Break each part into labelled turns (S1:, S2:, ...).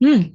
S1: Hmm.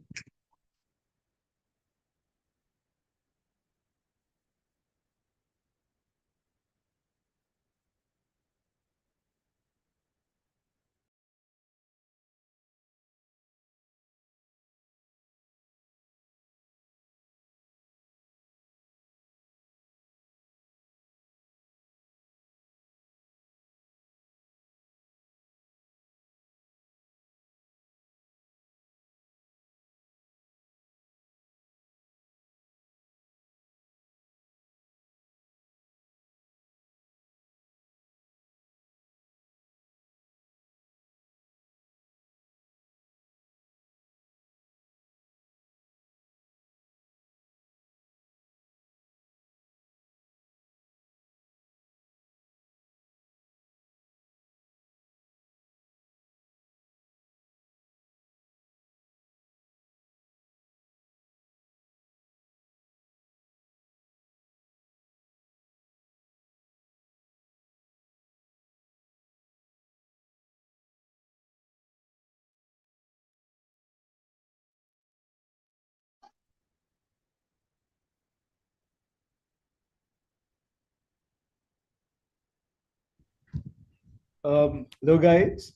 S2: Hello, guys.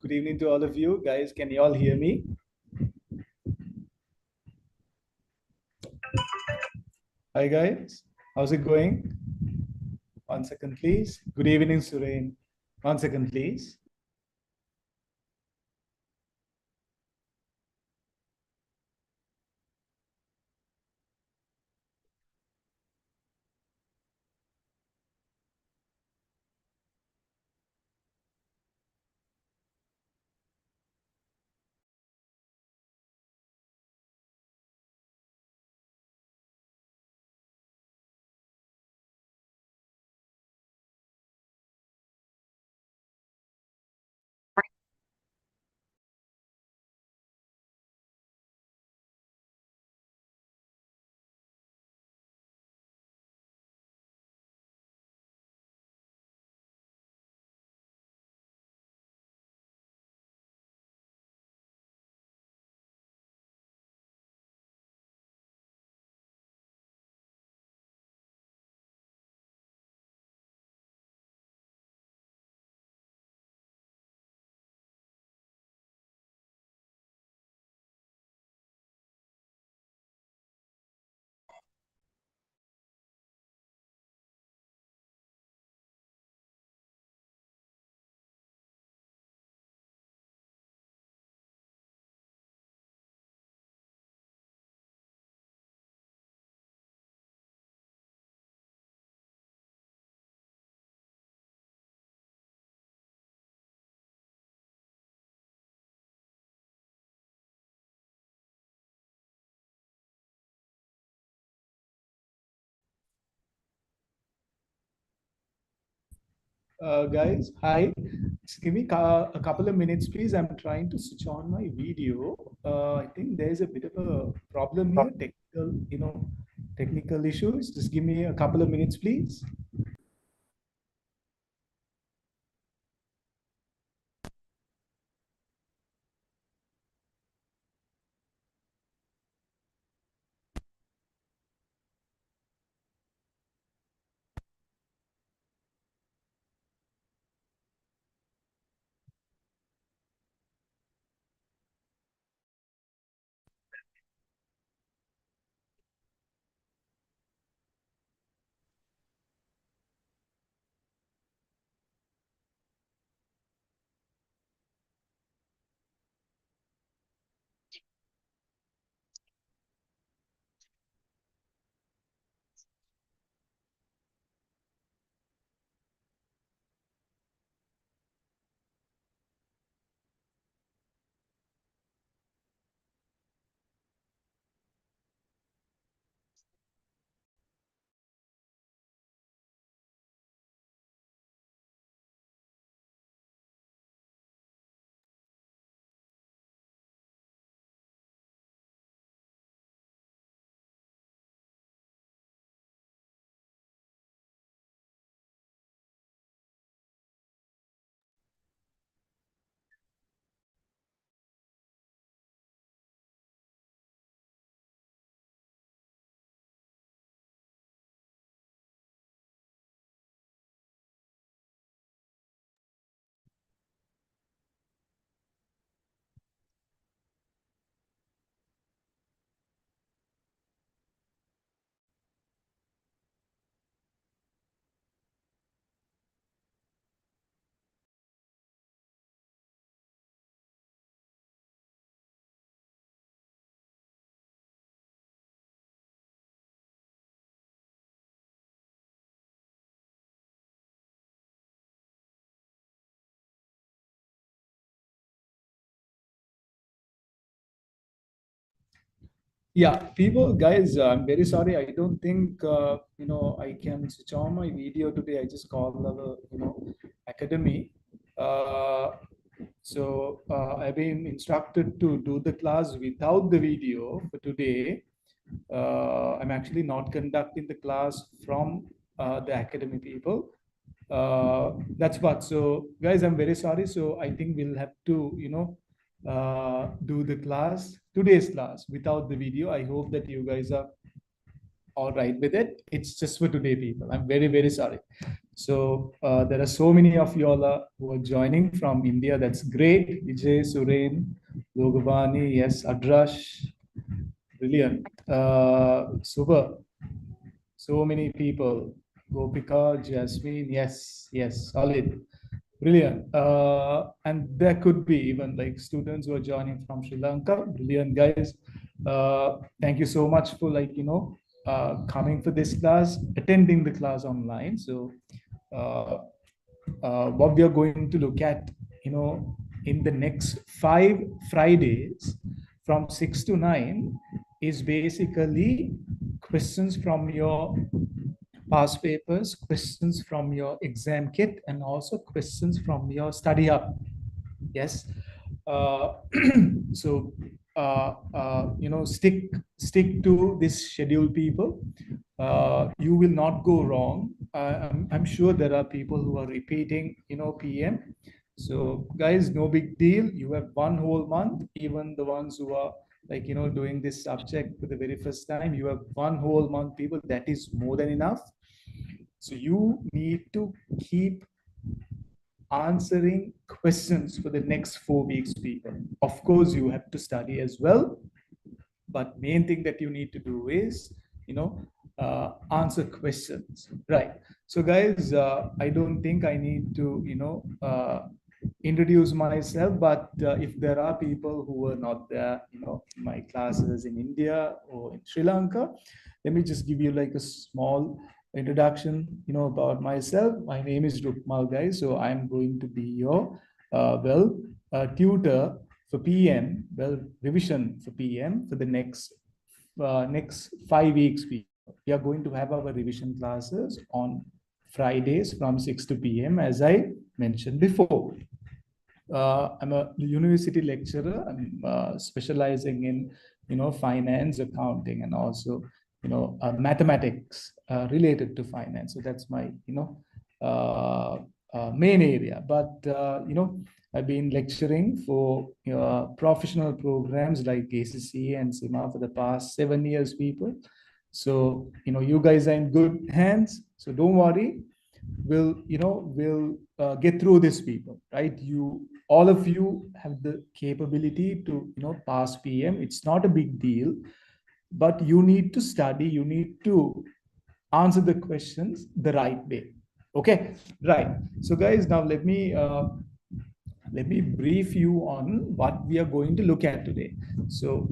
S2: Good evening to all of you. Guys, can you all hear me? Hi, guys. How's it going? One second, please. Good evening, Surain. One second, please. Guys, hi. Just give me a couple of minutes, please. I'm trying to switch on my video. I think there's a bit of a problem here, technical issues. Just give me a couple of minutes, please. Yeah, people, guys, I'm very sorry. I don't think I can switch on my video today. I just called our academy. Uh, I've been instructed to do the class without the video for today. I'm actually not conducting the class from the academy people. That's what. So, guys, I'm very sorry. So I think we'll have to, do the class, today's class, without the video. I hope that you guys are all right with it. It's just for today, people. I'm very, very sorry. So there are so many of you all who are joining from India. That's great. Vijay, Suren, Logavani, yes, Adrash, brilliant. Super. So many people. Gopika, Jasmine, yes, yes, solid. Brilliant. And there could be even like students who are joining from Sri Lanka. Brilliant, guys. Thank you so much for coming for this class, attending the class online. So uh, what we are going to look at, in the next 5 Fridays from 6 to 9 is basically questions from your past papers, questions from your exam kit, and also questions from your study hub. Yes. Uh, so stick to this schedule, people. You will not go wrong. I'm sure there are people who are repeating PM. So guys, no big deal. You have one whole month. Even the ones who are doing this subject for the very first time, you have one whole month, people. That is more than enough. So you need to keep answering questions for the next 4 weeks, people. Of course, you have to study as well, but main thing that you need to do is, answer questions, right? So, guys, I don't think I need to, introduce myself, but if there are people who are not there, in my classes in India or in Sri Lanka, let me just give you like a small introduction, about myself. My name is Rukmal, guys. So I'm going to be your, tutor for PM, revision for PM for the next 5 weeks. We are going to have our revision classes on Fridays from 6 to PM, as I mentioned before. I'm a university lecturer. I'm specializing in, finance, accounting, and also, mathematics related to finance. So that's my, main area. But, I've been lecturing for professional programs like ACCA and CIMA for the past 7 years, people. So, you guys are in good hands. So don't worry. We'll get through this, people, right? All of you have the capability to, pass PM. It's not a big deal, but you need to study. You need to answer the questions the right way. Okay, right. So, guys, now let me brief you on what we are going to look at today. So,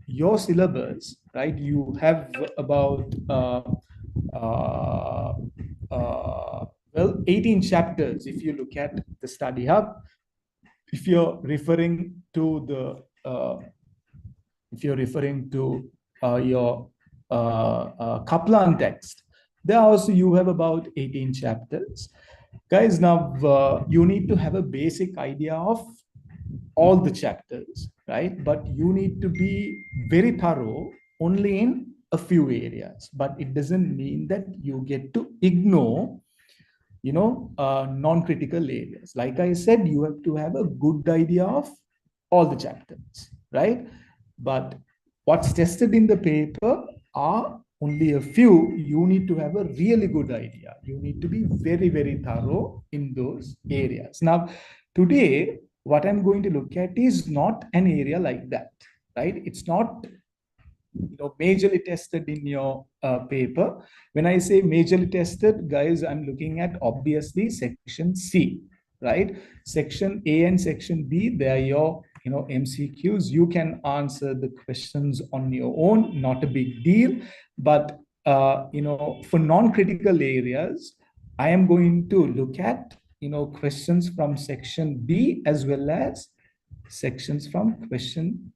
S2: your syllabus, right? You have about uh, 18 chapters if you look at the study hub. If you're referring to your Kaplan text, there also you have about 18 chapters. Guys, now you need to have a basic idea of all the chapters, right? But you need to be very thorough only in a few areas. But it doesn't mean that you get to ignore, non-critical areas. Like I said, you have to have a good idea of all the chapters, right? But what's tested in the paper are only a few. You need to have a really good idea. You need to be very, very thorough in those areas. Now, today, what I'm going to look at is not an area like that, right? It's not majorly tested in your paper. When I say majorly tested, guys, I'm looking at obviously section C, right? Section A and section B, they are your MCQs. You can answer the questions on your own, not a big deal. But for non-critical areas, I am going to look at questions from section B as well as sections from question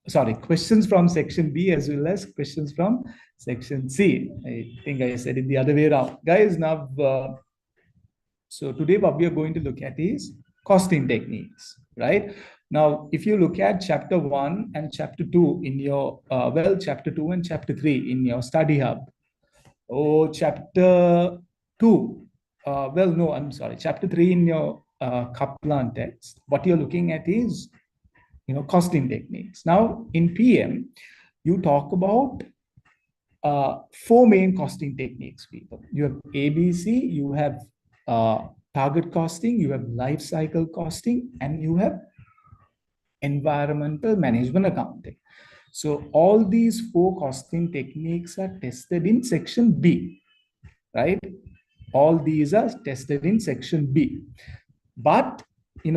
S2: sorry, questions from section B as well as questions from section C. I think I said it the other way around. Guys, now, so today what we are going to look at is costing techniques, right? Now, if you look at chapter 1 and chapter 2 in your, chapter 2 and chapter 3 in your study hub, or chapter 2, no, I'm sorry, chapter 3 in your Kaplan text, what you're looking at is, costing techniques. Now, in PM, you talk about four main costing techniques, people. You have ABC, you have target costing, you have life cycle costing, and you have environmental management accounting. So all these four costing techniques are tested in section B, right? All these are tested in section B. But I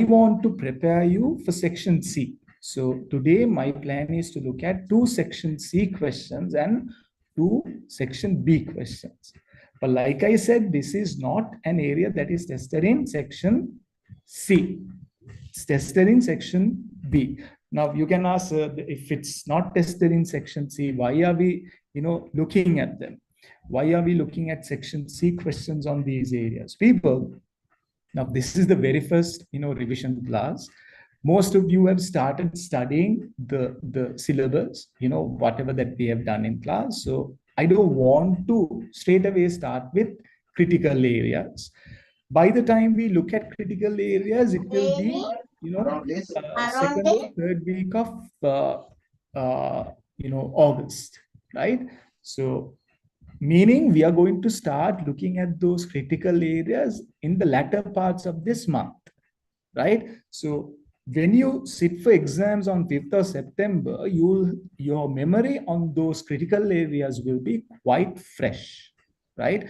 S2: want to prepare you for section C. So today my plan is to look at two section C questions and two section B questions. But like I said, this is not an area that is tested in section C. It's tested in section B. Now you can ask, if it's not tested in section C, why are we, looking at them? Why are we looking at section C questions on these areas? People, now this is the very first, revision class. Most of you have started studying the syllabus, whatever that we have done in class. So I don't want to straight away start with critical areas. By the time we look at critical areas, it will be, second or third week of, August, right? So meaning we are going to start looking at those critical areas in the latter parts of this month, right? So when you sit for exams on 5th of September, your memory on those critical areas will be quite fresh, right?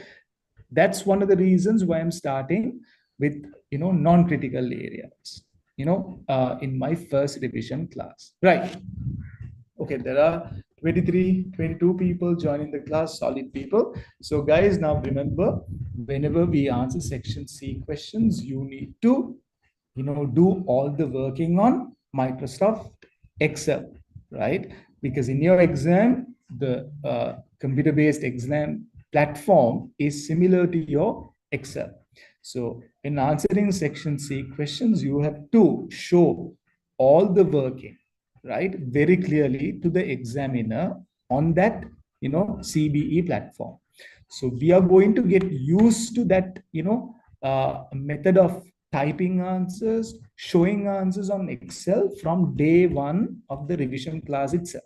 S2: That's one of the reasons why I'm starting with, non-critical areas, in my first revision class, right? Okay, there are 23, 22 people joining the class, solid people. So guys, now remember, whenever we answer section C questions, you need to, do all the working on Microsoft Excel, right? Because in your exam, the computer-based exam platform is similar to your Excel. So in answering section C questions, you have to show all the working, right, very clearly to the examiner on that, CBE platform. So we are going to get used to that, method of typing answers, showing answers on Excel from day one of the revision class itself.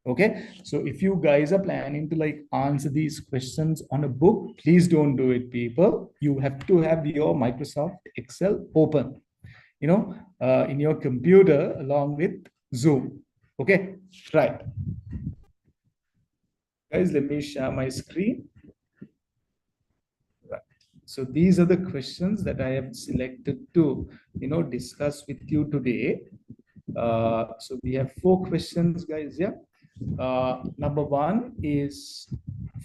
S2: Okay, so if you guys are planning to like answer these questions on a book, please don't do it, people. You have to have your Microsoft Excel open, in your computer along with Zoom. Okay, right. Guys, let me share my screen. Right. So these are the questions that I have selected to, discuss with you today. So we have four questions, guys. Yeah. Number one is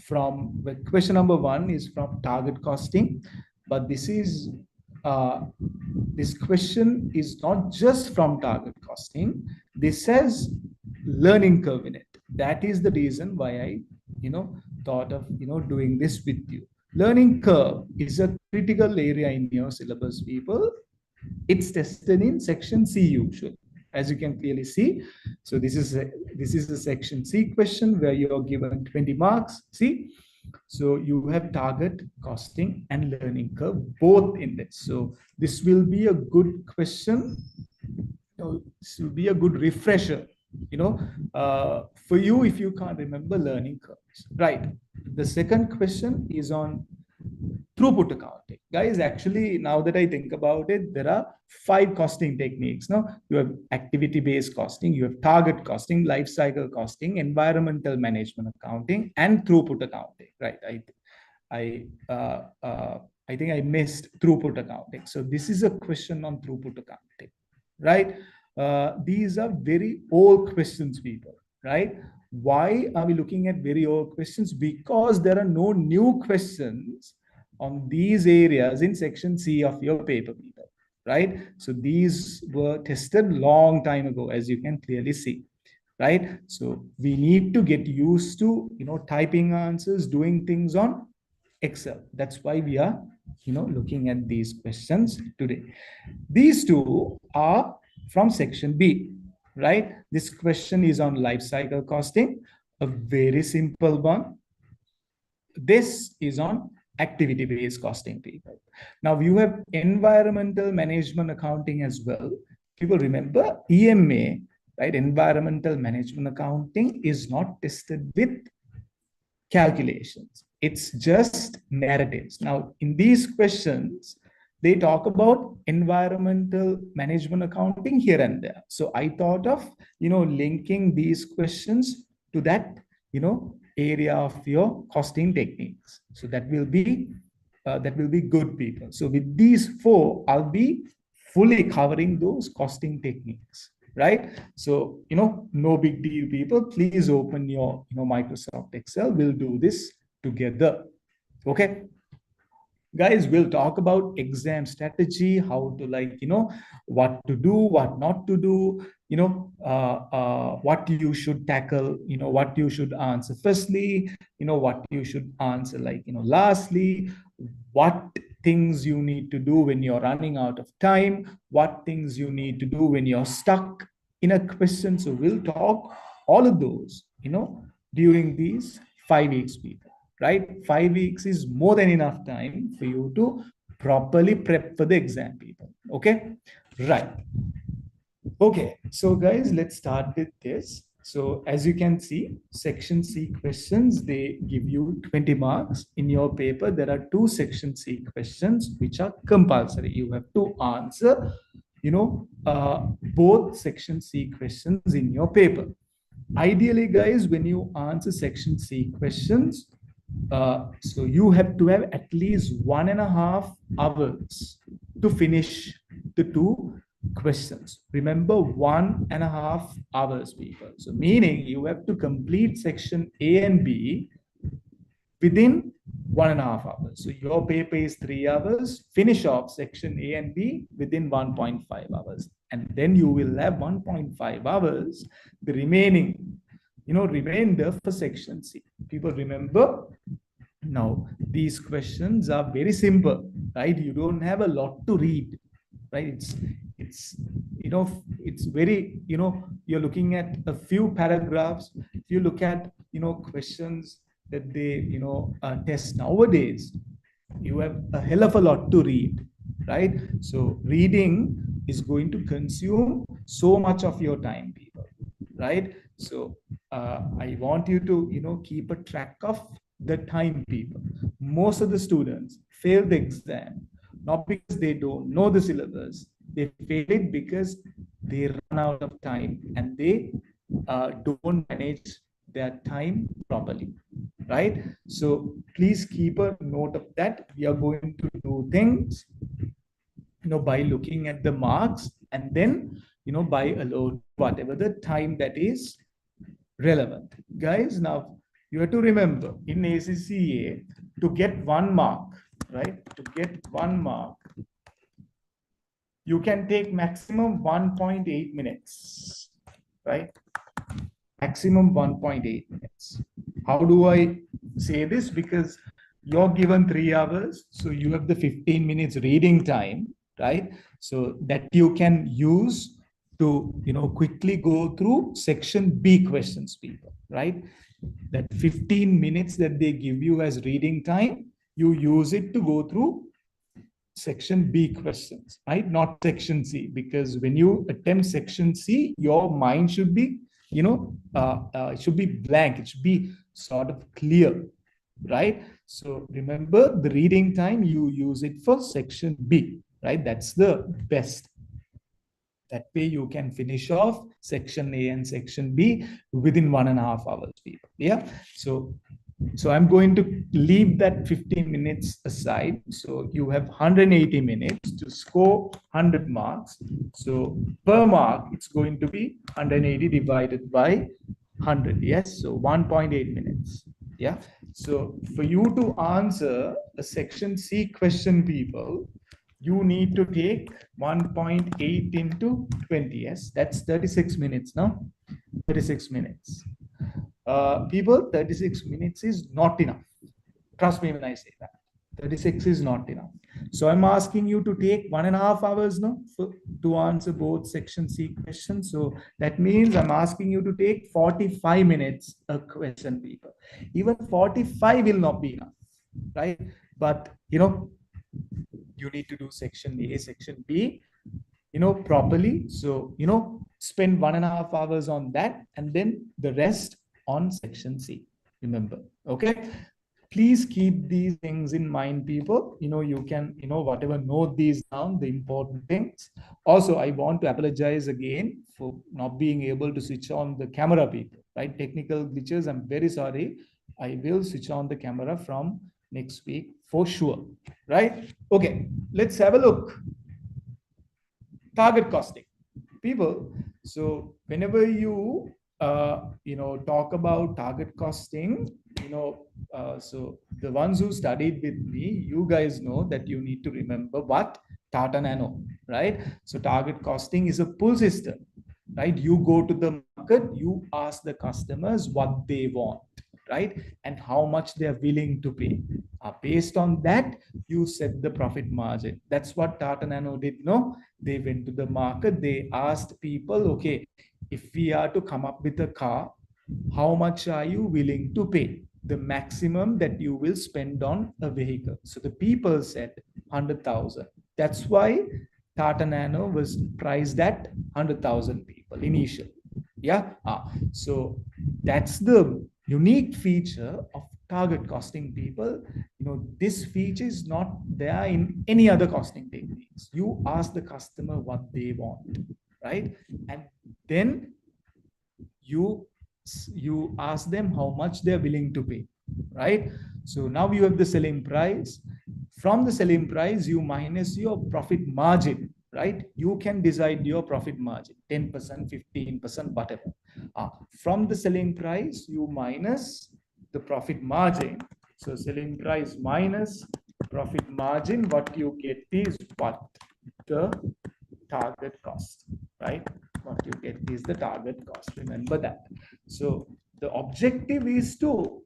S2: from, question number one is from target costing, but this question is not just from target costing. This says learning curve in it. That is the reason why I, thought of, doing this with you. Learning curve is a critical area in your syllabus, people. It's tested in section C usually, as you can clearly see. So this is a section C question where you're given 20 marks. See, so you have target costing and learning curve both in this. So this will be a good question. This will be a good refresher, for you if you can't remember learning curves, right? The second question is on throughput accounting. Guys, actually, now that I think about it, there are 5 costing techniques. Now, you have activity-based costing, you have target costing, life cycle costing, environmental management accounting, and throughput accounting, right? I think I missed throughput accounting. So this is a question on throughput accounting, right? These are very old questions, people, right? Why are we looking at very old questions? Because there are no new questions on these areas in section C of your paper, people. right? So these were tested long time ago, as you can clearly see, right? So we need to get used to, typing answers, doing things on Excel. That's why we are, looking at these questions today. These two are from section B, right? This question is on life cycle costing, a very simple one. This is on activity-based costing, people. Now you have environmental management accounting as well. People remember EMA, right? Environmental management accounting is not tested with calculations. It's just narratives. Now, in these questions, they talk about environmental management accounting here and there. So I thought of, linking these questions to that, area of your costing techniques. So that will be good, people. So with these four, I'll be fully covering those costing techniques, right? So, no big deal, people. Please open your, Microsoft Excel. We'll do this together. Okay. Guys, we'll talk about exam strategy, how to, what to do, what not to do, what you should tackle, what you should answer firstly, what you should answer, lastly, what things you need to do when you're running out of time, what things you need to do when you're stuck in a question. So we'll talk all of those, during these 5 weeks, people, right? 5 weeks is more than enough time for you to properly prep for the exam, people. Okay, right. Okay, so guys, let's start with this. So as you can see, section C questions, they give you 20 marks. In your paper, there are two section C questions which are compulsory. You have to answer, both section C questions in your paper. Ideally, guys, when you answer section C questions, so you have to have at least 1.5 hours to finish the two questions. Remember, 1.5 hours, people. So meaning you have to complete section A and B within 1.5 hours. So your paper is 3 hours. Finish off section A and B within 1.5 hours. And then you will have 1.5 hours, the remaining, remainder for section C. People remember, now these questions are very simple, right? You don't have a lot to read, right? It's very, you're looking at a few paragraphs. If you look at, questions that they, test nowadays, you have a hell of a lot to read, right? So reading is going to consume so much of your time, people, right? So I want you to, keep a track of the time, people. Most of the students fail the exam, not because they don't know the syllabus. They fail it because they run out of time and they don't manage their time properly, right? So please keep a note of that. We are going to do things, by looking at the marks, and then, by allowing whatever the time that is relevant. Guys, now you have to remember, in ACCA, to get 1 mark, right? To get 1 mark, you can take maximum 1.8 minutes, right? Maximum 1.8 minutes. How do I say this? Because you're given 3 hours, so you have the 15 minutes reading time, right? So that you can use to, quickly go through section B questions, people, right? That 15 minutes that they give you as reading time, you use it to go through section B questions, right? Not section C, because when you attempt section C, your mind should be, it should be blank. It should be sort of clear, right? So remember, the reading time, you use it for section B, right? That's the best. That way you can finish off section A and section B within 1.5 hours, people. Yeah. So I'm going to leave that 15 minutes aside. So you have 180 minutes to score 100 marks. So per mark, it's going to be 180 divided by 100. Yes. So 1.8 minutes. Yeah. So for you to answer a section C question, people, you need to take 1.8 into 20. Yes, that's 36 minutes now. 36 minutes. People, 36 minutes is not enough. Trust me when I say that. 36 is not enough. So I'm asking you to take 1.5 hours now to answer both section C questions. So that means I'm asking you to take 45 minutes a question, people. Even 45 will not be enough, right? But, you need to do section A, section B, properly. So, spend 1.5 hours on that and then the rest on section C. Remember, okay? Please keep these things in mind, people. You can, whatever, note these down, the important things. Also, I want to apologize again for not being able to switch on the camera, people, right? Technical glitches, I'm very sorry. I will switch on the camera from next week for sure, right? Okay, let's have a look. Target costing, people. So whenever you talk about target costing, so the ones who studied with me, you guys know that you need to remember what Tata Nano, right? So target costing is a pull system, right? You go to the market, you ask the customers what they want, right? And how much they're willing to pay. Based on that, you set the profit margin. That's what Tata Nano did. No, they went to the market, they asked people, okay, if we are to come up with a car, how much are you willing to pay? The maximum that you will spend on a vehicle. So the people said 100,000. That's why Tata Nano was priced at 100,000 people initially. Yeah. So that's the unique feature of target costing, people. This feature is not there in any other costing techniques. You ask the customer what they want, right? And then you ask them how much they're willing to pay, right? So now you have the selling price. From the selling price, you minus your profit margin, right? You can decide your profit margin, 10%, 15%, whatever. From the selling price, you minus the profit margin. So selling price minus profit margin, what you get is what? The target cost, right? What you get is the target cost. Remember that. So the objective is to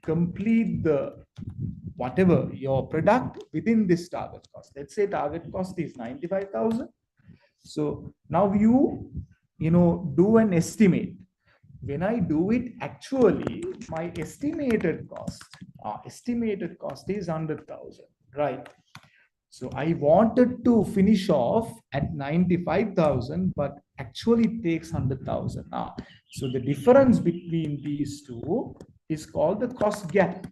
S2: complete the whatever your product within this target cost. Let's say target cost is 95,000. So now do an estimate. When I do it, actually my estimated cost is 100,000, right? So I wanted to finish off at 95,000, but actually it takes 100,000. So the difference between these two is called the cost gap.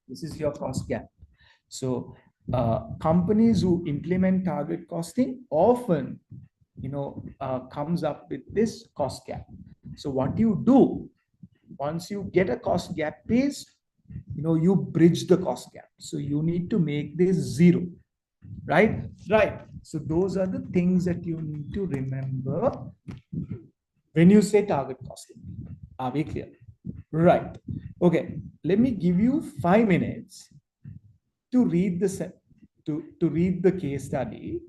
S2: This is your cost gap. So companies who implement target costing often, comes up with this cost gap. So what you do, once you get a cost gap is, you bridge the cost gap. So you need to make this zero, right? Right. So those are the things that you need to remember when you say target costing. Are we clear? Right. Okay. Let me give you 5 minutes to read the case study,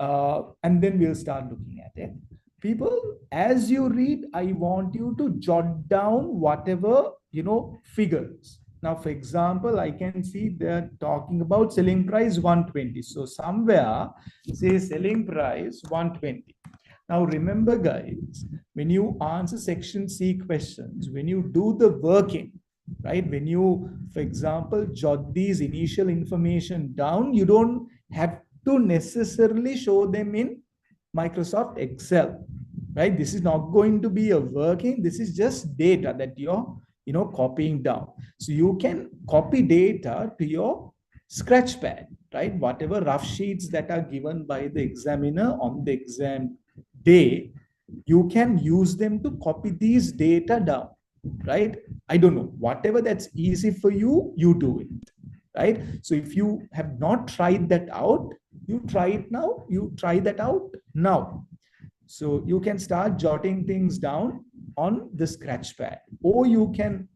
S2: and then we'll start looking at it. People, as you read, I want you to jot down whatever figures. Now, for example, I can see they're talking about selling price 120. So somewhere say selling price 120. Now remember, guys, when you answer section C questions, when you do the working, right? When you, for example, jot these initial information down, you don't have to necessarily show them in Microsoft Excel, right? This is not going to be a working. This is just data that you're, copying down. So you can copy data to your scratchpad, right? Whatever rough sheets that are given by the examiner on the exam day, you can use them to copy these data down, right? I don't know, whatever that's easy for you, you do it, right? So if you have not tried that out, you try it now, you try that out now. So you can start jotting things down on the scratch pad, or you can,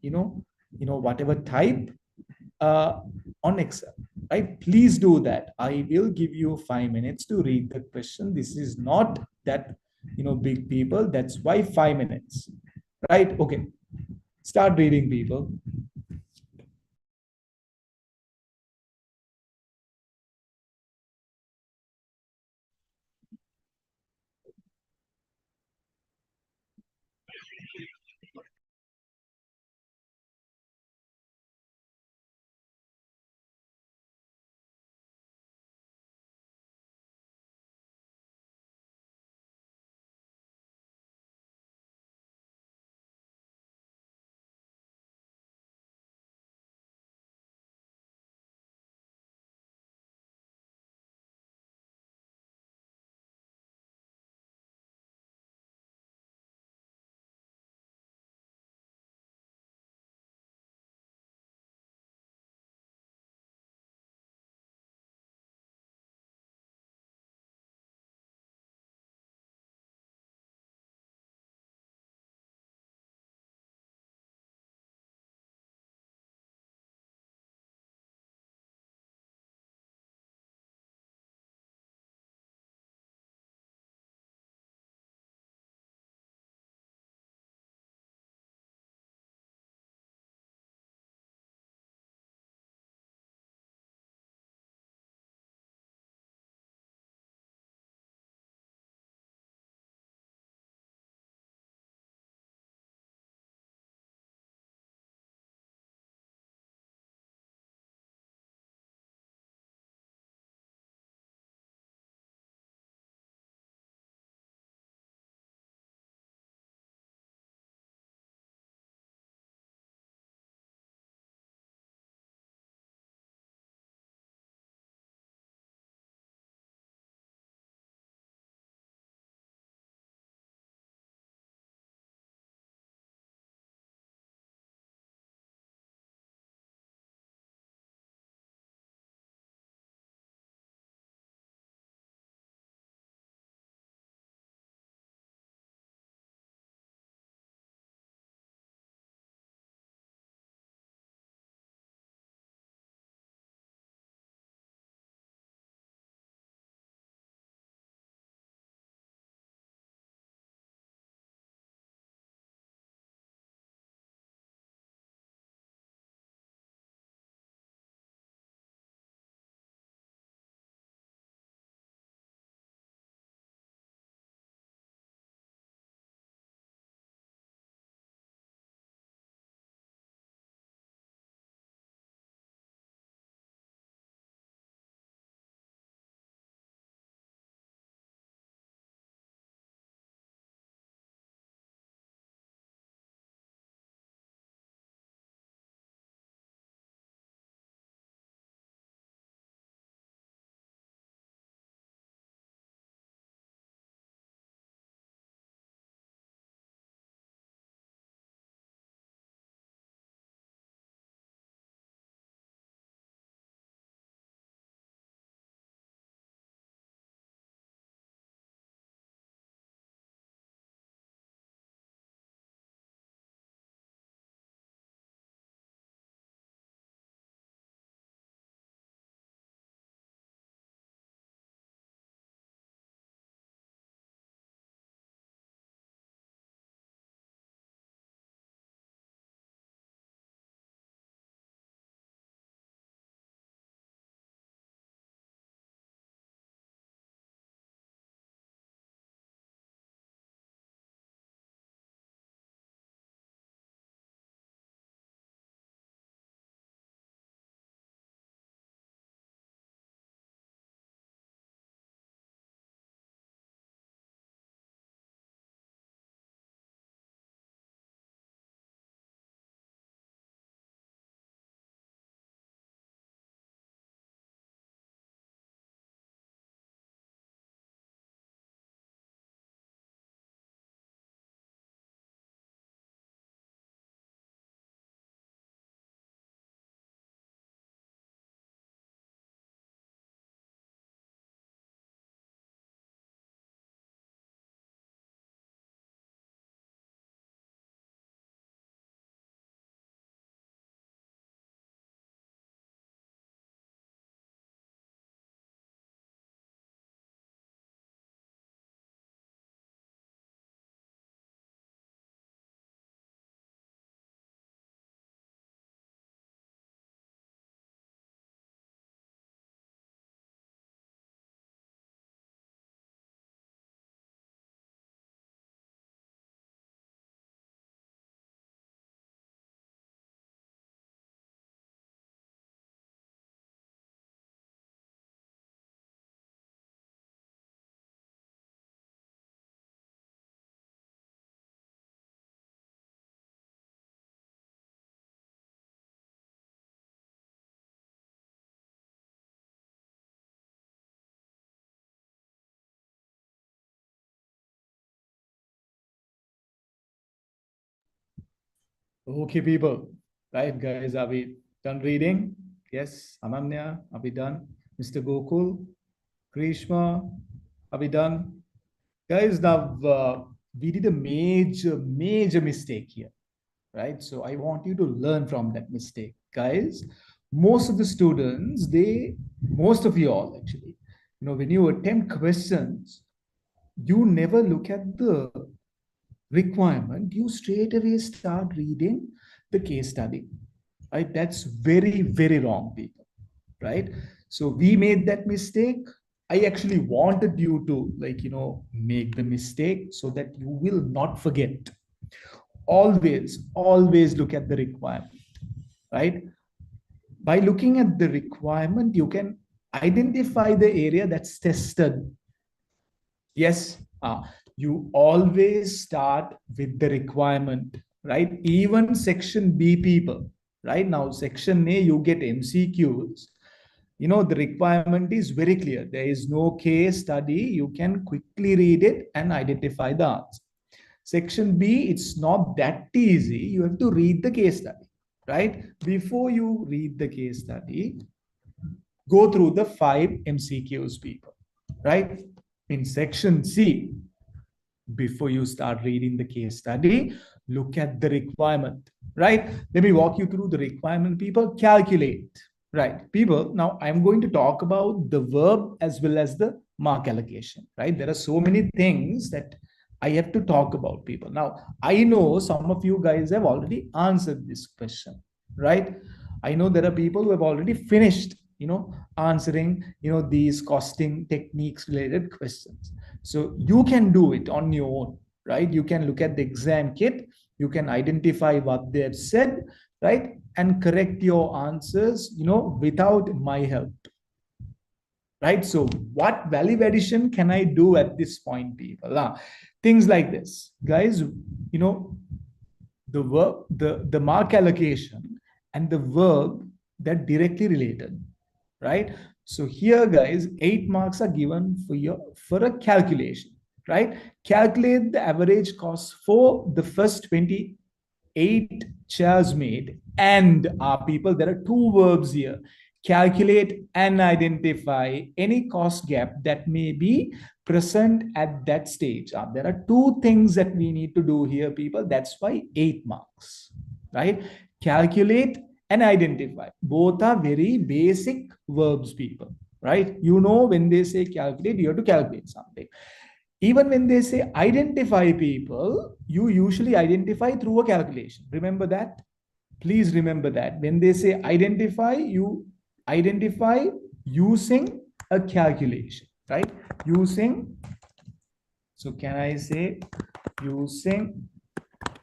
S2: whatever type, uh, on Excel, right? Please do that. I will give you 5 minutes to read the question. This is not that, big people. That's why 5 minutes, right? Okay, start reading, people. Okay, people. Right, guys, are we done reading? Yes, Ananya, are we done? Mr. Gokul, Grishma, are we done? Guys, now we did a major mistake here, right? So I want you to learn from that mistake. Guys, most of the students, most of you all actually, when you attempt questions, you never look at the requirement, you straight away start reading the case study, right? That's very wrong, people, right? So we made that mistake. I actually wanted you to, make the mistake so that you will not forget. Always look at the requirement, right? By looking at the requirement, you can identify the area that's tested. Yes, you always start with the requirement, right? Even section B, people, right? Now section A, you get MCQs. The requirement is very clear. There is no case study. You can quickly read it and identify the answer. Section B, it's not that easy. You have to read the case study, right? Before you read the case study, go through the 5 MCQs, people, right? In section C, before you start reading the case study, look at the requirement, right? Let me walk you through the requirement, people. Calculate, right? People, now I'm going to talk about the verb as well as the mark allocation, right? There are so many things that I have to talk about, people. Now, I know some of you guys have already answered this question, right? I know there are people who have already finished, answering, these costing techniques related questions. So you can do it on your own, right? You can look at the exam kit, you can identify what they have said, right? And correct your answers, without my help, right? So what value addition can I do at this point, people? Things like this, guys, the verb, the mark allocation and the verb, they're directly related, right? So here, guys, 8 marks are given for a calculation, right? Calculate the average cost for the first 28 chairs made. And people, there are two verbs here: calculate and identify any cost gap that may be present at that stage. There are two things that we need to do here, people. That's why 8 marks, right? Calculate and identify. Both are very basic verbs, people, right? When they say calculate, you have to calculate something. Even when they say identify, people, you usually identify through a calculation. Remember that. Please remember that. When they say identify, you identify using a calculation, right? Using, so can I say using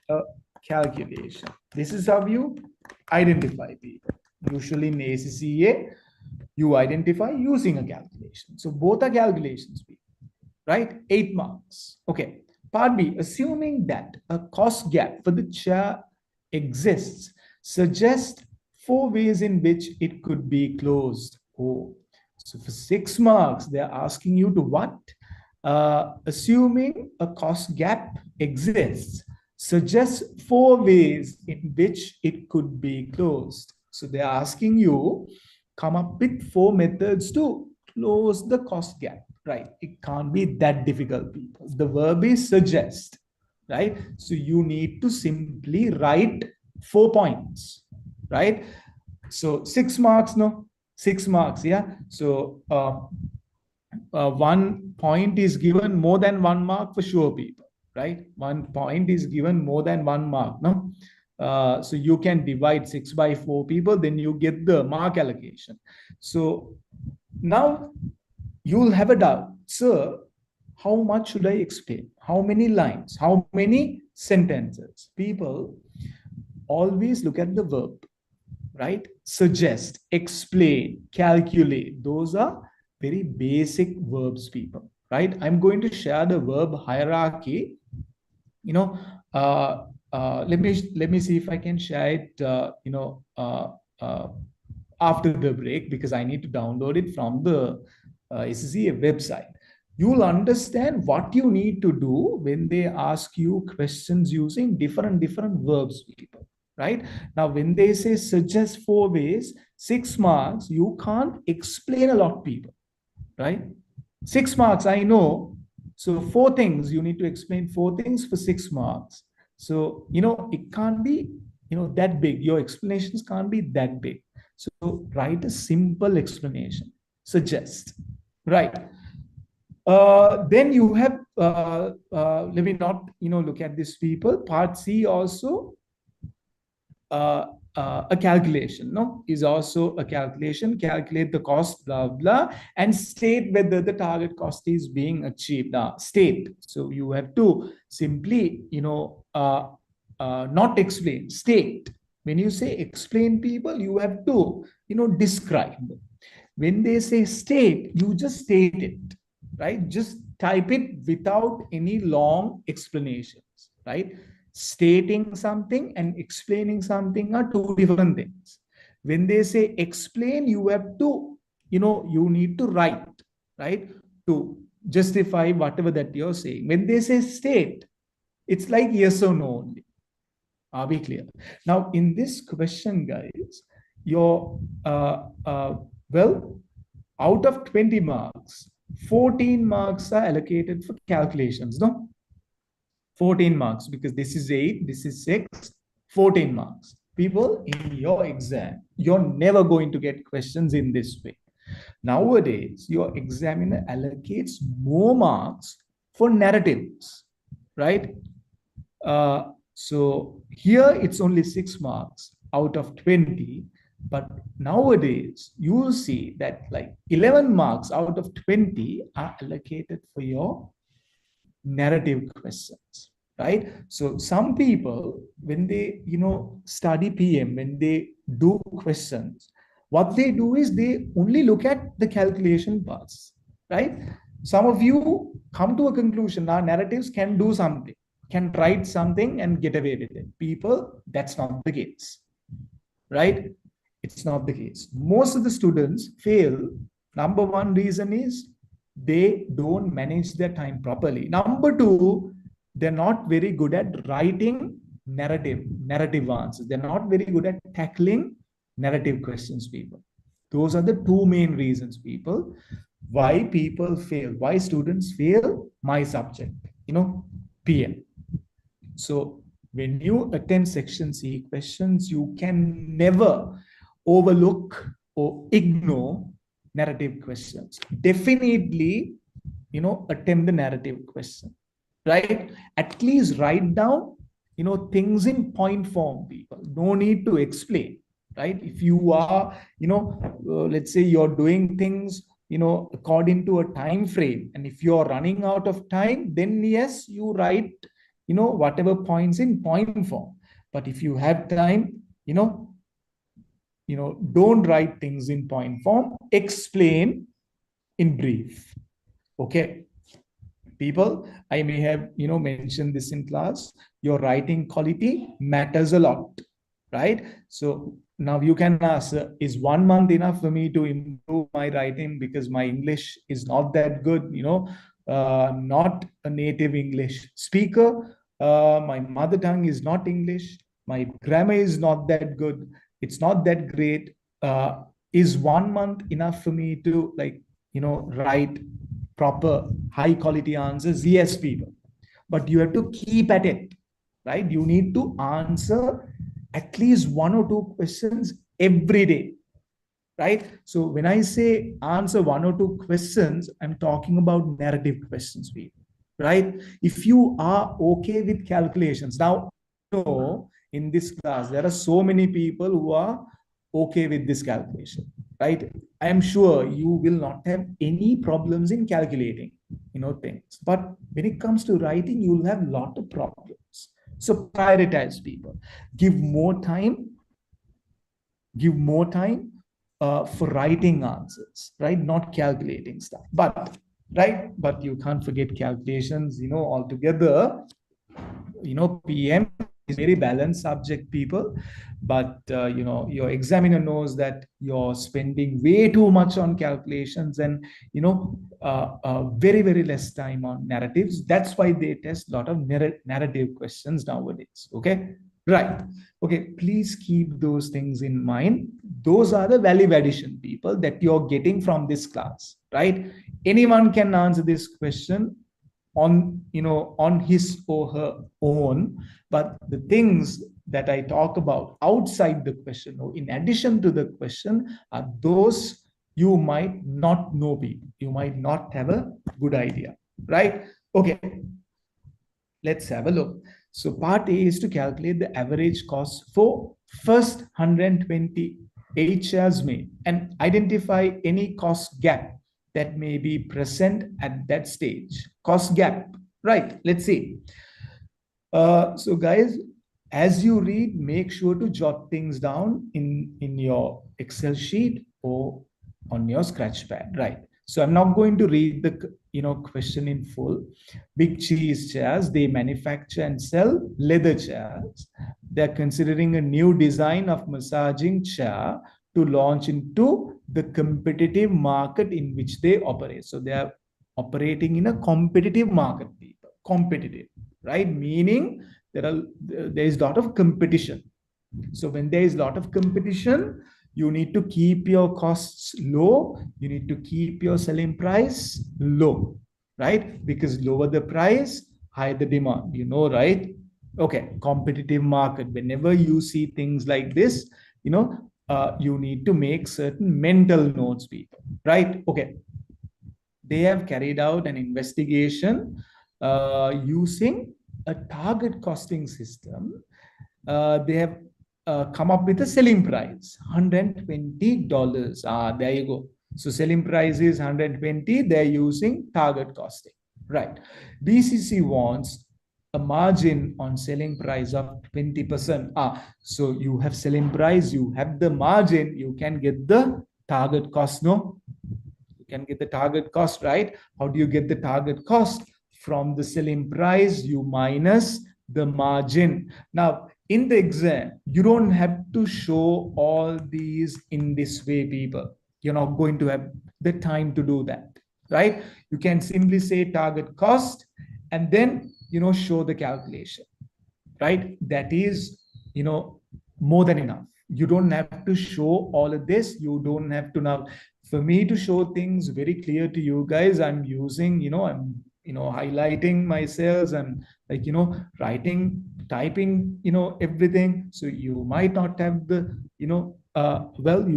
S2: a calculation? This is how you identify, people. Usually in ACCA, you identify using a calculation. So both are calculations, people, right? 8 marks. Okay. Part B, assuming that a cost gap for the chair exists, suggest 4 ways in which it could be closed. Oh, so for 6 marks, they're asking you to what? Assuming a cost gap exists, suggest 4 ways in which it could be closed. So they're asking you, come up with 4 methods to close the cost gap, right? It can't be that difficult, people. The verb is suggest, right? So you need to simply write 4 points, right? So 6 marks, no? 6 marks, yeah? So 1 point is given more than 1 mark for sure, people, right? 1 point is given more than 1 mark, no? So you can divide 6 by 4, people, then you get the mark allocation. So now you'll have a doubt, sir, how much should I explain? How many lines? How many sentences? People, always look at the verb, right? Suggest, explain, calculate. Those are very basic verbs, people, right? I'm going to share the verb hierarchy. Let me see if I can share it, after the break, because I need to download it from the ACCA website. You'll understand what you need to do when they ask you questions using different verbs, people, right? Now, when they say suggest 4 ways, 6 marks, you can't explain a lot, people, right? 6 marks, I know. So 4 things, you need to explain 4 things for 6 marks. So, it can't be, that big. Your explanations can't be that big. So write a simple explanation. Suggest, right? Then you have, let me not, look at these people. Part C also, uh, a calculation, no, is also a calculation. Calculate the cost, blah blah, and state whether the target cost is being achieved. State. So you have to simply, not explain, state. When you say explain, people, you have to, describe. When they say state, you just state it, right? Just type it without any long explanations, right? Stating something and explaining something are two different things. When they say explain, you have to, you need to write, right? To justify whatever that you're saying. When they say state, it's like yes or no only. Are we clear? Now, in this question, guys, your, well, out of 20 marks, 14 marks are allocated for calculations, no? 14 marks, because this is 8, this is 6, 14 marks. People, in your exam, you're never going to get questions in this way. Nowadays, your examiner allocates more marks for narratives, right? So here it's only 6 marks out of 20. But nowadays, you will see that like 11 marks out of 20 are allocated for your narrative questions, right? So some people, when they, study PM, when they do questions, what they do is they only look at the calculation parts, right? Some of you come to a conclusion, our narratives can do something, can write something and get away with it. People, that's not the case, right? It's not the case. Most of the students fail. Number one reason is they don't manage their time properly. Number two, they're not very good at writing narrative answers. They're not very good at tackling narrative questions, people. Those are the two main reasons, people, why people fail, why students fail my subject, PM. So when you attend section C questions, you can never overlook or ignore narrative questions. Definitely, attempt the narrative question, right? At least write down, things in point form, people. No need to explain, right? If you are, let's say you're doing things, according to a time frame, and if you're running out of time, then yes, you write, whatever points in point form. But if you have time, don't write things in point form. Explain in brief. Okay, people, I may have, mentioned this in class. Your writing quality matters a lot, right? So now you can ask, is 1 month enough for me to improve my writing, because my English is not that good, not a native English speaker. My mother tongue is not English. My grammar is not that good. It's not that great. Is 1 month enough for me to, like, write proper high quality answers? Yes, people. But you have to keep at it, right? You need to answer at least 1 or 2 questions every day, right? So when I say answer 1 or 2 questions, I'm talking about narrative questions, people, right? If you are okay with calculations, now, in this class, there are so many people who are okay with this calculation, right? I am sure you will not have any problems in calculating, things. But when it comes to writing, you'll have a lot of problems. So prioritize, people. Give more time for writing answers, right? Not calculating stuff. But but you can't forget calculations, altogether. PM is very balanced subject, people. But your examiner knows that you're spending way too much on calculations and very, very less time on narratives. That's why they test a lot of narrative questions nowadays. Okay, Right. Okay, please keep those things in mind. Those are the value addition, people, that you're getting from this class, right? Anyone can answer this question on, on his or her own, but the things that I talk about outside the question or in addition to the question are those you might not know, people. You might not have a good idea, right? Okay, let's have a look. So part A is to calculate the average cost for first 128 shares made and identify any cost gap that may be present at that stage. Cost gap, right? Let's see. So guys, as you read, make sure to jot things down in your Excel sheet or on your scratch pad, right? So I'm not going to read the question in full. Big cheese chairs, they manufacture and sell leather chairs. They're considering a new design of massaging chair to launch into the competitive market in which they operate. So they are operating in a competitive market, people. Competitive, right? Meaning there is a lot of competition. So when there is a lot of competition, you need to keep your costs low. You need to keep your selling price low, right? Because lower the price, higher the demand, right? Okay, competitive market. Whenever you see things like this, you need to make certain mental notes, people, right? Okay, they have carried out an investigation using a target costing system. They have come up with a selling price, $120. There you go. So selling price is 120. They're using target costing, right? BCC wants a margin on selling price of 20%. So you have selling price, you have the margin, you can get the target cost, no? Can get the target cost, right? How do you get the target cost? From the selling price, you minus the margin. Now, in the exam, you don't have to show all these in this way, people. You're not going to have the time to do that, right? You can simply say target cost and then, show the calculation, right? That is, more than enough. You don't have to show all of this. You don't have to now. For me to show things very clear to you guys, I'm using, I'm, highlighting my cells and like, writing, typing, everything. So you might not have the, you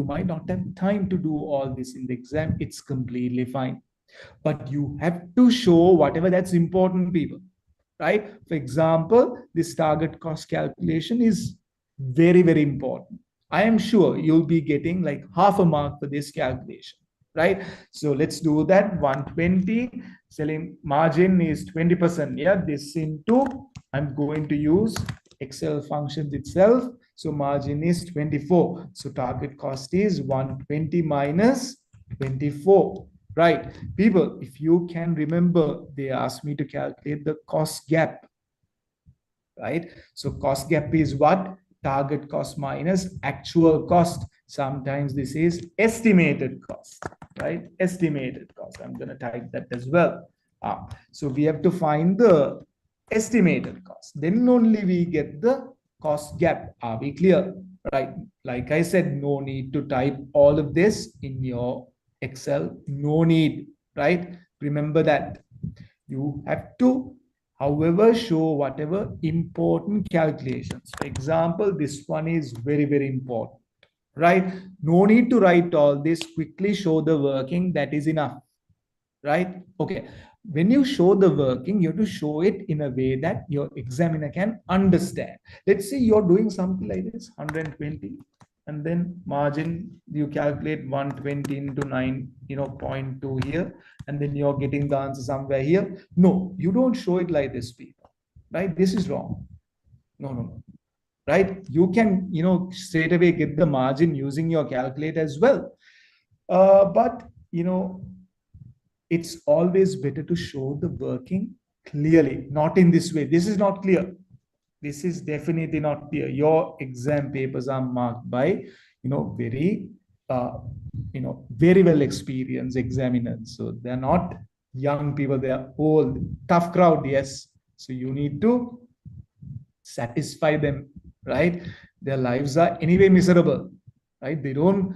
S2: might not have time to do all this in the exam. It's completely fine. But you have to show whatever that's important, people, right? For example, this target cost calculation is very, very important. I am sure you'll be getting like half a mark for this calculation, right? So let's do that. 120 selling margin is 20%. Yeah, this into, I'm going to use Excel functions itself. So margin is 24. So target cost is 120 minus 24. Right. People, if you can remember, they asked me to calculate the cost gap, right? So cost gap is what? Target cost minus actual cost. Sometimes this is estimated cost, right? Estimated cost. I'm going to type that as well. So we have to find the estimated cost. Then only we get the cost gap. Are we clear? Right. Like I said, no need to type all of this in your Excel. No need, right? Remember that. You have to, however, show whatever important calculations. For example, this one is very, very important, right? No need to write all this. Quickly show the working. That is enough, right? Okay. When you show the working, you have to show it in a way that your examiner can understand. Let's say you're doing something like this, 120, and then margin, you calculate 120 into 9, 0.2 here, and then you're getting the answer somewhere here. No, you don't show it like this, people, right? This is wrong. No, no, no. Right? You can, straight away get the margin using your calculator as well. But, it's always better to show the working clearly, not in this way. This is not clear. This is definitely not clear. Your exam papers are marked by, very, very well experienced examiners. So they're not young people, they are old, tough crowd, yes. So you need to satisfy them, right? Their lives are anyway miserable, right? They don't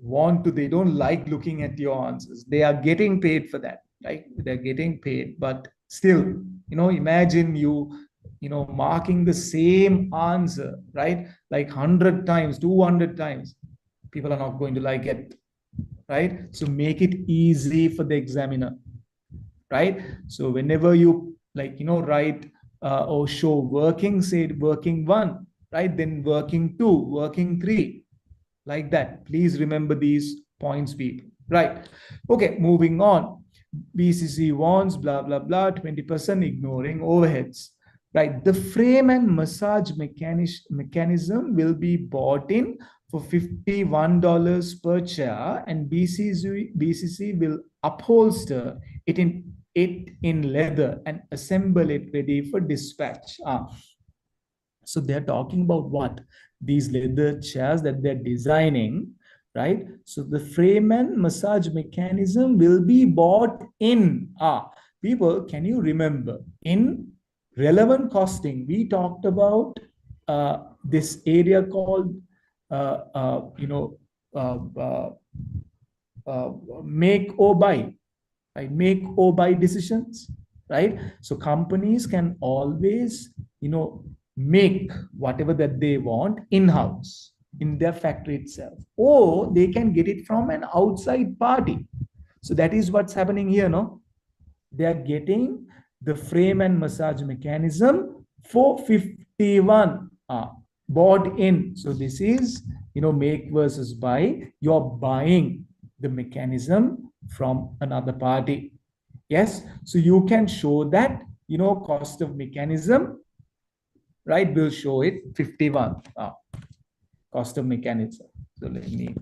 S2: like looking at your answers. They are getting paid for that, right? They're getting paid, but still, imagine marking the same answer, right? Like 100 times, 200 times. People are not going to like it, right? So make it easy for the examiner, right? So whenever you write or show working, say working one, right? Then working two, working three, like that. Please remember these points, people, right? Okay, moving on. BCC wants blah blah blah 20% ignoring overheads, right? The frame and massage mechanism will be bought in for $51 per chair, and BCC will upholster it in leather and assemble it ready for dispatch. So they're talking about what? These leather chairs that they're designing, right? So the frame and massage mechanism will be bought in. People, can you remember in relevant costing, we talked about this area called, uh, uh, you know, uh, uh, uh, make or buy, right? Make or buy decisions, right? So companies can always, make whatever that they want in-house in their factory itself, or they can get it from an outside party. So that is what's happening here, no? They are getting the frame and massage mechanism for 51, bought in. So this is, make versus buy. You're buying the mechanism from another party. Yes, so you can show that, cost of mechanism, right? We'll show it 51, cost of mechanism. So let me,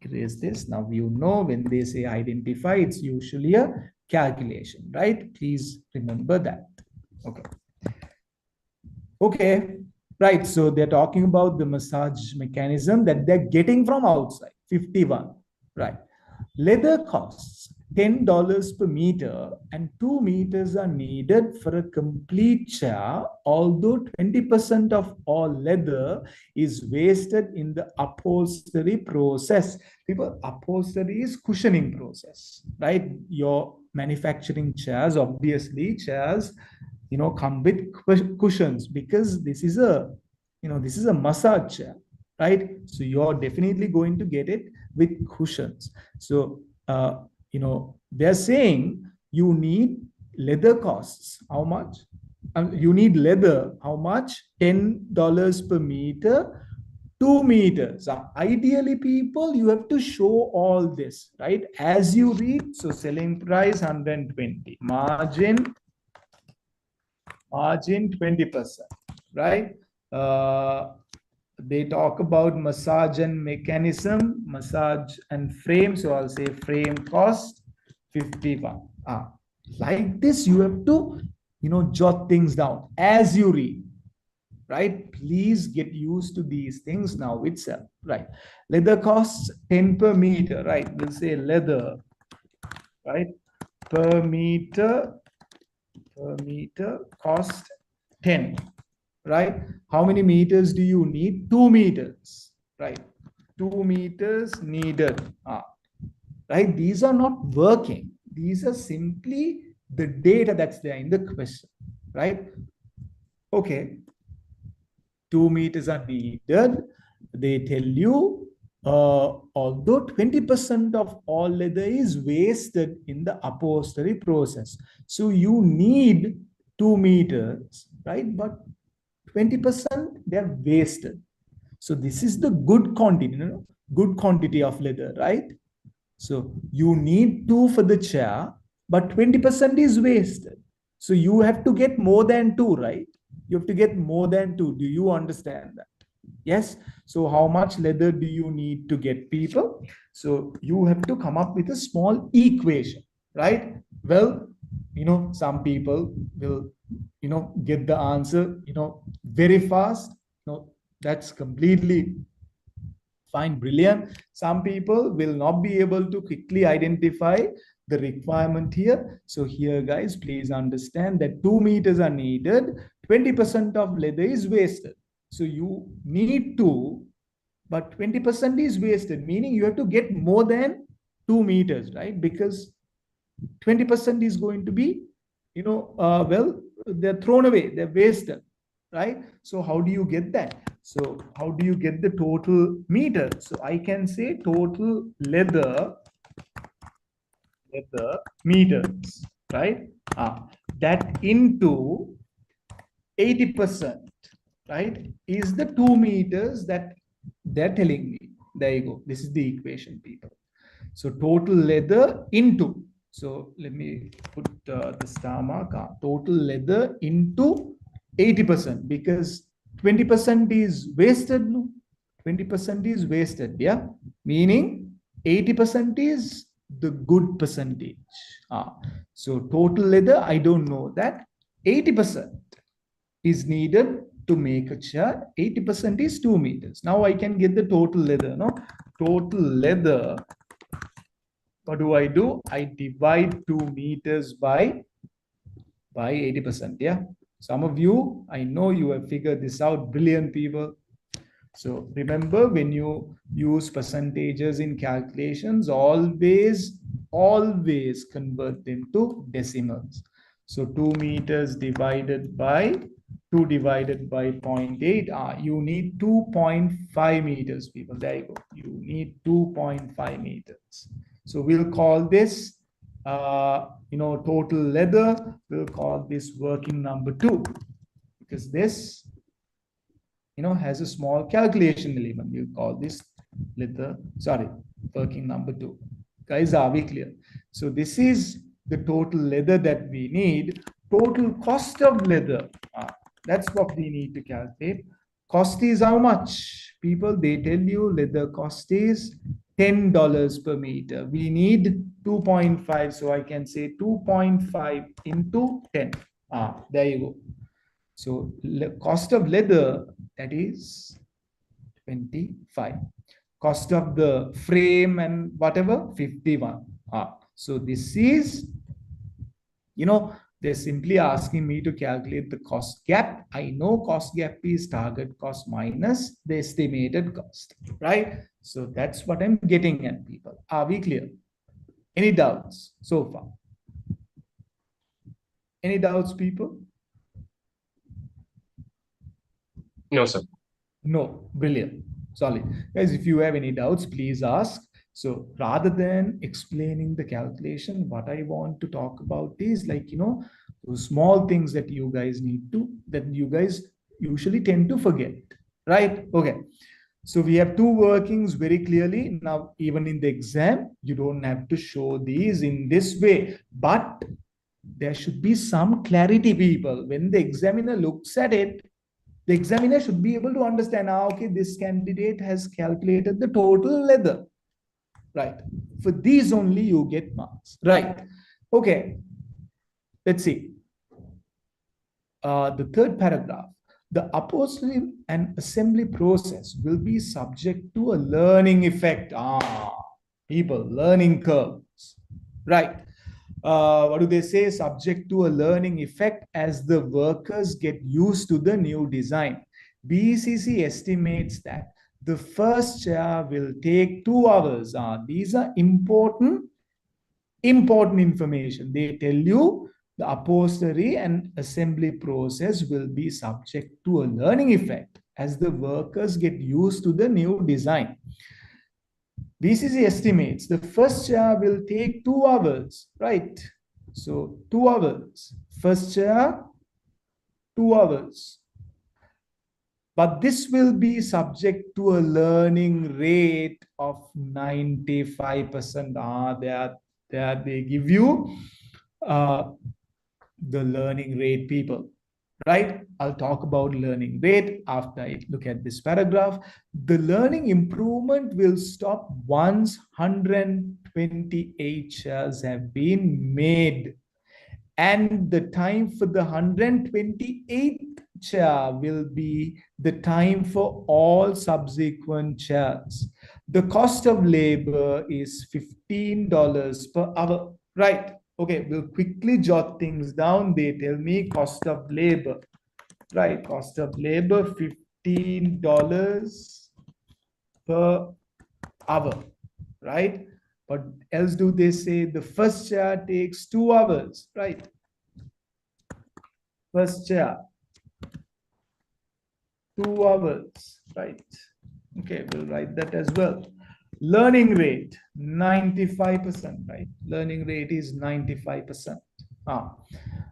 S2: erase this. Now, when they say identify, it's usually a calculation, right? Please remember that. Okay. Okay. Right. So they're talking about the massage mechanism that they're getting from outside, 51. Right. Leather costs $10 per meter, and 2 meters are needed for a complete chair, although 20% of all leather is wasted in the upholstery process. People, upholstery is cushioning process, right? Your manufacturing chairs, obviously, chairs, come with cushions, because this is a massage chair, right? So you're definitely going to get it with cushions. So they're saying you need leather costs how much? You need leather how much? $10 per meter, 2 meters. Ideally, people, you have to show all this, right? As you read. So selling price 120, margin 20%, right? They talk about massage and mechanism, massage and frame. So I'll say frame cost 51. Like this, you have to, jot things down as you read, right? Please get used to these things now itself, right? Leather costs 10 per meter, right? We'll say leather, right? Per meter cost 10, right? How many meters do you need? 2 meters, right? 2 meters needed, right? These are not working. These are simply the data that's there in the question, right? Okay. 2 meters are needed. They tell you, although 20% of all leather is wasted in the upholstery process. So you need 2 meters, right? But 20% they're wasted. So this is the good quantity, good quantity of leather, right? So you need 2 for the chair, but 20% is wasted. So you have to get more than 2, right? You have to get more than 2. Do you understand that? Yes. So how much leather do you need to get, people? So you have to come up with a small equation, right? Well, some people will, get the answer, very fast. That's completely fine, brilliant. Some people will not be able to quickly identify the requirement here. So here, guys, please understand that 2 meters are needed. 20% of leather is wasted. So you need to, but 20% is wasted, meaning you have to get more than 2 meters, right? Because 20% is going to be, well, they're thrown away, they're wasted, right? So how do you get that? So how do you get the total meter? So I can say total leather meters, right? That into 80%, right, is the 2 meters that they're telling me. There you go. This is the equation, people. So total leather into, so let me put the star mark, total leather into 80%, because 20% is wasted, no? 20% is wasted, yeah? Meaning 80% is the good percentage. So total leather, I don't know that. 80% is needed to make a chair. 80% is 2 meters. Now I can get the total leather, no? Total leather, what do? I divide 2 meters by 80%, yeah? Some of you, I know you have figured this out, brilliant people. So remember, when you use percentages in calculations, always convert them to decimals. So 2 meters divided by 2 divided by 0.8, you need 2.5 meters, people. There you go. You need 2.5 meters. So we'll call this, total leather. We'll call this working number 2, because this, has a small calculation element. You call this working number 2. Guys, are we clear? So this is the total leather that we need. Total cost of leather, that's what we need to calculate. Cost is how much? People, they tell you leather cost is $10 per meter. We need 2.5, so I can say 2.5 into 10. There you go. So cost of leather, that is 25. Cost of the frame and whatever, 51. So this is, they're simply asking me to calculate the cost gap. I know cost gap is target cost minus the estimated cost, right? So that's what I'm getting at, people. Are we clear? Any doubts so far? Any doubts, people?
S1: No, sir.
S2: No, brilliant, solid. Guys, if you have any doubts, please ask. So rather than explaining the calculation, what I want to talk about is those small things that you guys usually tend to forget, right? Okay. So we have 2 workings very clearly. Now, even in the exam, you don't have to show these in this way, but there should be some clarity, people. When the examiner looks at it, the examiner should be able to understand, okay, this candidate has calculated the total leather, right? For these only you get marks, right? Okay, let's see. The third paragraph, the upholstery and assembly process will be subject to a learning effect. People, learning curves, right? What do they say? Subject to a learning effect as the workers get used to the new design. BCC estimates that the first chair will take 2 hours. These are important information. They tell you the upholstery and assembly process will be subject to a learning effect as the workers get used to the new design. BCC estimates the first chair will take 2 hours, right? So 2 hours. First chair, 2 hours. But this will be subject to a learning rate of 95%. They give you the learning rate, people. Right? I'll talk about learning rate after I look at this paragraph. The learning improvement will stop once 128 shares have been made. And the time for the 128th share will be the time for all subsequent shares. The cost of labor is $15 per hour. Right. Okay, we'll quickly jot things down. They tell me cost of labor. Right, cost of labor $15 per hour. Right. But else do they say the first chair takes 2 hours? Right. First chair, 2 hours. Right. Okay, we'll write that as well. Learning rate 95%, right? Learning rate is 95%. Ah.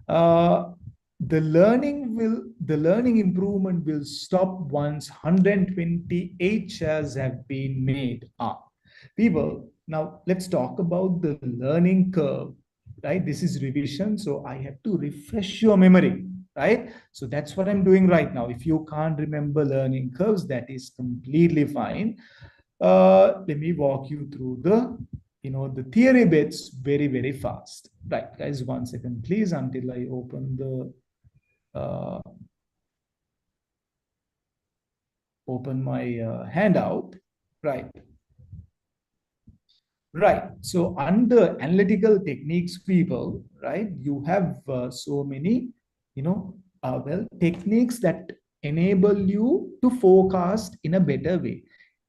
S2: Uh, the learning improvement will stop once 128 shares have been made. People, now let's talk about the learning curve, right? This is revision, so I have to refresh your memory, right? So that's what I'm doing right now. If you can't remember learning curves, that is completely fine. Let me walk you through the theory bits very fast. Right, guys, 1 second, please, until I open my handout. Right. Right. So under analytical techniques, people, right, you have so many, techniques that enable you to forecast in a better way.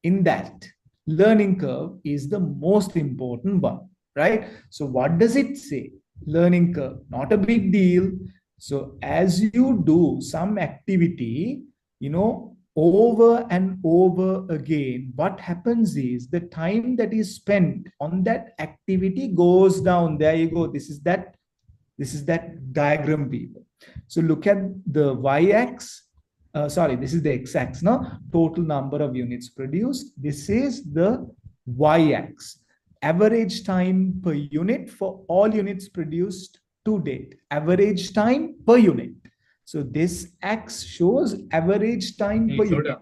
S2: In that, learning curve is the most important one, right? So what does it say? Learning curve, not a big deal. So as you do some activity, over and over again, what happens is the time that is spent on that activity goes down. There you go. This is that diagram, people. So look at the y-axis. Sorry, this is the x-axis. No, total number of units produced. This is the y-axis. Average time per unit for all units produced to date. Average time per unit. So this X shows average time per unit.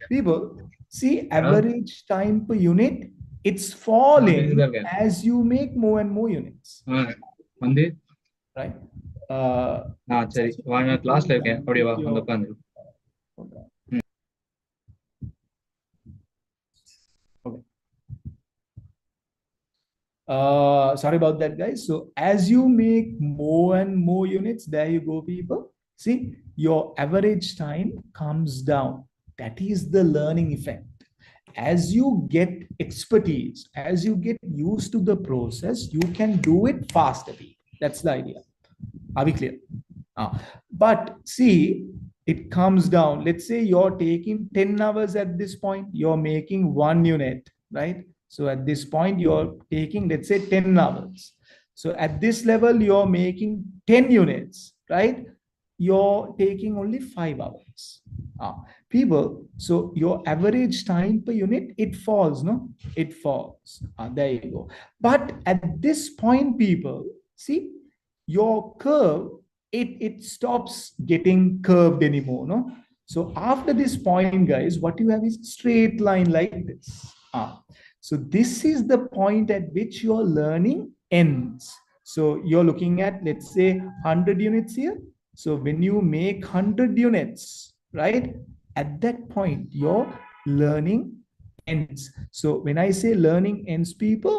S2: People, see average time per unit, it's falling as you make more and more units. Right?
S3: சரி கிளாஸ்ல இருக்கேன் அப்படியே வா வந்து உட்காந்து
S2: Sorry about that, guys. So as you make more and more units, there you go, people. See, your average time comes down. That is the learning effect. As you get expertise, as you get used to the process, you can do it faster. That's the idea. Are we clear? But see, it comes down. Let's say you're taking 10 hours at this point, you're making 1 unit, right? So at this point, you're taking, let's say, 10 hours. So at this level, you're making 10 units, right? You're taking only 5 hours. People, so your average time per unit, it falls, no? It falls. There you go. But at this point, people, see, your curve, it stops getting curved anymore, no? So after this point, guys, what you have is straight line like this. So this is the point at which your learning ends. So you're looking at, let's say, 100 units here. So when you make 100 units, right, at that point, your learning ends. So when I say learning ends, people,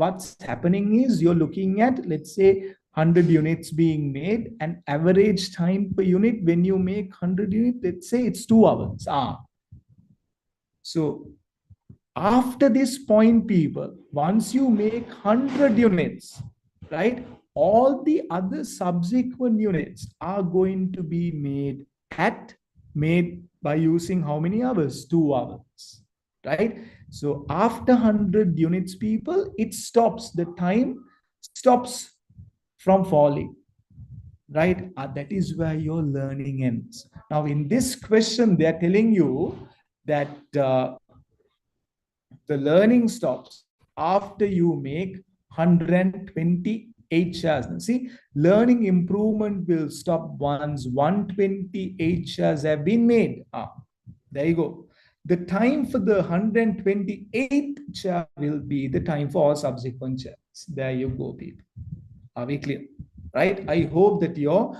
S2: what's happening is you're looking at, let's say, 100 units being made, and average time per unit when you make 100 units, let's say it's 2 hours. So after this point, people, once you make 100 units, right, all the other subsequent units are going to be made by using how many hours? 2 hours, right? So after 100 units, people, it stops, the time stops from falling, right? That is where your learning ends. Now in this question, they are telling you that the learning stops after you make 128 shares. See, learning improvement will stop once 128 shares have been made. There you go. The time for the 128th share will be the time for all subsequent shares. There you go, people. Are we clear? Right? I hope that you're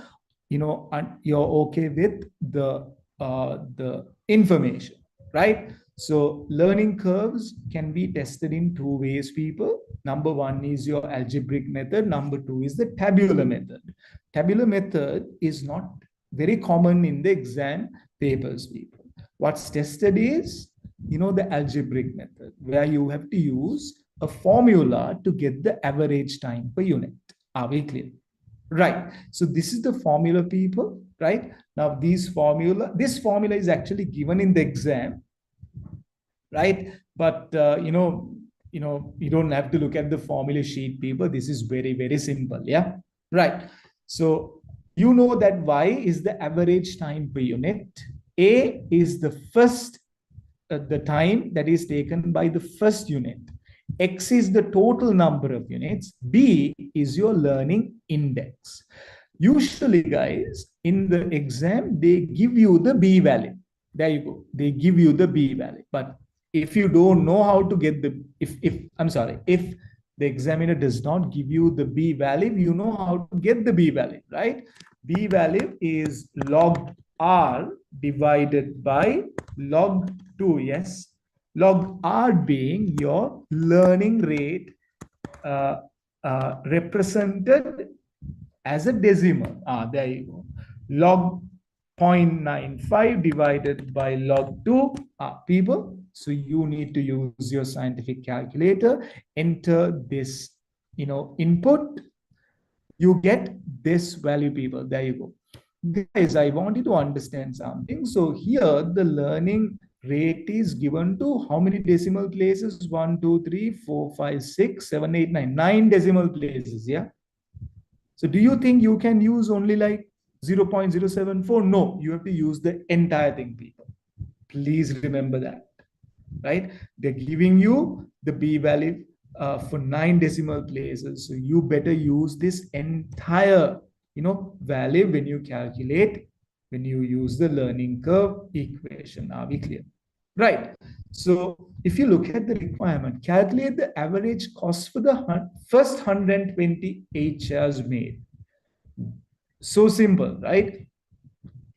S2: okay with the information, right? So learning curves can be tested in two ways, people. Number one is your algebraic method. Number two is the tabular method. Tabular method is not very common in the exam papers, people. What's tested is, the algebraic method, where you have to use a formula to get the average time per unit. Are we clear? Right. So this is the formula, people, right? Now, this formula is actually given in the exam, right? But you don't have to look at the formula sheet, people. This is very, very simple. Yeah. Right. So you know that Y is the average time per unit. A is the time that is taken by the first unit. X is the total number of units. B is your learning index. Usually, guys, in the exam, they give you the B value. There you go. They give you the B value. But if you don't know how to get if the examiner does not give you the B value, you know how to get the B value, right? B value is log R divided by log 2, yes? Log R being your learning rate represented as a decimal. There you go. Log 0.95 divided by log 2, people. So you need to use your scientific calculator, enter this, input. You get this value, people. There you go. Guys, I want you to understand something. So here the learning rate is given to how many decimal places? 1, 2, 3, 4, 5, 6, 7, 8, 9. 9 decimal places, yeah? So do you think you can use only like 0.074? No, you have to use the entire thing, people. Please remember that, right? They're giving you the B value for 9 decimal places. So you better use this entire, value when you calculate, when you use the learning curve equation. Are we clear? Right. So if you look at the requirement, calculate the average cost for the first 128 shares made. So simple, right?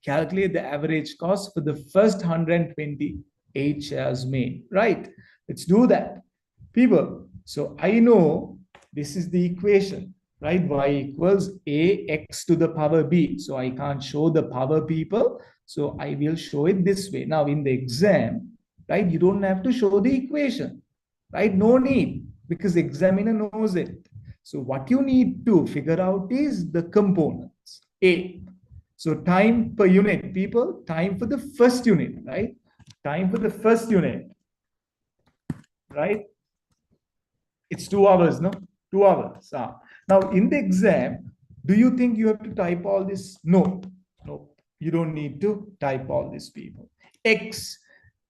S2: Calculate the average cost for the first 128 shares made, right? Let's do that, people. So I know this is the equation, right? Y equals ax to the power b. So I can't show the power, people. So I will show it this way. Now in the exam, right, you don't have to show the equation, right? No need, because the examiner knows it. So what you need to figure out is the components. A. So time per unit, people, time for the first unit, right? Time for the first unit, right? It's 2 hours, no? 2 hours. Now, in the exam, do you think you have to type all this? No, no, you don't need to type all this, people. X,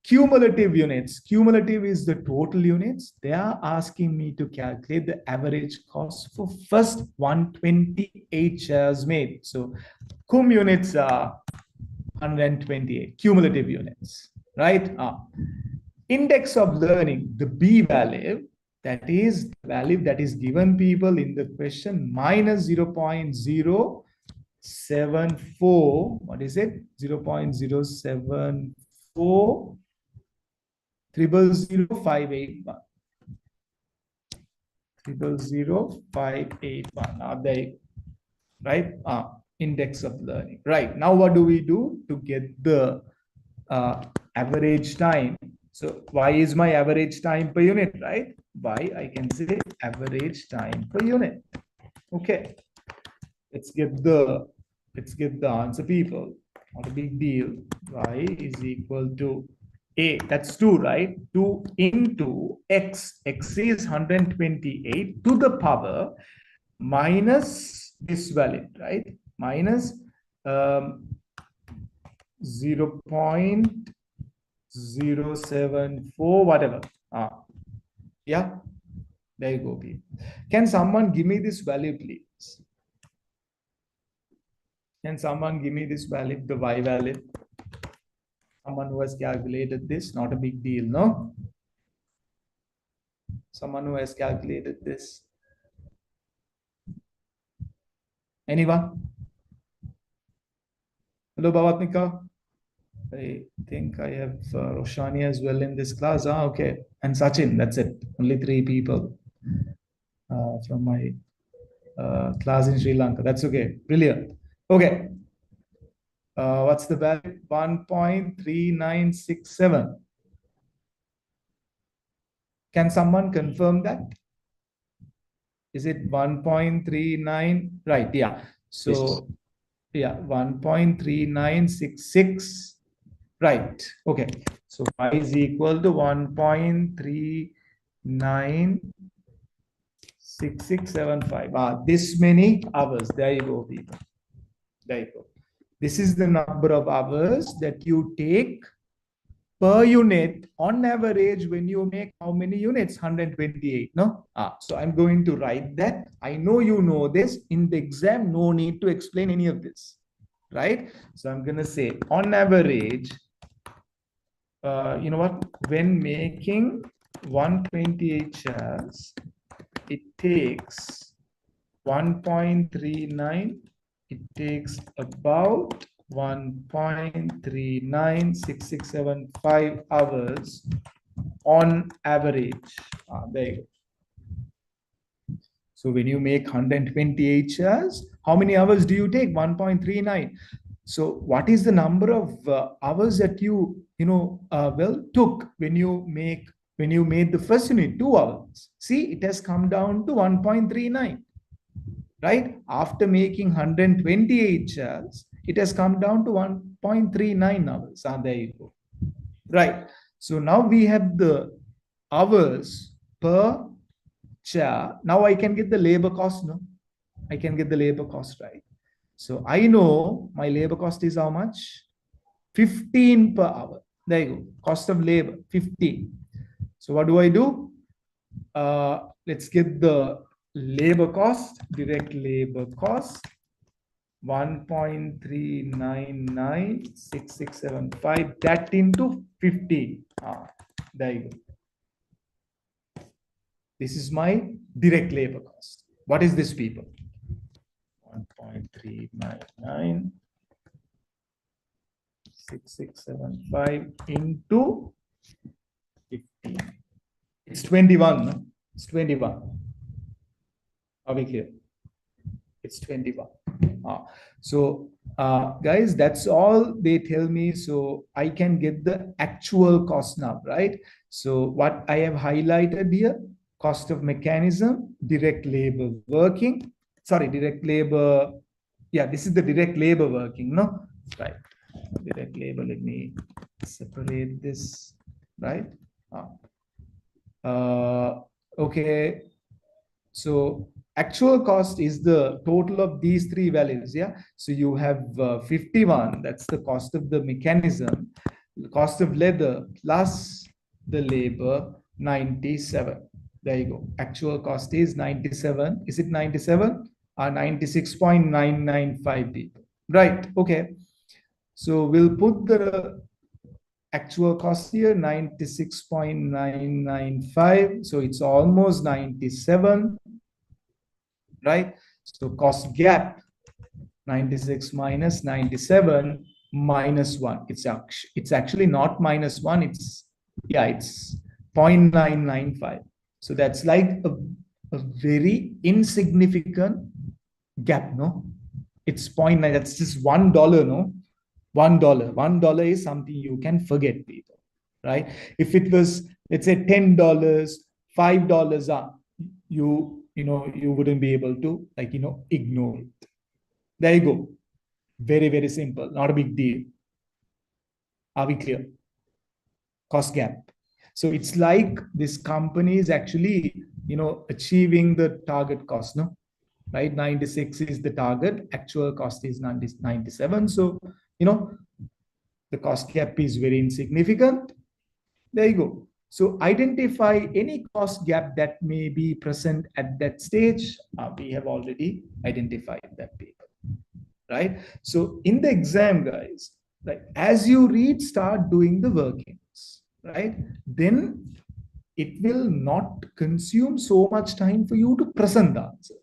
S2: cumulative units. Cumulative is the total units. They are asking me to calculate the average cost for first 128 shares made. So, cum units are 128, cumulative units, right? Index of learning, the B value, that is the value that is given, people, in the question, minus 0.074. What is it? 0.074 00581. 00581. Now there, right? Index of learning. Right. Now what do we do to get the average time? So Y is my average time per unit, right? Y, I can say average time per unit. Okay. Let's get the answer, people. Not a big deal. Y is equal to A. That's 2, right? 2 into X. X is 128 to the power minus this value, right? Minus 0.074, whatever. Yeah, there you go, people. Can someone give me this value, please? Can someone give me this value, the Y value? Someone who has calculated this, not a big deal, no? Someone who has calculated this. Anyone? Hello, Bhavatnika. I think I have Roshani as well in this class. Ah, okay. And Sachin, that's it. Only 3 people from my class in Sri Lanka. That's okay. Brilliant. Okay. What's the value? 1.3967. Can someone confirm that? Is it 1.39? Right. Yeah. So, yeah, 1.3966. Right. Okay. So phi is equal to 1.396675. This many hours. There you go, people. There you go. This is the number of hours that you take per unit on average when you make how many units? 128. No? So I'm going to write that. I know you know this. In the exam, no need to explain any of this. Right? So I'm going to say on average, you know what? When making 128 shares, it takes 1.39. It takes about 1.396675 hours on average. There you go. So when you make 128 shares, how many hours do you take? 1.39. So what is the number of hours that you took when you made the first unit? 2 hours. See, it has come down to 1.39. Right? After making 128 shares, it has come down to 1.39 hours. There you go. Right. So now we have the hours per share. Now I can get the labor cost. No, I can get the labor cost, right? So I know my labor cost is how much? 15 per hour. There you go. Cost of labor, 15. So what do I do? Let's get the labor cost, direct labor cost, 1.399667.5, that into 15. There you go. This is my direct labor cost. What is this, people? 1.399667.5 into 15. It's 21. No? It's 21. Are we clear? It's 21. So, guys, that's all they tell me. So I can get the actual cost now, right? So what I have highlighted here, cost of mechanism, direct labor working. Sorry, direct labor. Yeah, this is the direct labor working, no? Right. Direct labor, let me separate this, right? Okay. So actual cost is the total of these 3 values. Yeah. So you have 51. That's the cost of the mechanism. The cost of leather plus the labor, 97. There you go. Actual cost is 97. Is it 97? 96.995 people. Right. Okay. So we'll put the actual cost here, 96.995. So it's almost 97, right? So cost gap, 96 minus 97 minus 1. It's actually not minus 1. It's 0.995. So that's like a very insignificant gap, no? It's 0.9. That's just $1, no? $1. $1 is something you can forget, people, right? If it was, let's say, $10, $5, you wouldn't be able to ignore it. There you go. Very, very simple. Not a big deal. Are we clear? Cost gap. So it's like this company is actually, achieving the target cost, no? Right? 96 is the target. Actual cost is 97. So, the cost gap is very insignificant. There you go. So identify any cost gap that may be present at that stage. We have already identified that, paper, right? So in the exam, guys, like as you read, start doing the workings, right? Then it will not consume so much time for you to present the answer.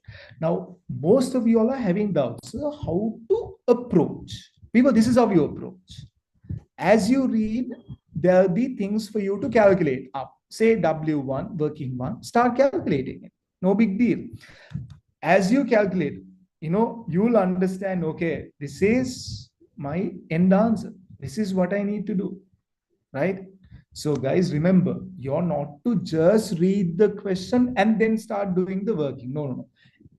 S2: Now, most of you all are having doubts. So how to approach? People, this is how you approach. As you read, there'll be things for you to calculate up. Say W1, working one, start calculating it. No big deal. As you calculate, you'll understand, okay, this is my end answer. This is what I need to do, right? So guys, remember, you're not to just read the question and then start doing the working. No, no, no.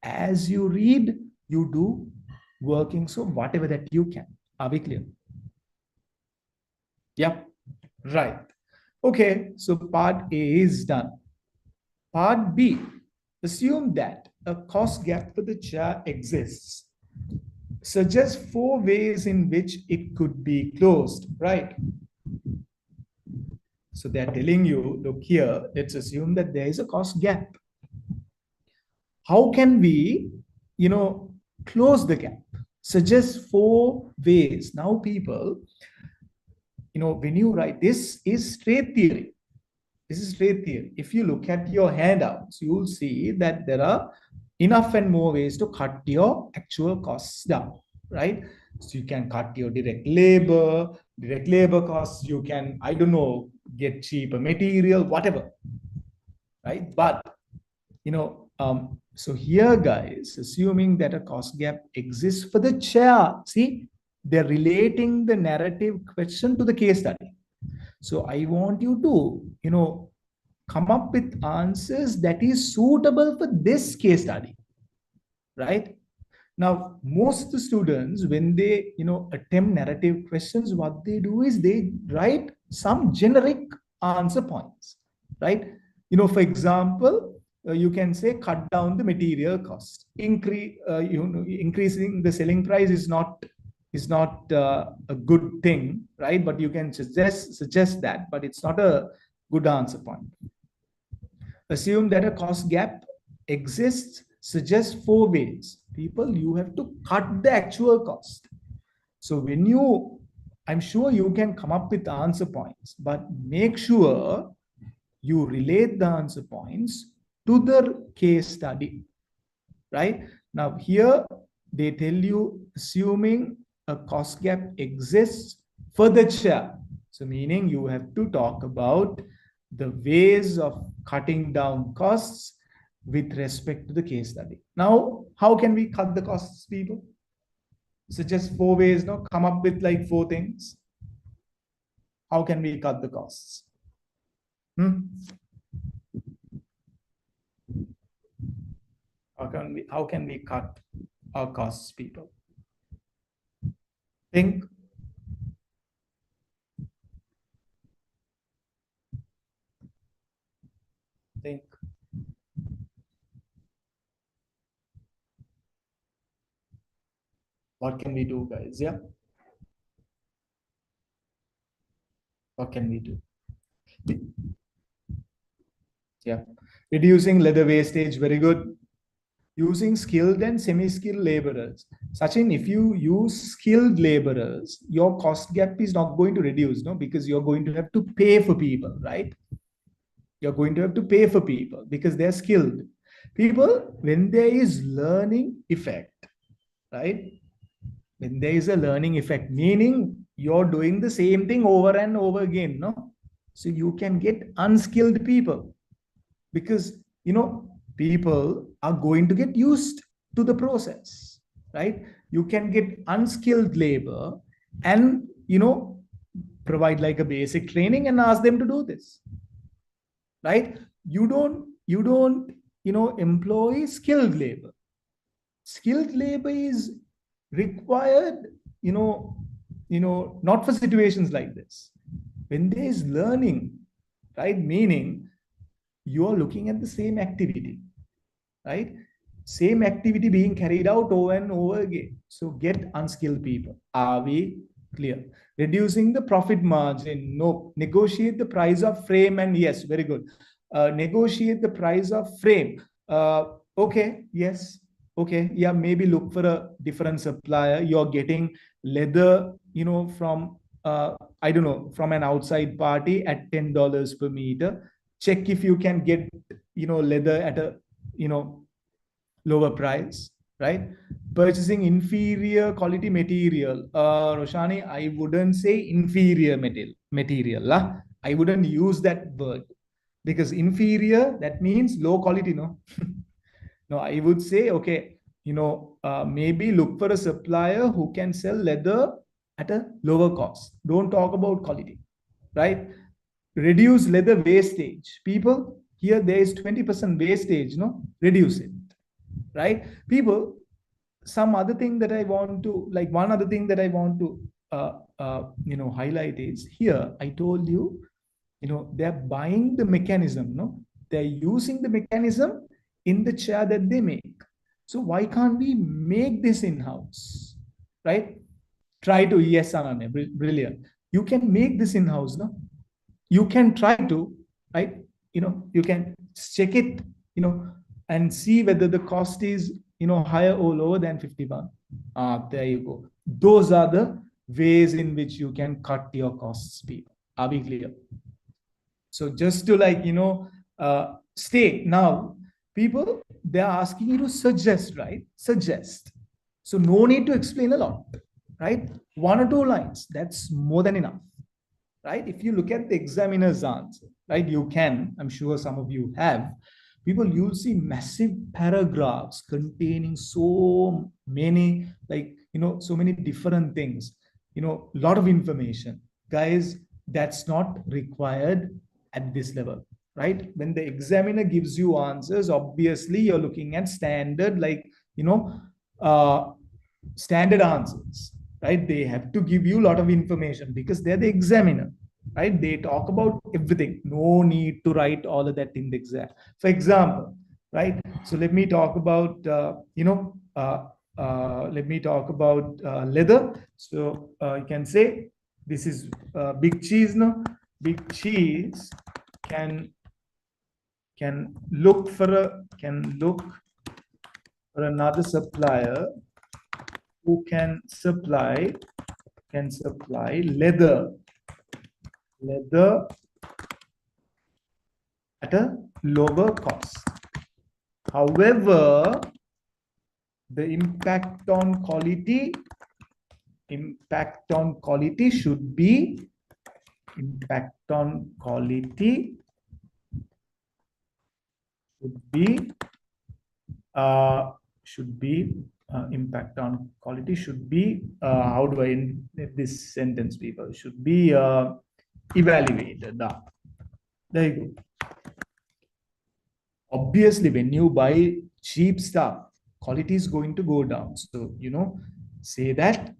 S2: As you read, you do working. So whatever that you can. Are we clear? Yeah, right. Okay, so part A is done. Part B, assume that a cost gap for the chair exists. Suggest 4 ways in which it could be closed, right? So they're telling you, look here, let's assume that there is a cost gap. How can we, close the gap? Suggest 4 ways. Now, people, when you write, this is straight theory. This is straight theory. If you look at your handouts, you'll see that there are enough and more ways to cut your actual costs down, right? So you can cut your direct labor costs. You can, I don't know, get cheaper material, whatever, right? But, so here, guys, assuming that a cost gap exists for the chair, see, they're relating the narrative question to the case study. So I want you to, come up with answers that is suitable for this case study, right? Now, most students, when they, attempt narrative questions, what they do is they write some generic answer points, right? For example, you can say cut down the material cost. Increasing the selling price is not a good thing, right? But you can suggest that, but it's not a good answer point. Assume that a cost gap exists. Suggest 4 ways. People, you have to cut the actual cost. So I'm sure you can come up with answer points, but make sure you relate the answer points to the case study, right? Now here they tell you, assuming a cost gap exists for the chair. So meaning you have to talk about the ways of cutting down costs with respect to the case study. Now, how can we cut the costs, people? Suggest 4 ways, no? Come up with like 4 things. How can we cut the costs? How can we cut our costs, people? Think. What can we do, guys? Yeah. What can we do? Yeah. Reducing leather wastage, very good. Using skilled and semi-skilled laborers. Sachin, if you use skilled laborers, your cost gap is not going to reduce, no? Because you're going to have to pay for people, right? You're going to have to pay for people because they're skilled. People, when there is learning effect, right? When there is a learning effect, meaning you're doing the same thing over and over again, no? So you can get unskilled people because, people are going to get used to the process, right? You can get unskilled labor and, provide like a basic training and ask them to do this, right? You don't, employ skilled labor. Skilled labor is required, not for situations like this. When there is learning, right? Meaning you are looking at the same activity, right? Same activity being carried out over and over again. So get unskilled people. Are we clear? Reducing the profit margin. No. Negotiate the price of frame. And yes, very good. Negotiate the price of frame. Okay. Yes. Okay. Yeah. Maybe look for a different supplier. You're getting leather, from, I don't know, from an outside party at $10 per meter. Check if you can get, leather at a, lower price, right? Purchasing inferior quality material. Roshani, I wouldn't say inferior material. Lah. I wouldn't use that word because inferior, that means low quality, no? No, I would say, okay, maybe look for a supplier who can sell leather at a lower cost. Don't talk about quality, right? Reduce leather wastage. People, here there is 20% wastage, no? Reduce it, right? People, some other thing that I want to, like one other thing that I want to, highlight is here, I told you, they're buying the mechanism, no? They're using the mechanism in the chair that they make. So why can't we make this in-house, right? Try to, yes, Ananya, brilliant. You can make this in-house, no? You can try to, right? You can check it, and see whether the cost is, higher or lower than 50 baht. There you go. Those are the ways in which you can cut your costs, people. Are we clear? So just to state now, people, they're asking you to suggest, right? Suggest. So no need to explain a lot, right? 1 or 2 lines, that's more than enough, right? If you look at the examiner's answer, right, you can, I'm sure some of you have, people, you'll see massive paragraphs containing so many, so many different things, lot of information. Guys, that's not required at this level, right? When the examiner gives you answers, obviously you're looking at standard, standard answers, right? They have to give you a lot of information because they're the examiner, right? They talk about everything. No need to write all of that in the exam. For example, right? So let me talk about, leather. So you can say this is big cheese, no? Big cheese can look for another supplier who can supply leather at a lower cost. However, the impact on quality should be impact on quality should be how do I end this sentence, people? Should be evaluated. There you go. Obviously, when you buy cheap stuff, quality is going to go down. So, say that,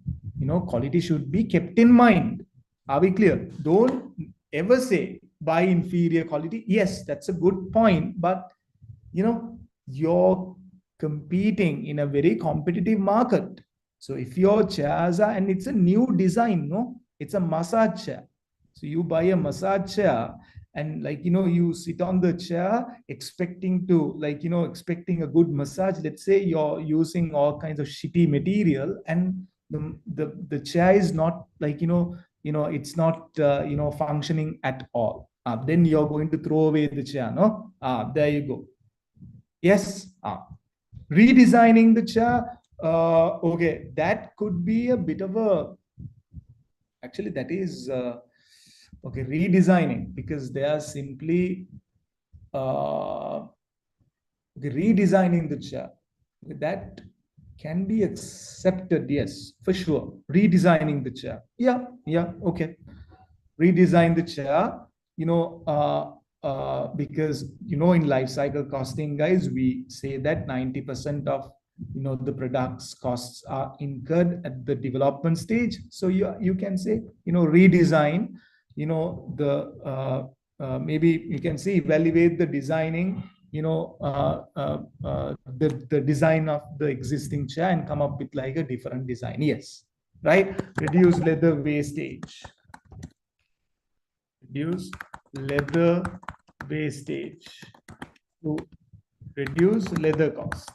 S2: quality should be kept in mind. Are we clear? Don't ever say buy inferior quality. Yes, that's a good point, but you're competing in a very competitive market. So if your chairs are, and it's a new design, no, it's a massage chair. So you buy a massage chair and you sit on the chair expecting to expecting a good massage. Let's say you're using all kinds of shitty material and the chair is not it's not functioning at all. Then you're going to throw away the chair, no? There you go. Yes. Redesigning the chair. Okay, that could be a bit of a, actually that is okay, redesigning, because they are simply redesigning the chair. That can be accepted, yes, for sure. Redesigning the chair. Yeah, okay. Redesign the chair, because, in life cycle costing, guys, we say that 90% of, the product's costs are incurred at the development stage. So you can say, redesign, maybe you can say evaluate the designing, the design of the existing chair and come up with like a different design. Yes, right? Reduce leather wastage. Reduce leather wastage to reduce leather cost.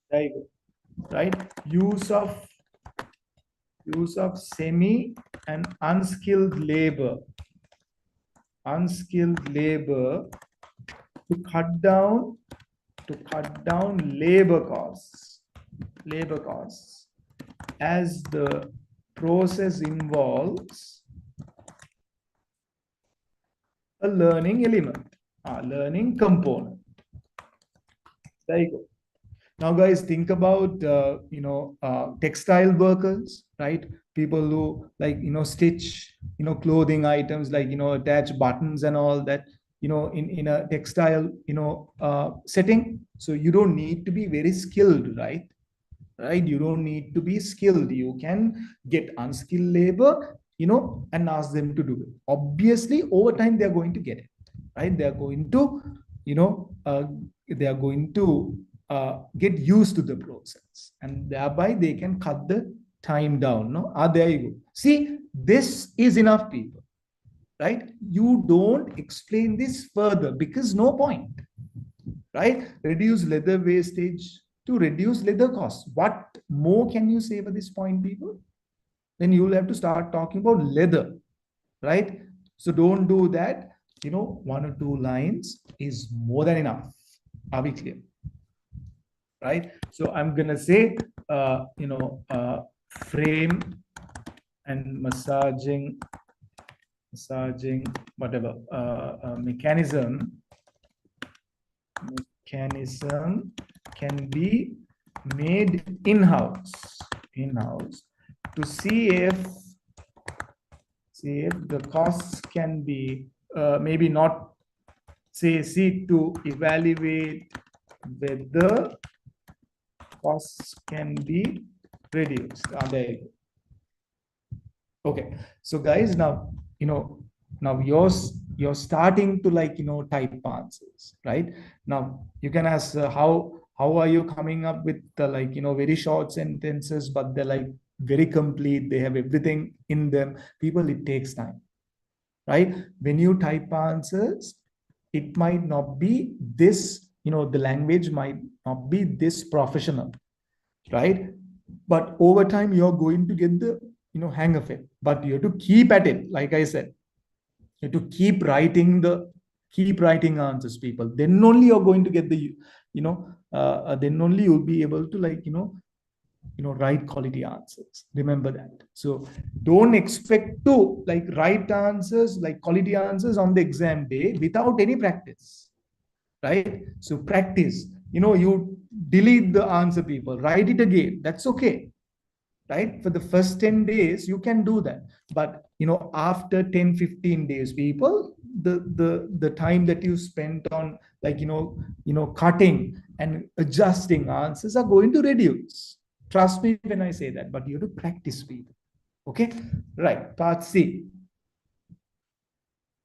S2: There you go. Right? Use of semi and unskilled labor. To cut down to cut down labor costs as the process involves a learning element, a learning component. There you go. Now, guys, think about textile workers, right? People who stitch clothing items, attach buttons and all that, in a textile setting. So you don't need to be very skilled, right? You don't need to be skilled. You can get unskilled labor, and ask them to do it. Obviously, over time they are going to get it, right? They are going to get used to the process, and thereby they can cut the time down. No, there you go. See, this is enough, people, right? You don't explain this further because no point, right? Reduce leather wastage to reduce leather costs. What more can you say at this point, people? Then you will have to start talking about leather, right? So don't do that. 1 or 2 lines is more than enough. Are we clear? Right? So I'm gonna say, frame and massaging, whatever, mechanism can be made in-house to see if the costs can be maybe not see to evaluate whether costs can be reduced. There you go. Okay, so guys, now you're starting to type answers, right? Now you can ask how are you coming up with the very short sentences, but they're very complete, they have everything in them. People, it takes time, right? When you type answers, it might not be this, the language might not be this professional, right? But over time you're going to get the hang of it. But you have to keep at it. Like I said, you have to keep writing answers, people. Then only you're going to get the then only you'll be able to write quality answers. Remember that. So don't expect to write answers, quality answers on the exam day without any practice, right? So practice. You delete the answer, people, write it again. That's okay, right? For the first 10 days you can do that, but after 10-15 days, people, the time that you spent on cutting and adjusting answers are going to reduce. Trust me when I say that, but you have to practice, people. Okay, right. Part C.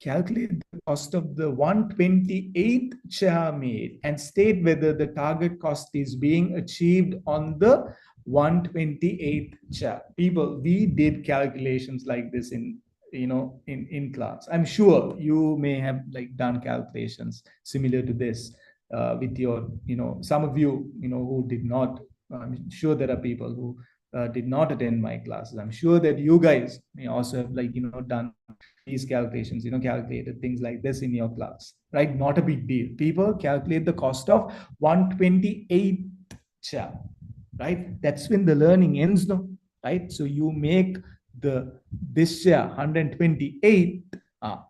S2: Calculate the cost of the 128th chair made and state whether the target cost is being achieved on the 128th chair. People, we did calculations like this in class. I'm sure you may have done calculations similar to this with your some of you who did not. I'm sure there are people who did not attend my classes. I'm sure that you guys may also have done these calculations, calculated things like this in your class, right? Not a big deal. People, calculate the cost of 128 chair, right? That's when the learning ends, no? Right? So you make this chair 128,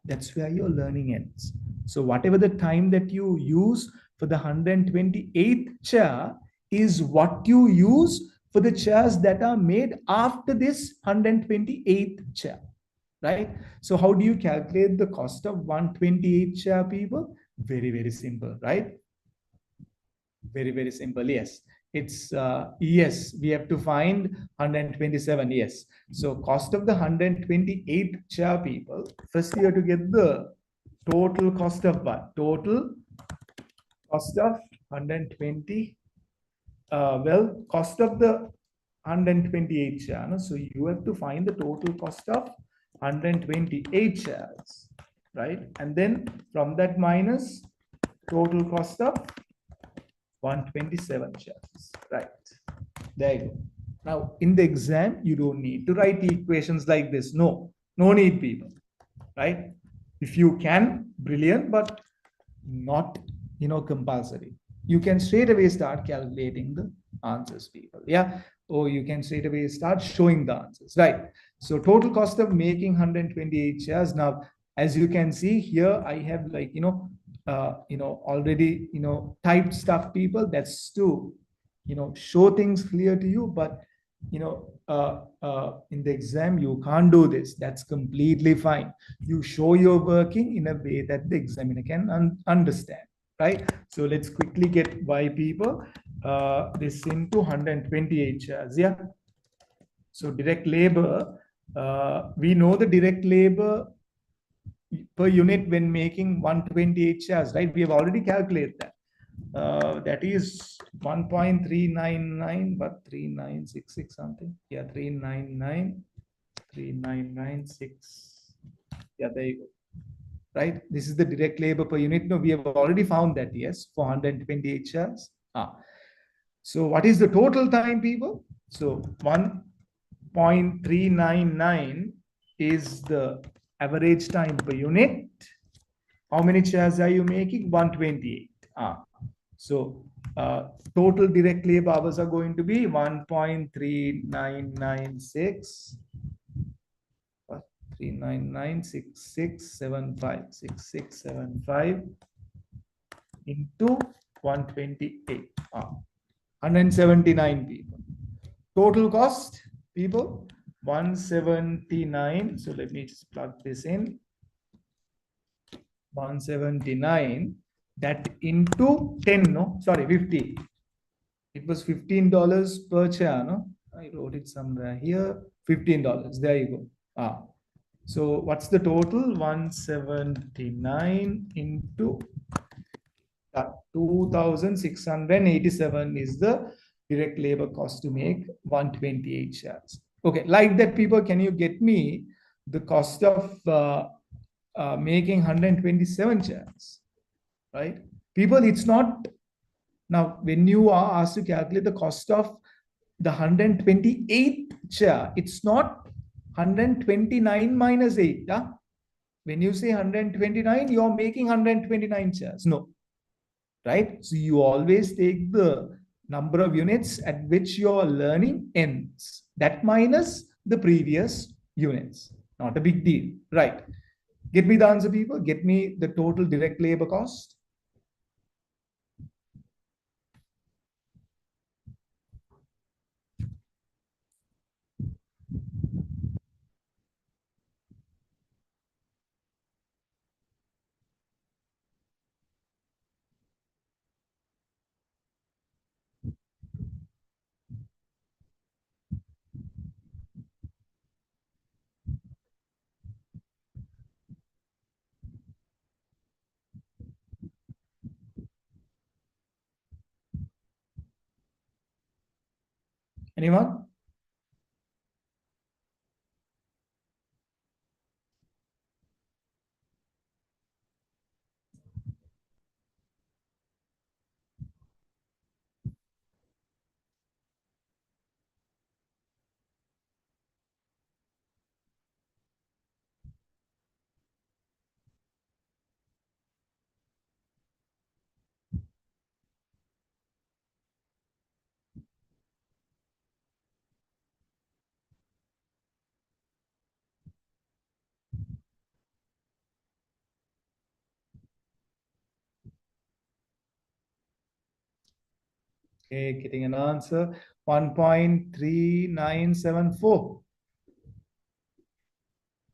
S2: that's where your learning ends. So whatever the time that you use for the 128th chair is what you use for the chairs that are made after this 128th chair, right? So how do you calculate the cost of 128 chair, people? Very, very simple, right? Very, very simple. Yes, it's yes, we have to find 127. Yes, so cost of the 128 chair, people. First you have to get the total cost of what? Total cost of 120. Well, cost of the 128 chair. No? So you have to find the total cost of 128 shares, right? And then from that minus total cost of 127 shares, right? There you go. Now in the exam, you don't need to write equations like this. No need, people, right? If you can, brilliant, but not compulsory. you can straight away start calculating the answers, people. Yeah. Or you can straight away start showing the answers, right? So total cost of making 128 shares. Now, as you can see here, I have like, already, typed stuff, people. That's to, show things clear to you. But, in the exam, you can't do this. That's completely fine. You show your working in a way that the examiner can understand, right? So let's quickly get why, people, this into 128 shares. Yeah. So direct labor, we know the direct labor per unit when making 128 shares, right? We have already calculated that. That is 1.399, but 3966 something. Yeah, 3996. Yeah, there you go. Right? This is the direct labor per unit. No, we have already found that, yes, 428 shares. So what is the total time, people? So 1.399 is the average time per unit. How many shares are you making? 128. So total direct labor hours are going to be 1.3996. 3996675 into 128. 179, people. Total cost, people, 179. So let me just plug this in. 179, that into 10, no, sorry, 50. It was $15 per chair, no? I wrote it somewhere here. $15. There you go. So what's the total? 179 into 2,687 is the direct labor cost to make 128 shares. Okay, like that, people, can you get me the cost of making 127 shares, right? People, it's not, now when you are asked to calculate the cost of the 128 share, it's not 129 minus 8. When you say 129, you're making 129 shares. No, right? So you always take the number of units at which your learning ends. That minus the previous units. Not a big deal, right? Get me the answer, people. Get me the total direct labor cost. Anyone? Okay, getting an answer. 1.3974.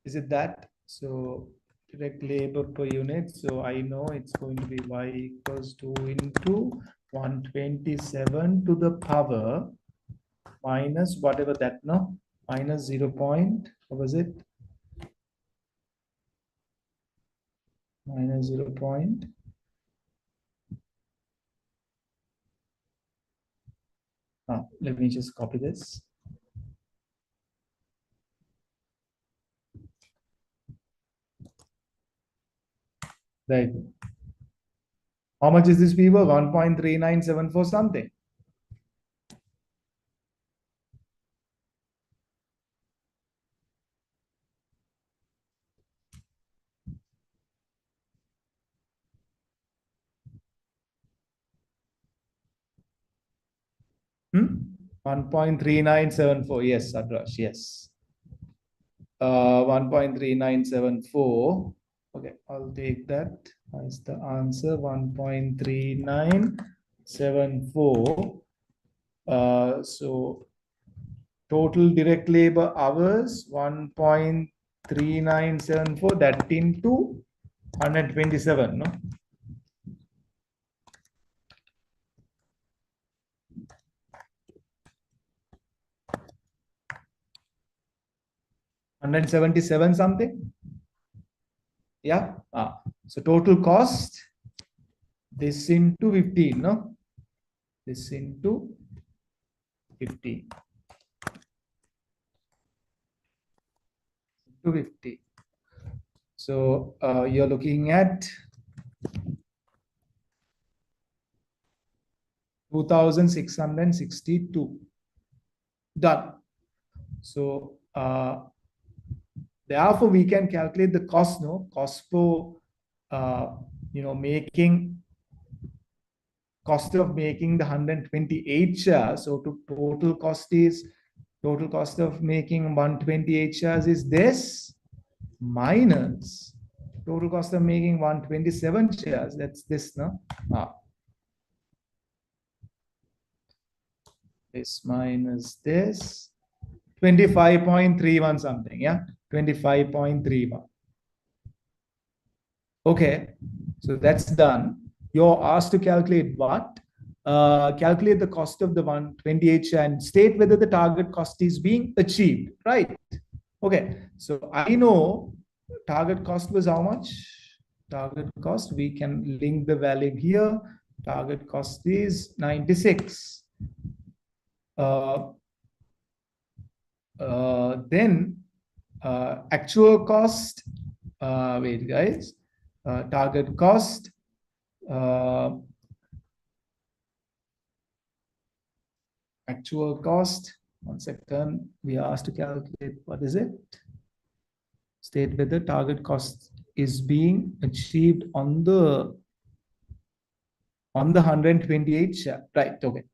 S2: Is it that? So direct labor per unit. So I know it's going to be y equals 2 into 127 to the power minus whatever that, no? Minus 0. What was it? Minus 0. Let me just copy this. Right. How much is this, people? 1.3974 something. 1.3974. Yes, Adrash. Yes. 1.3974. Okay, I'll take that as the answer. 1.3974. So total direct labor hours 1.3974. That into 127. No. 177 something. Yeah. So total cost, this into 15, no? This into 15. To 50. So you're looking at 2,662. Done. So therefore we can calculate the cost, no? Cost for cost of making the 128 shares. So total cost of making 128 shares is this, minus total cost of making 127 shares. That's this, no? This minus this, 25.31 something. Yeah, 25.31. Okay, so that's done. You're asked to calculate what? Calculate the cost of the 128 share and state whether the target cost is being achieved, right? Okay, so I know target cost was how much? Target cost, we can link the value here. Target cost is 96. Then actual cost, wait guys, target cost, actual cost, 1 second, we are asked to calculate, what is it? State whether target cost is being achieved on the 128 share, right? Okay.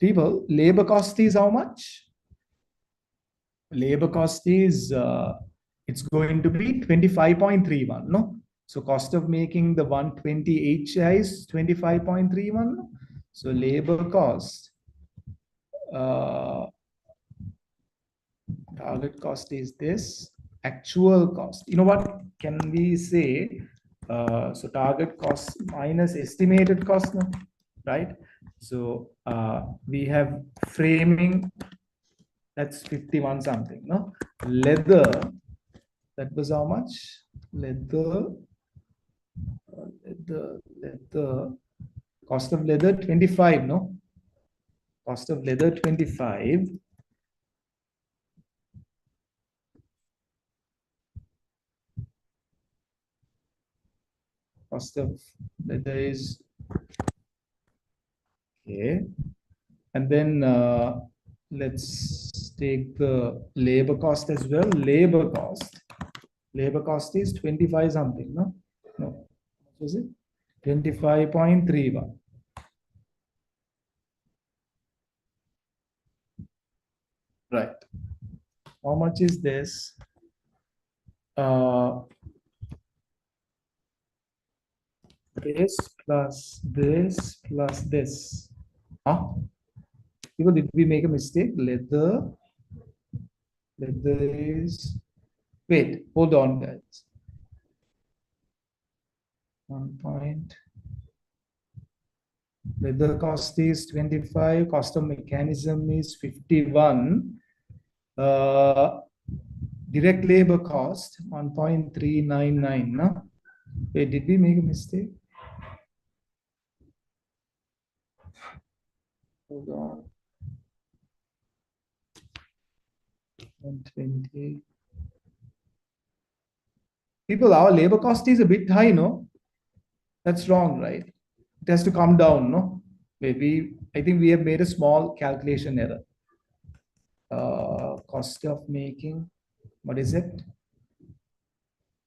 S2: People, labor cost is how much? Labor cost is it's going to be 25.31, no? So cost of making the 128 share is 25.31. So labor cost, target cost is this, actual cost. You know what can we say? So target cost minus estimated cost, no? Right? So we have framing, that's 51 something, no? Leather, that was how much? Leather, cost of leather 25, no? Cost of leather 25. Cost of leather is okay. And then let's take the labor cost as well. Labor cost is 25 something, no? No, what is it? 25.31. Right. How much is this? This plus this plus this. People, did we make a mistake? Leather is, wait, hold on guys. 1 point. Leather cost is 25, cost of mechanism is 51. Direct labor cost 1.399. No? Wait, did we make a mistake? Hold on. 120. People, our labor cost is a bit high, no? That's wrong, right? It has to come down, no? Maybe, I think we have made a small calculation error. Cost of making, what is it?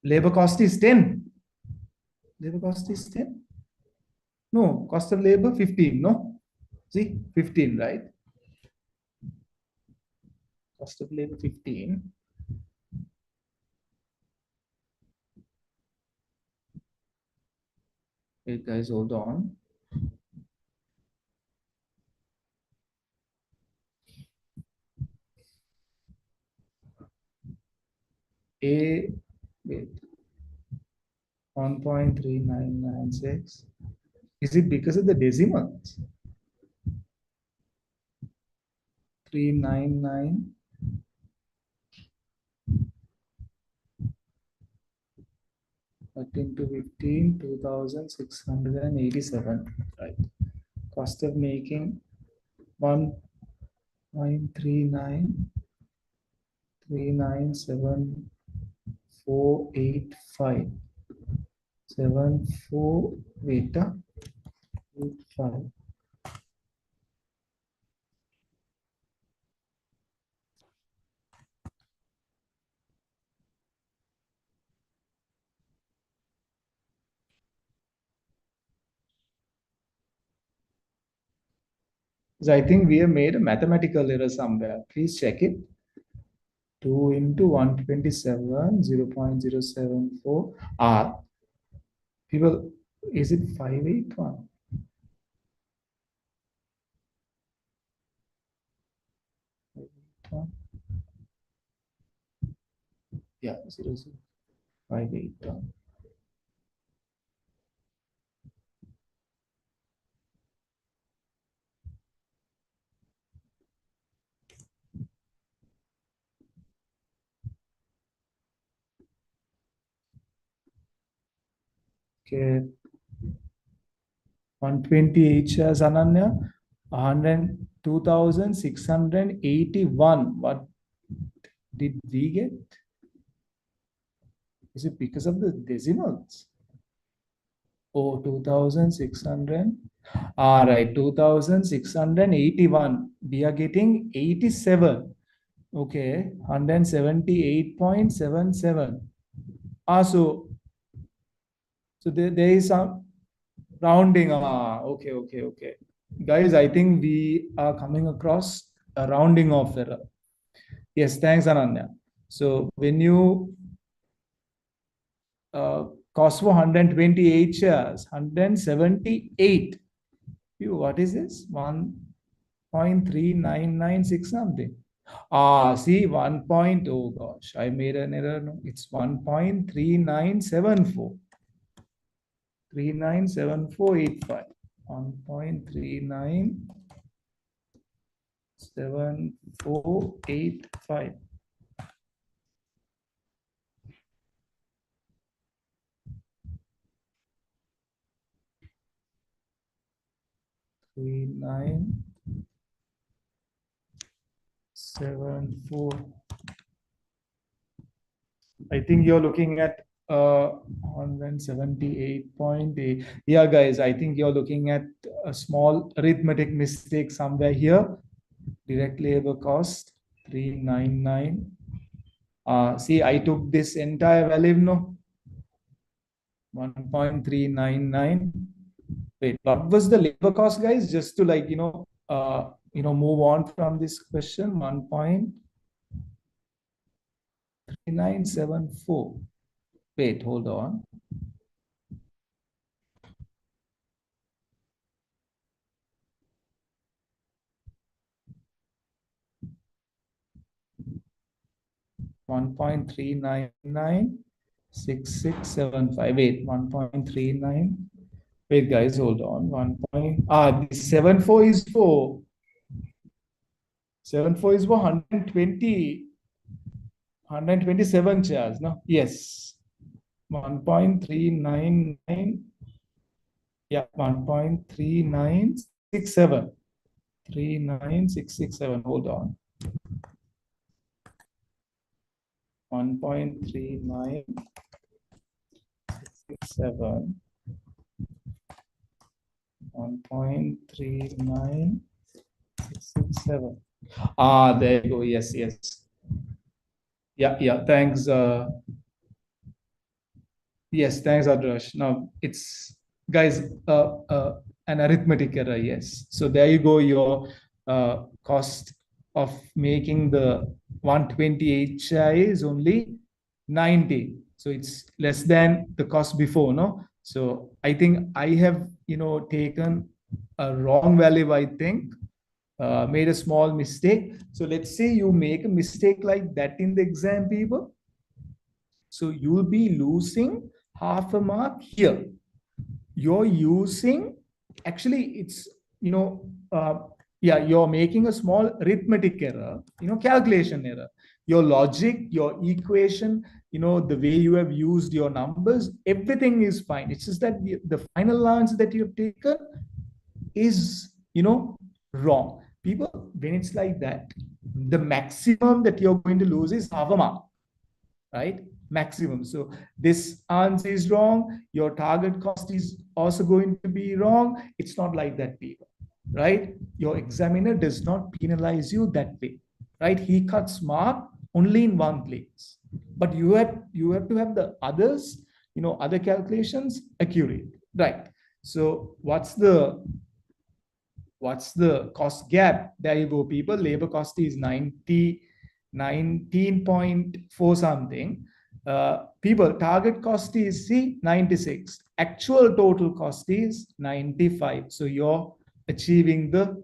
S2: Labor cost is 10. Labor cost is 10. No, cost of labor 15, no? See, 15, right? Cost of labor 15. Wait, guys, hold on. Wait, 1.3996. Is it because of the decimals? 399. Into 15, 2,687, right? Cost of making 1.397485. 74, wait, 85. So I think we have made a mathematical error somewhere. Please check it. 2 into 127, 0.074 R. People, is it 581? Yeah, 0.058. Okay. 128 shares, Ananya. 2,681. What did we get? Is it because of the decimals? Oh, 2,600. All right, 2,681. We are getting 87. Okay, 178.77. So there is some rounding. Okay. Guys, I think we are coming across a rounding off error. Yes, thanks, Ananya. So when you cost for 128 shares, 178. What is this? 1.3996 something. See, 1. Oh gosh, I made an error. No, it's 1.3974. 397485. 1.397485. 3974. I think you're looking at 178.8. Yeah, guys, I think you're looking at a small arithmetic mistake somewhere here. Direct labor cost 399. See, I took this entire value, no? 1.399. Wait, what was the labor cost, guys? Just to move on from this question. 1.3974. Wait, hold on. One point three nine nine 6675. Wait, 1.39. Wait, guys, hold on. This 74 is for 74 is for 120, 127 shares. No, yes, 1.399. Yeah, 1.3967. 39667. Hold on. 1.3967. 1.39667. There you go. Yes. Yeah. Thanks. Yes, thanks, Adrash. Now it's guys, an arithmetic error, yes. So there you go, your cost of making the 120 HI is only 90. So it's less than the cost before, no? So I think I have, taken a wrong value, I think, made a small mistake. So let's say you make a mistake like that in the exam paper. So you'll be losing half a mark here. You're using, actually, it's, you know, uh, yeah, you're making a small arithmetic error, calculation error. Your logic, your equation, the way you have used your numbers, everything is fine. It's just that the final answer that you have taken is, wrong. People, when it's like that, the maximum that you're going to lose is half a mark, right? Maximum. So this answer is wrong. Your target cost is also going to be wrong. It's not like that, people, right? Your examiner does not penalize you that way, right? He cuts mark only in one place, but you have to have the others, other calculations accurate, right? So what's the cost gap? There you go, people. Labor cost is 19.4 something. People, target cost is, see, 96. Actual total cost is 95. So you're achieving the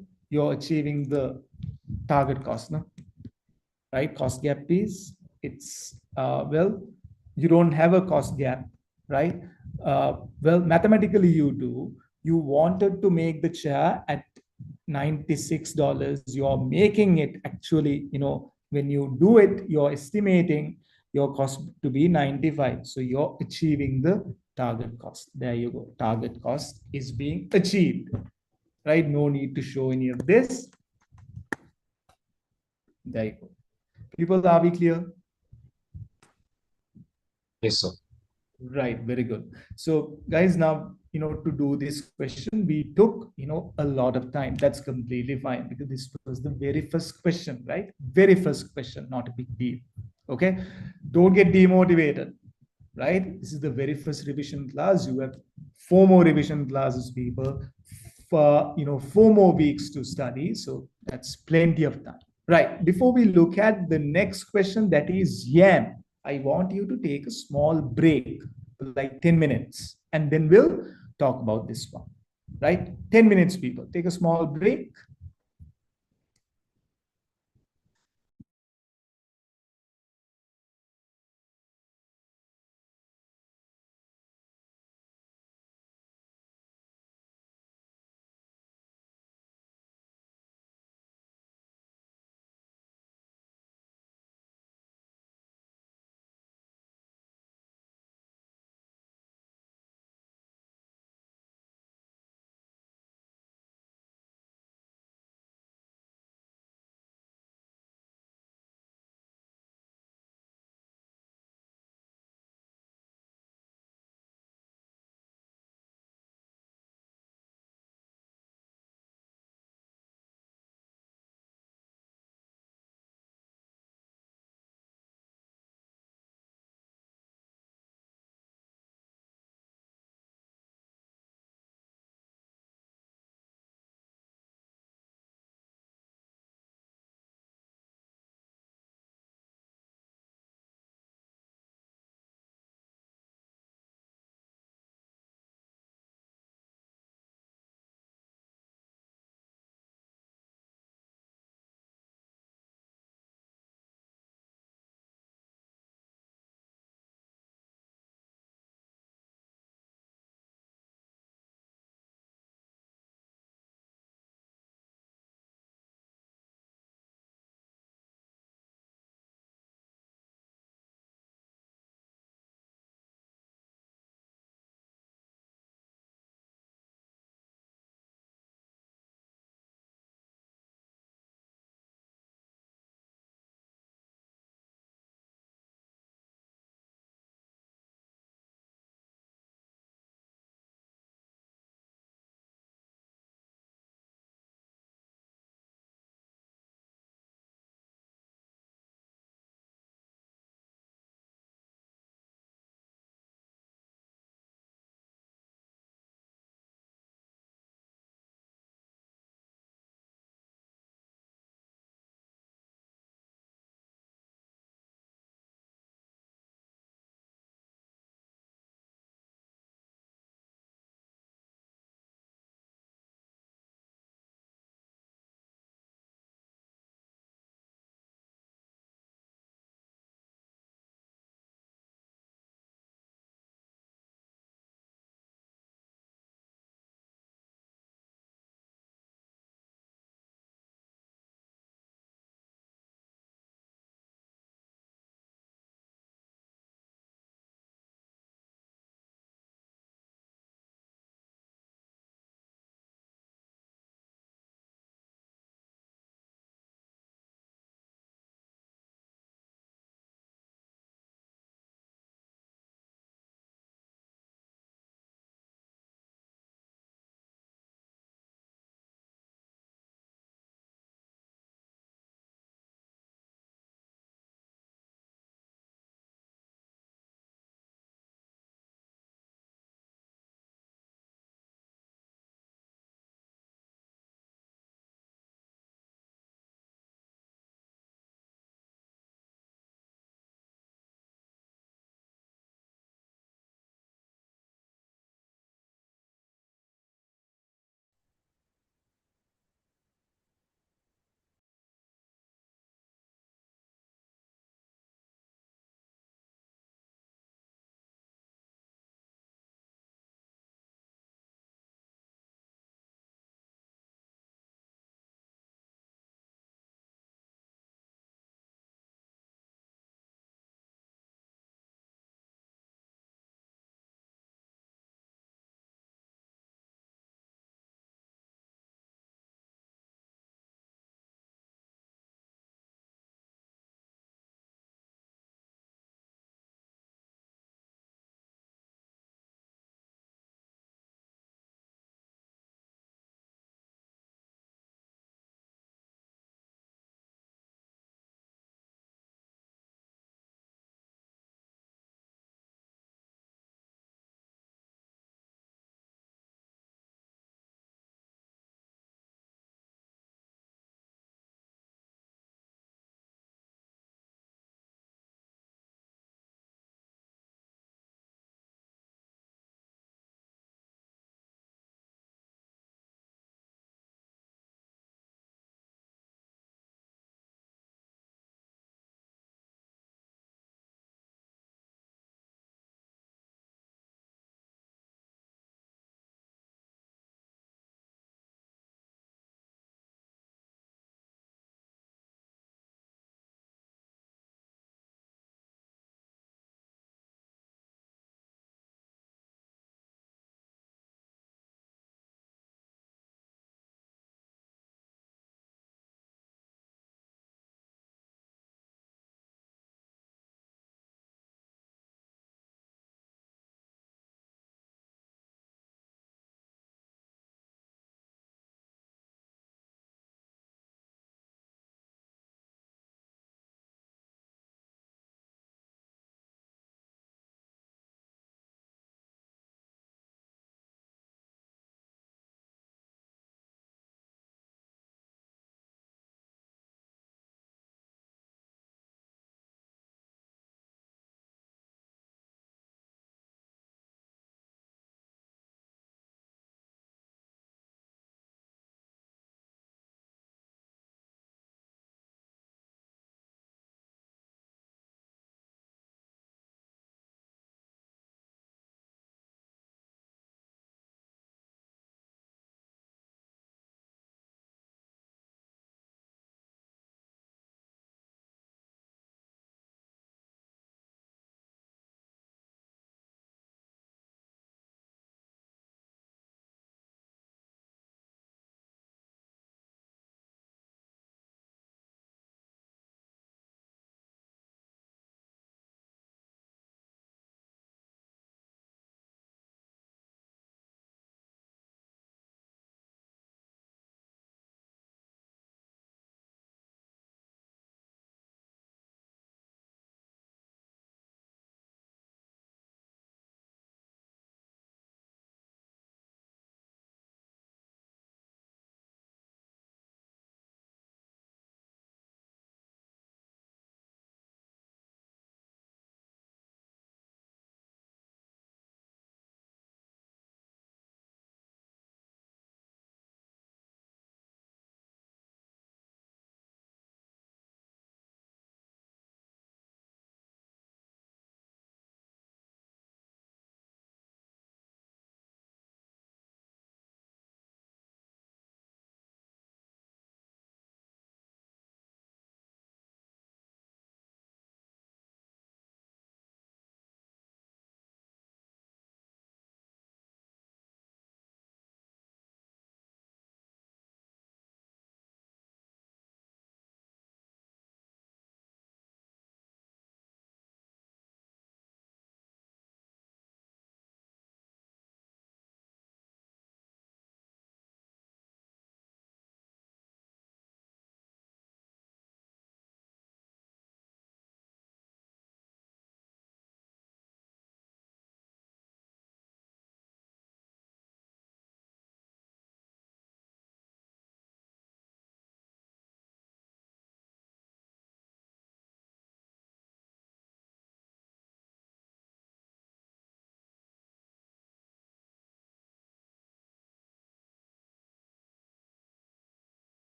S2: target cost, no? Right? Cost gap is, it's, well, you don't have a cost gap, right? Well, mathematically you do. You wanted to make the chair at $96. You're making it, actually, when you do it, you're estimating your cost to be 95. So you're achieving the target cost. There you go. Target cost is being achieved, right? No need to show any of this. There you go. People, are we clear?
S1: Yes, sir.
S2: Right, very good. So, guys, now, to do this question, we took, a lot of time. That's completely fine because this was the very first question, right? Very first question, not a big deal. Okay. Don't get demotivated, right? This is the very first revision class. You have 4 more revision classes, people, for, 4 more weeks to study. So that's plenty of time. Right. Before we look at the next question, that is YAM, I want you to take a small break, like 10 minutes, and then we'll talk about this one. Right? 10 minutes, people. Take a small break.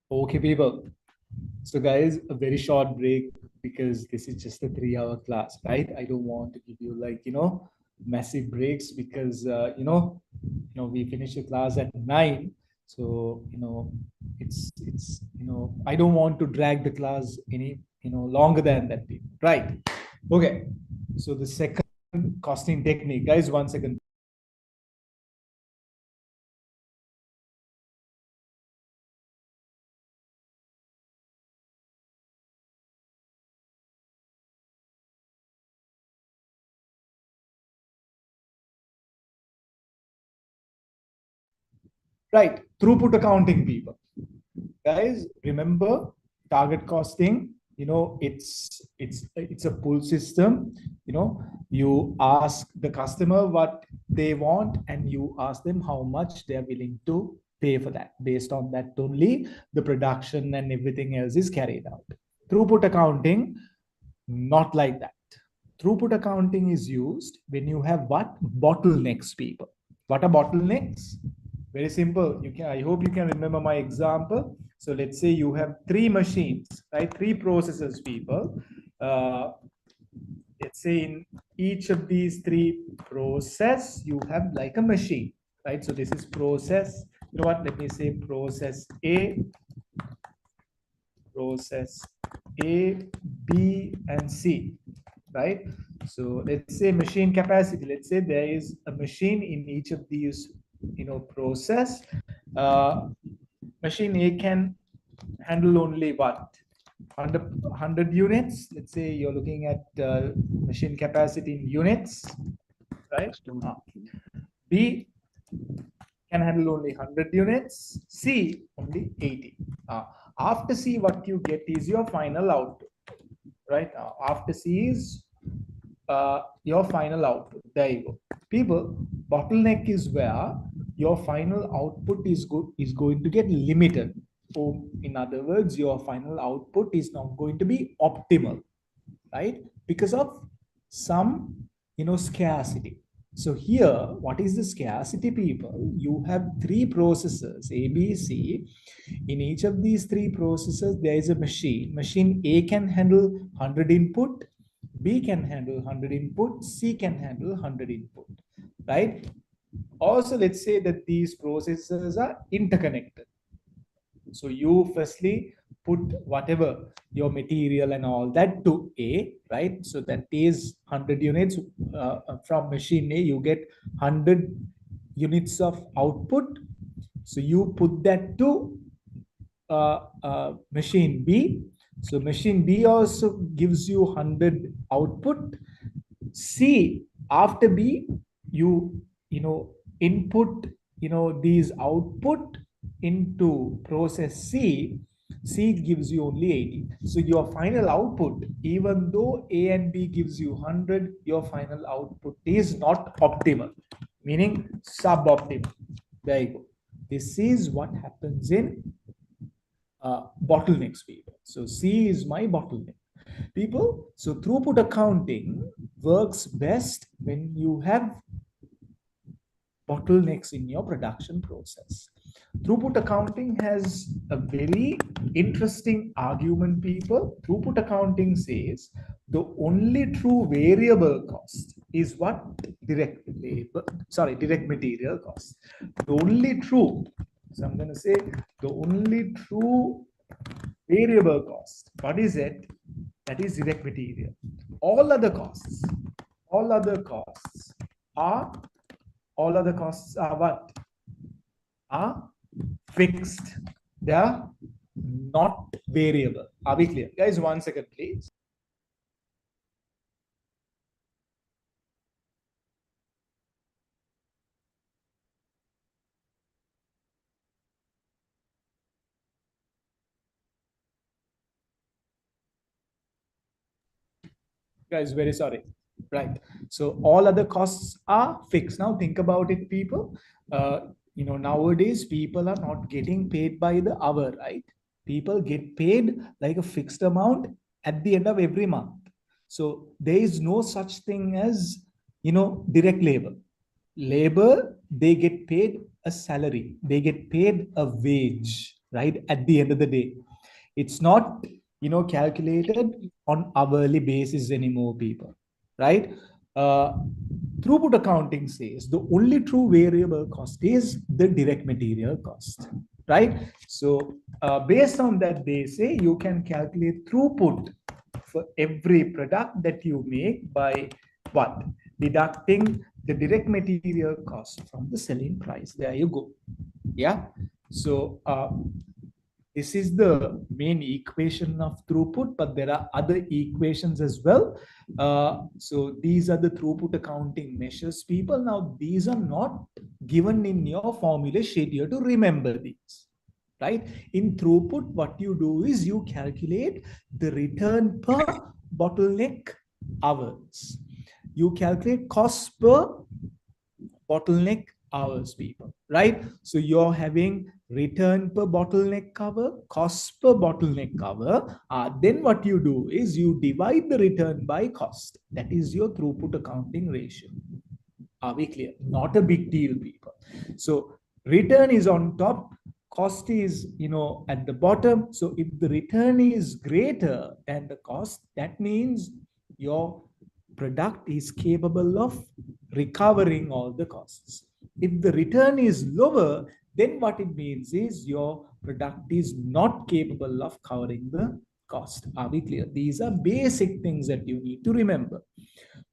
S2: Okay, people. So, guys, a very short break because this is just a 3 hour class, right? I don't want to give you like, massive breaks because, we finish the class at 9. So, I don't want to drag the class any, longer than that, people. Right. Okay. So, the second costing technique, guys, 1 second. Right. Throughput accounting, people. Guys, remember target costing, it's a pull system. You ask the customer what they want and you ask them how much they're willing to pay for that. Based on that only the production and everything else is carried out. Throughput accounting, not like that. Throughput accounting is used when you have what? Bottlenecks, people. What are bottlenecks? Very simple. I hope you can remember my example. So let's say you have 3 machines, right? 3 processors, people. Let's say in each of these 3 process, you have like a machine, right? So this is process. You know what? Let me say process A, process A, B, and C, right? So let's say machine capacity. Let's say there is a machine in each of these, process. Machine A can handle only what? 100 units. Let's say you're looking at machine capacity in units, right? B can handle only 100 units. C only 80. After C, what you get is your final output, right? After C is your final output. There you go. People, bottleneck is where your final output is going to get limited. So in other words, your final output is not going to be optimal, right? Because of some, scarcity. So here, what is the scarcity, people? You have 3 processors, A, B, C. In each of these 3 processors, there is a machine. Machine A can handle 100 input, B can handle 100 input, C can handle 100 input, right? Also, let's say that these processors are interconnected. So you firstly put whatever your material and all that to A, right? So that is 100 units from machine A, you get 100 units of output. So you put that to machine B. So machine B also gives you 100 output. C, after B, you input these output into process C. C gives you only 80. So your final output, even though A and B gives you 100, your final output is not optimal, meaning suboptimal. There you go. This is what happens in bottlenecks, people. So C is my bottleneck, people. So throughput accounting works best when you have bottlenecks in your production process. Throughput accounting has a very interesting argument, people. Throughput accounting says the only true variable cost is what? Direct labor, sorry, direct material cost. The only true, so I'm going to say the only true variable cost. What is it? That is direct material. All other costs, all other costs are all other costs are what? Are fixed. They are not variable. Are we clear? Guys, 1 second, please. Guys, very sorry. Right. So all other costs are fixed. Now think about it, people. Nowadays people are not getting paid by the hour, right? People get paid like a fixed amount at the end of every month. So there is no such thing as, direct labor. Labor, they get paid a salary. They get paid a wage. right? At the end of the day, it's not, calculated on hourly basis anymore, people, right? Uh, Throughput accounting says the only true variable cost is the direct material cost, right? So based on that, they say you can calculate throughput for every product that you make by what? Deducting the direct material cost from the selling price. There you go. Yeah. So this is the main equation of throughput, but there are other equations as well. So these are the throughput accounting measures, people. Now, these are not given in your formula sheet. You have to remember these, right? In throughput, what you do is you calculate the return per bottleneck hours. You calculate cost per bottleneck hours, people, right? So you're having return per bottleneck cover, cost per bottleneck cover. Then what you do is you divide the return by cost. That is your throughput accounting ratio. Are we clear? Not a big deal, people. So return is on top, cost is, at the bottom. So if the return is greater than the cost, that means your product is capable of recovering all the costs. If the return is lower, then what it means is your product is not capable of covering the cost. Are we clear? These are basic things that you need to remember.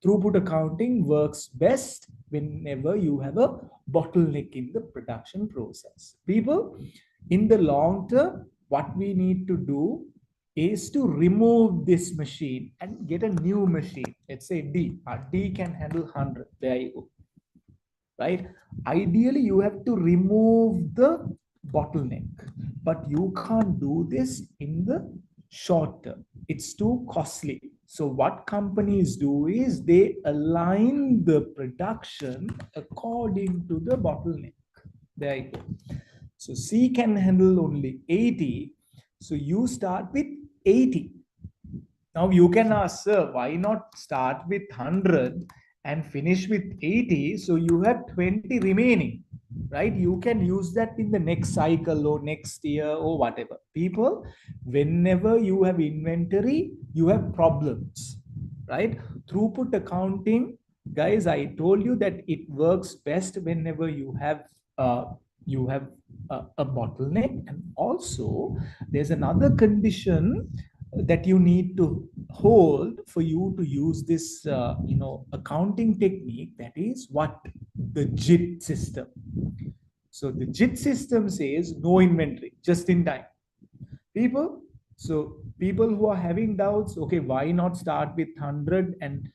S2: Throughput accounting works best whenever you have a bottleneck in the production process. People, in the long term, what we need to do is to remove this machine and get a new machine. Let's say D. D can handle 100. There you go. Right? Ideally, you have to remove the bottleneck, but you can't do this in the short term. It's too costly. So what companies do is they align the production according to the bottleneck. There you go. So C can handle only 80. So you start with 80. Now you can ask, sir, why not start with 100 and finish with 80? So you have 20 remaining, right? You can use that in the next cycle or next year or whatever. People, whenever you have inventory, you have problems, right? Throughput accounting, guys, I told you that it works best whenever you have a bottleneck. And also there's another condition that you need to hold for you to use this accounting technique. That is what? The JIT system. So the JIT system says no inventory, just in time. People, so people who are having doubts, okay, why not start with 100 and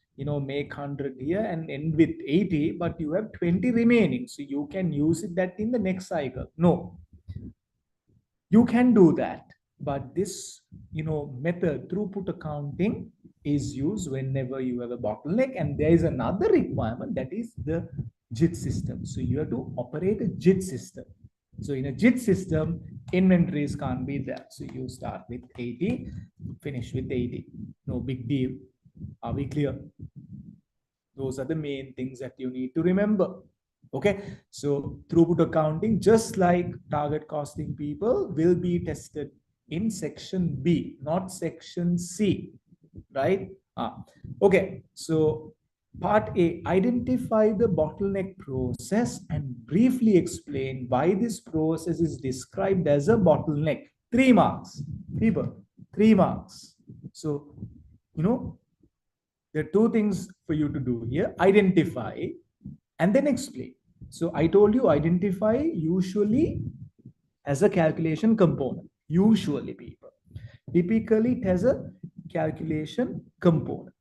S2: make 100 here and end with 80, but you have 20 remaining, so you can use it that in the next cycle. No, you can do that, but this method, throughput accounting, is used whenever you have a bottleneck. And there is another requirement, that is the JIT system. So you have to operate a JIT system. So in a JIT system, inventories can't be there. So you start with 80, finish with 80. No big deal. Are we clear? Those are the main things that you need to remember. Okay, so throughput accounting, just like target costing, people, will be tested in section B, not section C, right? Okay, so part A, identify the bottleneck process and briefly explain why this process is described as a bottleneck. 3 marks, people, 3 marks. So, there are two things for you to do here: identify and then explain. So I told you, identify usually has a calculation component. Usually, people. Typically, it has a calculation component.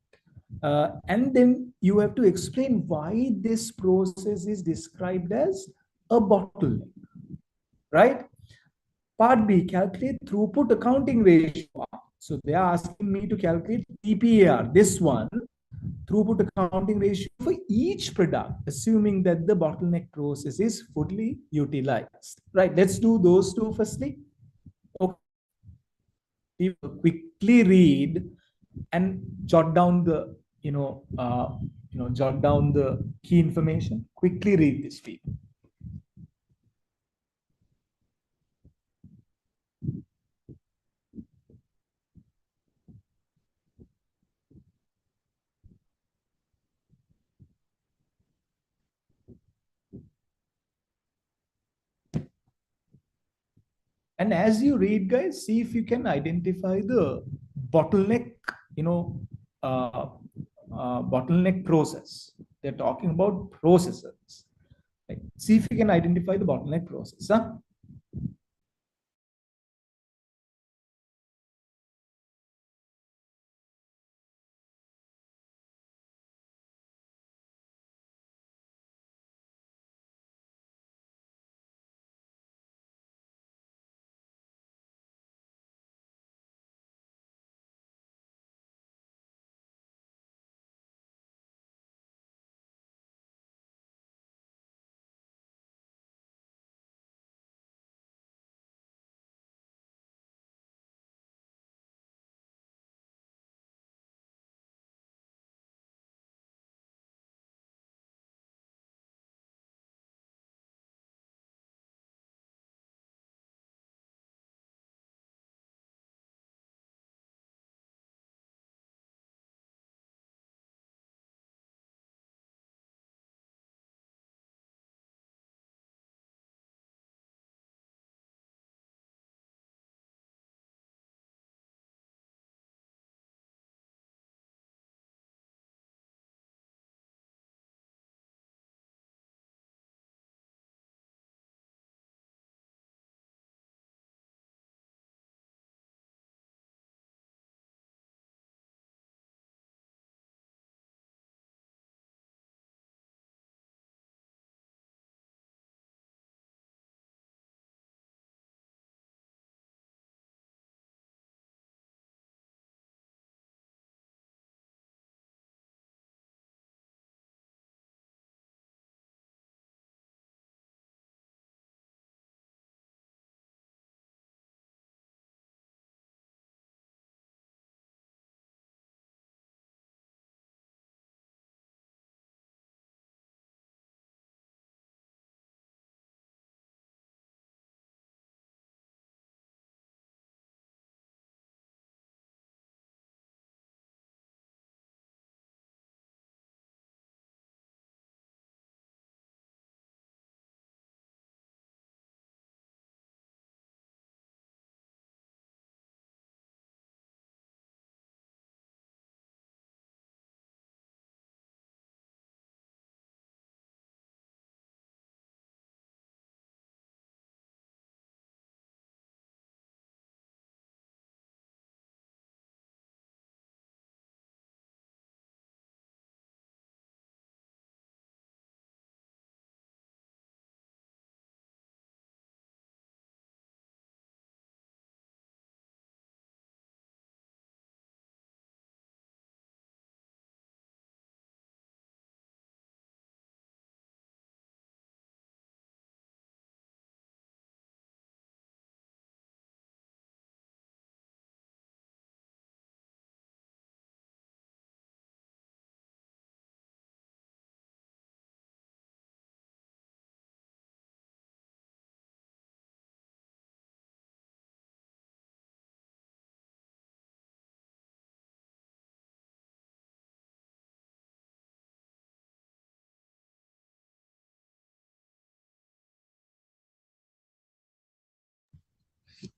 S2: And then you have to explain why this process is described as a bottleneck, right? Part B, calculate throughput accounting ratio. So they are asking me to calculate TPAR, this one, throughput accounting ratio for each product, assuming that the bottleneck process is fully utilized. Right, let's do those two firstly. Okay. People quickly read and jot down the, jot down the key information. Quickly read this, people. And as you read, guys, see if you can identify the bottleneck, you know, bottleneck process. They're talking about processes. Like, see if you can identify the bottleneck process. Huh?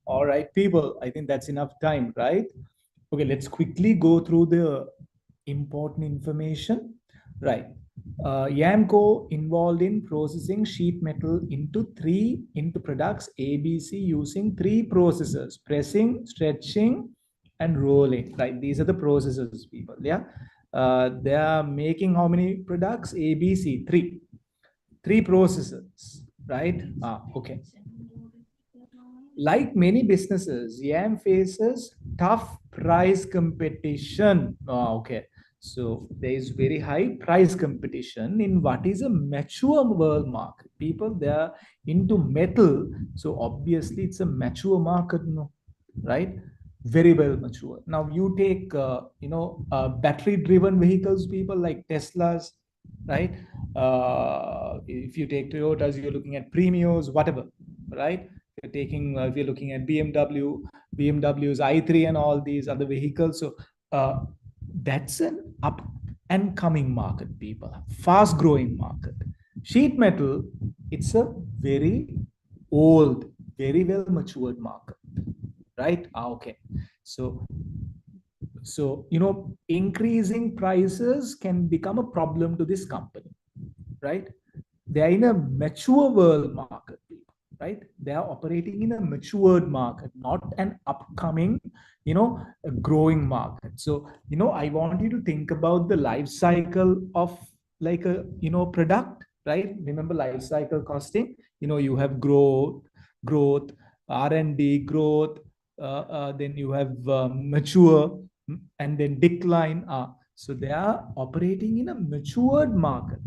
S2: All right, people, I think that's enough time, right? Okay, let's quickly go through the important information. Right. Yamco involved in processing sheet metal into products ABC using three processes: pressing, stretching, and rolling. Right. These are the processes, people. Yeah. They are making how many products? ABC, three processes. Right. Okay. Like many businesses, YAM faces tough price competition. Okay. So there is very high price competition in what is a mature world market. People, they are into metal. So obviously it's a mature market, no, right? Very well mature. Now you take, battery driven vehicles, people like Teslas, right? If you take Toyotas, you're looking at Premios, whatever, right? You're taking, if you're looking at BMW's i3 and all these other vehicles. So that's an up and coming market, people, fast growing market. Sheet metal, it's a very old, very well matured market, right? Okay. So, increasing prices can become a problem to this company, right? They are in a mature world market, right? They are operating in a matured market, not an upcoming, a growing market. So, I want you to think about the life cycle of like a, product, right? Remember life cycle costing, you have growth, R&D, growth, then you have mature, and then decline. So they are operating in a matured market.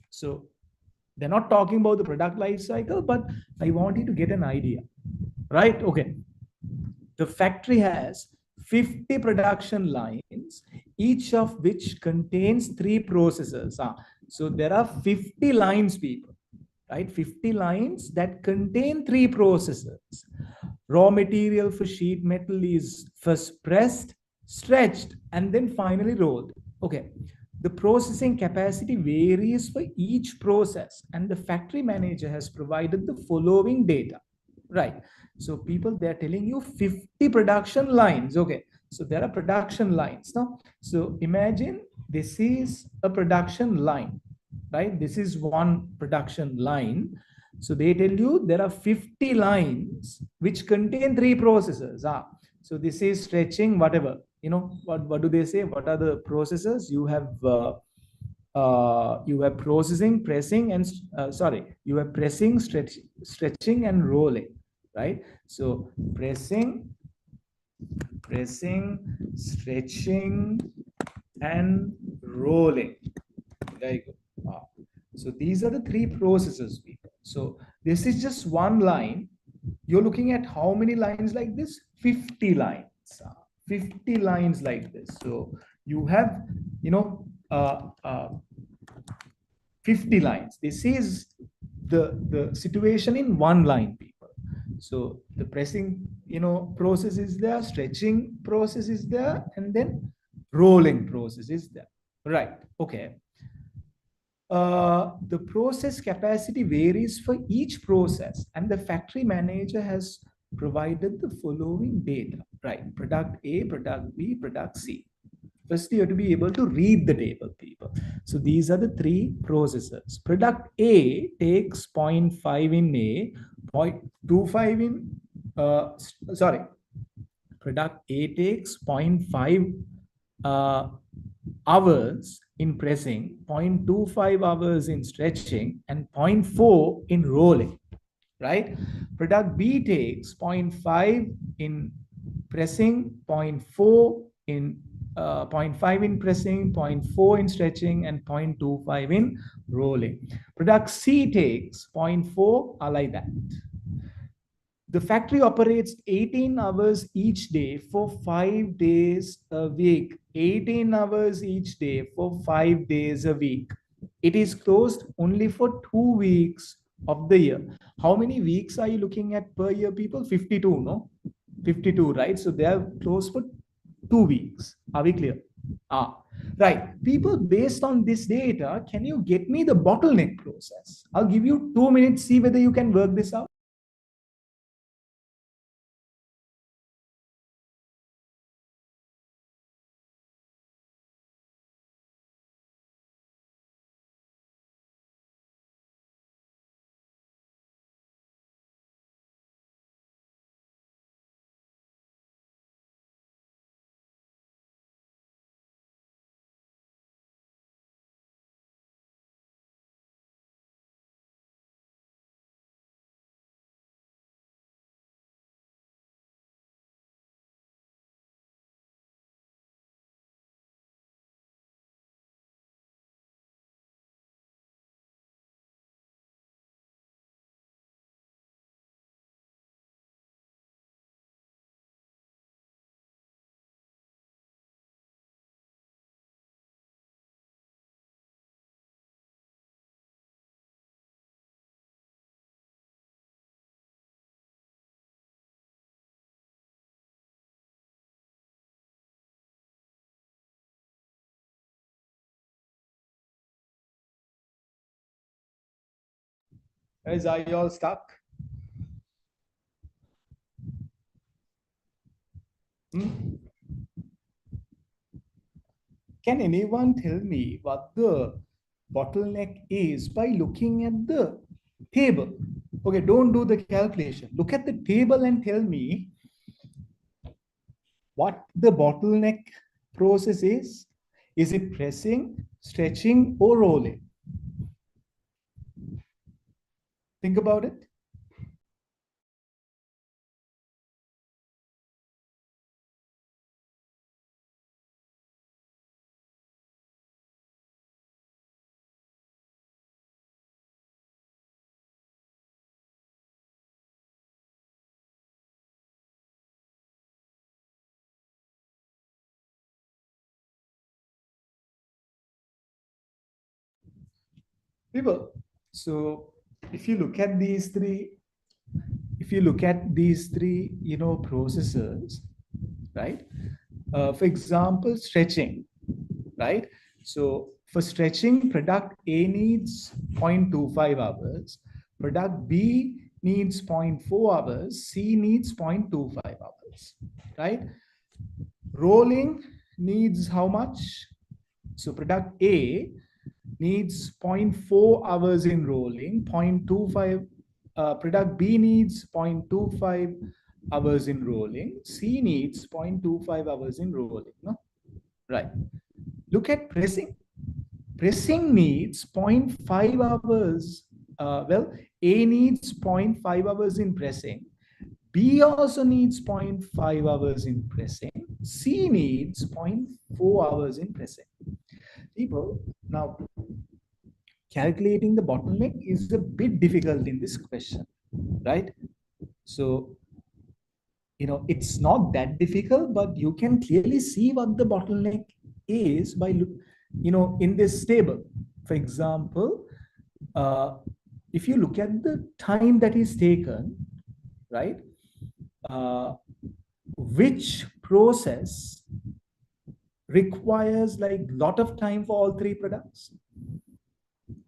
S2: So they're not talking about the product life cycle, but I want you to get an idea, right? Okay. The factory has 50 production lines, each of which contains 3 processes. So there are 50 lines, people, right? 50 lines that contain 3 processes. Raw material for sheet metal is first pressed, stretched, and then finally rolled. Okay. The processing capacity varies for each process, and the factory manager has provided the following data. Right. So people, they're telling you 50 production lines. Okay. So there are production lines now. So imagine this is a production line, right? This is one production line. So they tell you there are 50 lines which contain 3 processes. So this is stretching, whatever. What do they say? What are the processes? You have processing, pressing, and you have pressing, stretching, and rolling, right? So pressing, stretching, and rolling. Very good. So these are the 3 processes, people. So this is just one line. You're looking at how many lines like this? 50 lines. 50 lines like this. So you have, uh, uh, 50 lines. This is the situation in one line, people. So the pressing, process is there, stretching process is there, and then rolling process is there. Right. Okay. The process capacity varies for each process, and the factory manager has provided the following data, right? Product A, product B, product C. First, you have to be able to read the table, people. So these are the 3 processes. Product A takes 0.5 in A, 0.25 in, sorry, product A takes 0.5 hours in pressing, 0.25 hours in stretching, and zero point 0.4 in rolling, right? Product B takes 0.5 in pressing, 0.4 in 0.5 in pressing, 0.4 in stretching, and 0.25 in rolling. Product C takes 0.4, like that. The factory operates 18 hours each day for 5 days a week. 18 hours each day for 5 days a week. It is closed only for 2 weeks of the year. How many weeks are you looking at per year, people? 52, no? 52, right? So they are closed for 2 weeks. Are we clear? Right. People, based on this data, can you get me the bottleneck process? I'll give you 2 minutes, see whether you can work this out. Guys, are you all stuck? Hmm? Can anyone tell me what the bottleneck is by looking at the table? Okay, don't do the calculation. Look at the table and tell me what the bottleneck process is. Is it pressing, stretching, or rolling? Think about it. People, so if you look at these three, processes, right? For example, stretching, right? So for stretching, product A needs 0.25 hours, product B needs 0.4 hours, C needs 0.25 hours, right? Rolling needs how much? So product A needs zero point 0.4 hours in rolling, 0.25, product B needs 0.25 hours in rolling, C needs 0.25 hours in rolling, no? Right. Look at pressing. Pressing needs zero point 0.5 hours. Well, A needs zero point 0.5 hours in pressing. B also needs zero point 0.5 hours in pressing. C needs zero point 0.4 hours in pressing. People, now calculating the bottleneck is a bit difficult in this question, right? So, it's not that difficult, but you can clearly see what the bottleneck is by, in this table. For example, uh, if you look at the time that is taken, right? Which process requires like lot of time for all three products?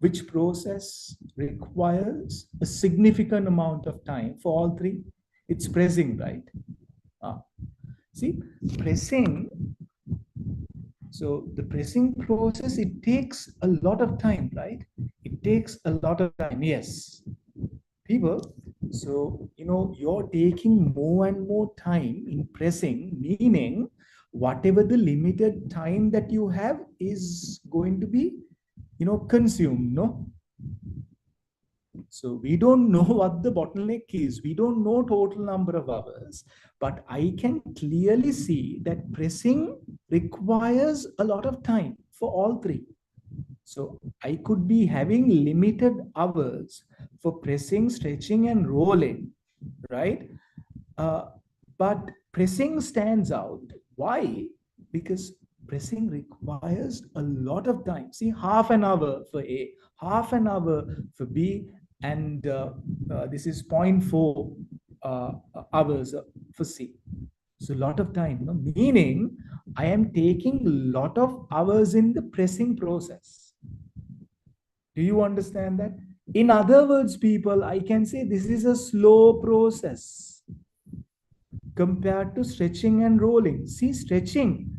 S2: Which process requires a significant amount of time for all three? It's pressing, right? See, pressing. So the pressing process, it takes a lot of time, right? It takes a lot of time, yes. People, so, you're taking more and more time in pressing, meaning whatever the limited time that you have is going to be, consumed, no? So we don't know what the bottleneck is. We don't know total number of hours, but I can clearly see that pressing requires a lot of time for all three. So I could be having limited hours for pressing, stretching, and rolling, right? Uh, but pressing stands out. Why? Because pressing requires a lot of time. See, half an hour for A, half an hour for B, and this is zero point 0.4 hours for C. So a lot of time, meaning I am taking a lot of hours in the pressing process. Do you understand that? In other words, people, I can say this is a slow process compared to stretching and rolling. See, stretching,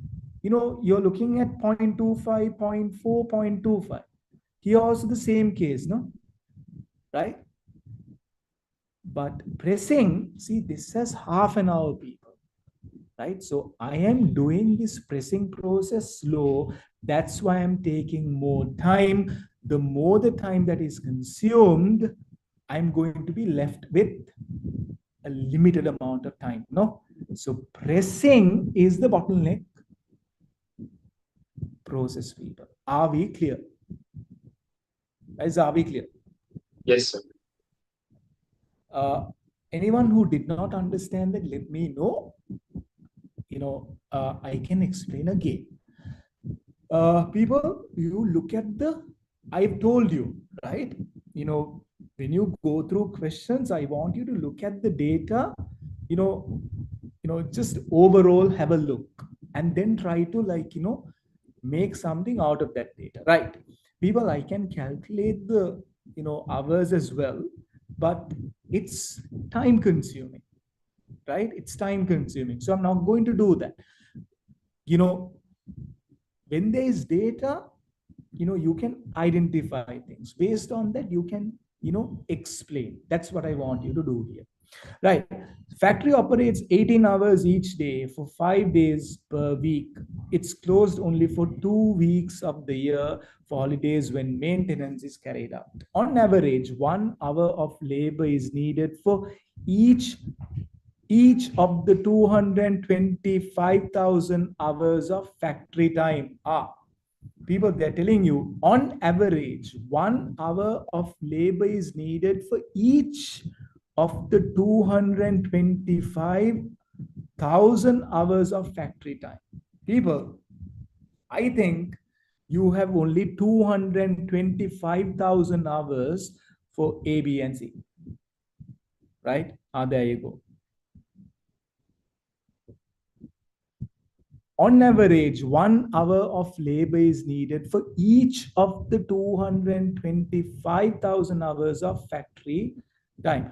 S2: you're looking at 0.25, 0.4, 0.25. Here also the same case, no? Right? But pressing, see, this says half an hour, people. Right? So I am doing this pressing process slow. That's why I'm taking more time. The more the time that is consumed, I'm going to be left with a limited amount of time. No? So pressing is the bottleneck process, people. Are we clear? Guys, are we clear?
S1: Yes, sir.
S2: Anyone who did not understand that, let me know. I can explain again. People, you look at I've told you, right? When you go through questions, I want you to look at the data, just overall have a look and then try to make something out of that data, right? People, I can calculate the, hours as well, but it's time consuming. right? It's time consuming. So I'm not going to do that. You know, when there is data, you know, you can identify things. Based on that, you can, you know, explain. That's what I want you to do here. Right. Factory operates 18 hours each day for 5 days per week. It's closed only for 2 weeks of the year for holidays when maintenance is carried out. On average, 1 hour of labor is needed for each of the 225,000 hours of factory time. People, they're telling you on average 1 hour of labor is needed for each of the 225,000 hours of factory time. People, I think you have only 225,000 hours for A, B, and C. Right? There you go. On average, 1 hour of labor is needed for each of the 225,000 hours of factory time.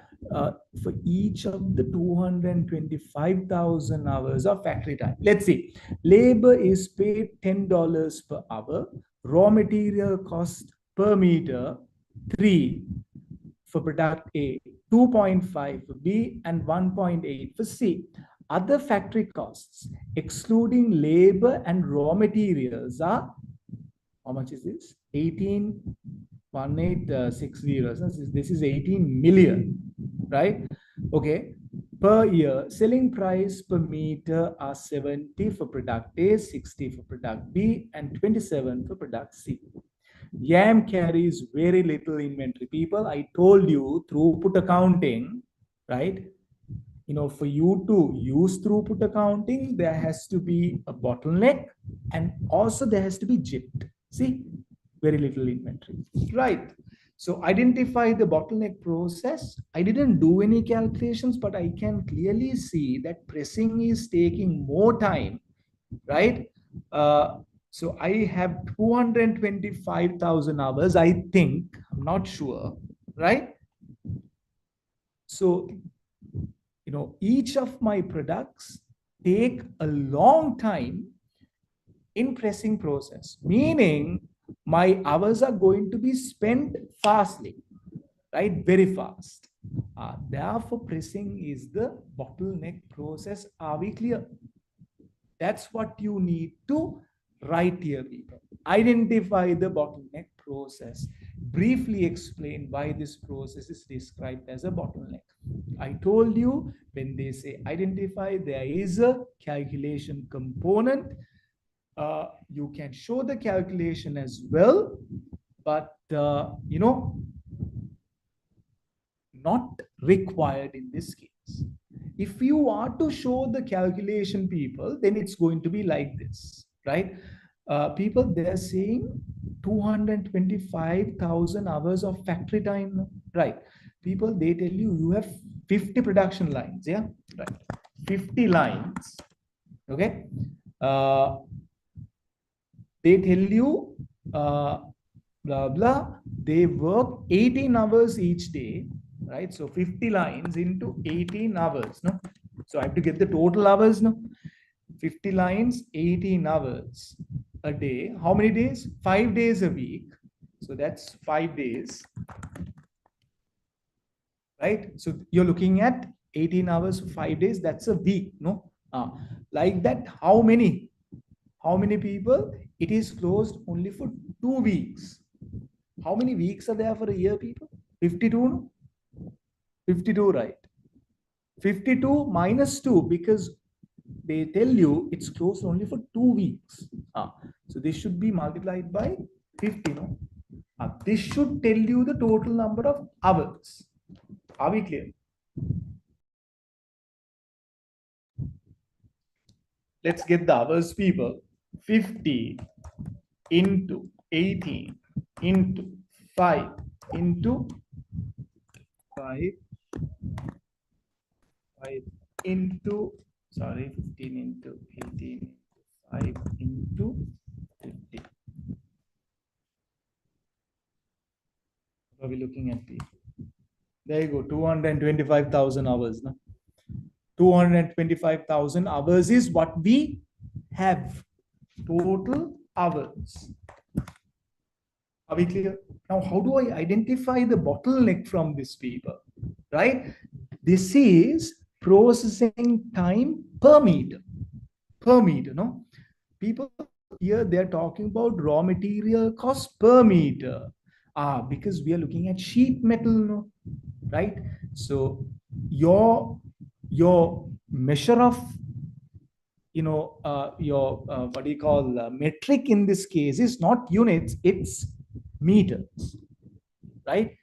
S2: For each of the 225,000 hours of factory time. Let's see. Labor is paid $10 per hour. Raw material cost per meter, 3 for product A, 2.5 for B, and 1.8 for C. Other factory costs, excluding labor and raw materials, are, how much is this? 18,1860. This is 18 million, right? Okay. Per year, selling price per meter are 70 for product A, 60 for product B, and 27 for product C. YAM carries very little inventory. People, I told you throughput accounting, right? You know, for you to use throughput accounting, there has to be a bottleneck and also there has to be JIT. See, very little inventory, right? So identify the bottleneck process. I didn't do any calculations, but I can clearly see that pressing is taking more time, right? So I have 225,000 hours, I think, I'm not sure, right? So, you know, each of my products take a long time in pressing process, meaning my hours are going to be spent fastly, right? Very fast. Therefore, pressing is the bottleneck process. Are we clear? That's what you need to write here, people. Identify the bottleneck process. Briefly explain why this process is described as a bottleneck. I told you when they say identify, there is a calculation component. You can show the calculation as well, but you know, not required in this case. If you are to show the calculation, people, then it's going to be like this, right? People, they're saying 225,000 hours of factory time, right? People, they tell you you have 50 production lines, yeah, right? 50 lines, okay? They tell you, blah, blah, they work 18 hours each day, right? So 50 lines into 18 hours, no? So I have to get the total hours, no? 50 lines, 18 hours a day. How many days? 5 days a week. So that's 5 days, right? So you're looking at 18 hours, 5 days. That's a week, no? Like that, how many? How many people? It is closed only for 2 weeks. How many weeks are there for a year, people? 52, no? 52, right? 52 minus 2, because they tell you it's closed only for 2 weeks. So this should be multiplied by 50, no? This should tell you the total number of hours. Are we clear? Let's get the hours, people. 50 into 18 into 5 into 5 into, sorry, 15 into 18 5 into 50. What are we looking at, people? There you go, 225,000 hours, no? 225,000 hours is what we have. Total hours. Are we clear? Now, how do I identify the bottleneck from this paper? Right? This is processing time per meter. Per meter, no? People here, they're talking about raw material cost per meter. Because we are looking at sheet metal, no? Right? So your measure of your what do you call metric in this case is not units, it's meters, right?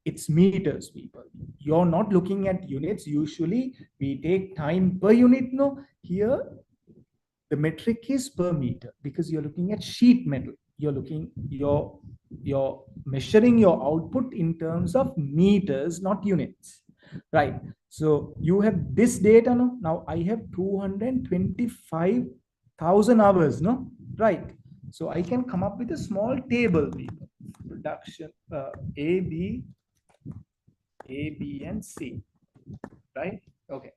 S2: It's meters, people. You're not looking at units. Usually we take time per unit. No, here the metric is per meter because you're looking at sheet metal. You're measuring your output in terms of meters, not units, right? So you have this data. No, now I have 225,000 hours, no, right? So I can come up with a small table, people. Production A, B, and C, right? Okay,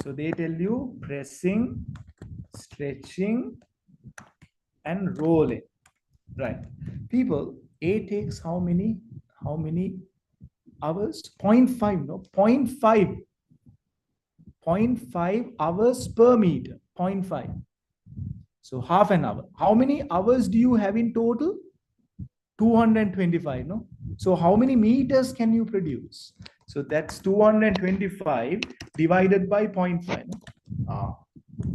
S2: so they tell you pressing, stretching, and rolling, right? People, A takes how many hours? 0.5, no, 0.5 hours per meter, 0.5. So half an hour. How many hours do you have in total? 225, no? So how many meters can you produce? So that's 225 divided by 0.5, no?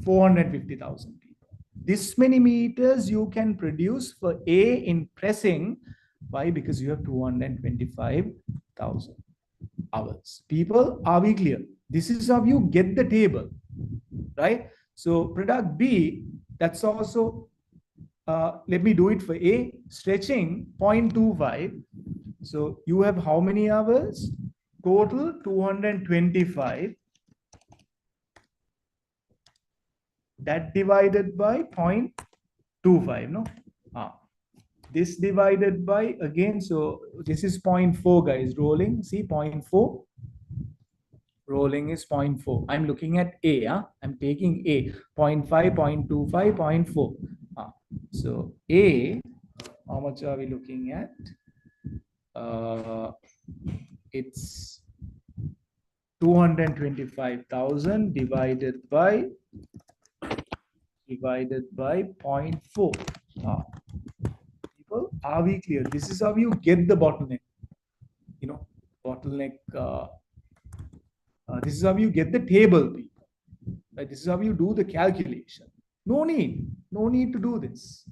S2: 450,000 people. This many meters you can produce for A in pressing. Why? Because you have 225,000 hours. People, are we clear? This is how you get the table, right? So product B, that's also, let me do it for A, stretching 0.25. So you have how many hours? Total 225. That divided by 0.25, no? This divided by, again, so this is 0.4, guys, rolling, see, 0.4. Rolling is 0.4. I'm looking at A, I'm taking A, 0.5, 0.25, 0.4. So A, how much are we looking at? It's 225,000 divided by 0.4. People, are we clear? This is how you get the bottleneck. Bottleneck. This is how you get the table, people. Right? This is how you do the calculation. No need to do this.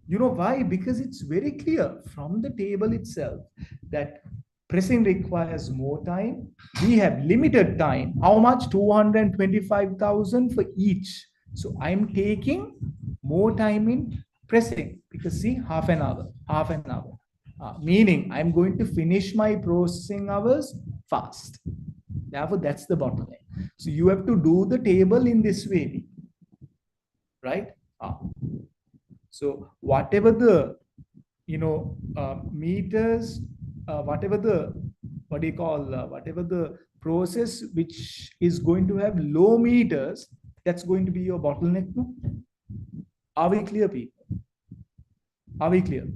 S2: You know why? Because it's very clear from the table itself that pressing requires more time. We have limited time. How much? 225,000 for each. So I'm taking more time in pressing because see, half an hour. Meaning I'm going to finish my processing hours fast. Therefore, that's the bottleneck. So you have to do the table in this way, right? So whatever the meters, whatever the whatever the process which is going to have low meters, that's going to be your bottleneck. No? Are we clear, people? Are we clear?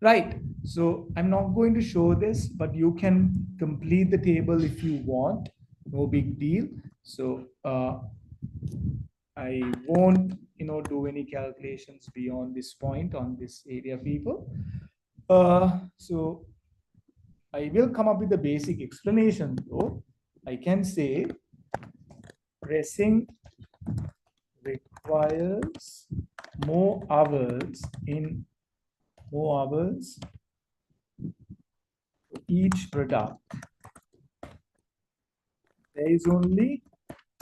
S2: Right. So I'm not going to show this, but you can complete the table if you want. No big deal. So I won't do any calculations beyond this point on this area, people. So I will come up with the basic explanation though. I can say pressing requires more hours for each product. There is only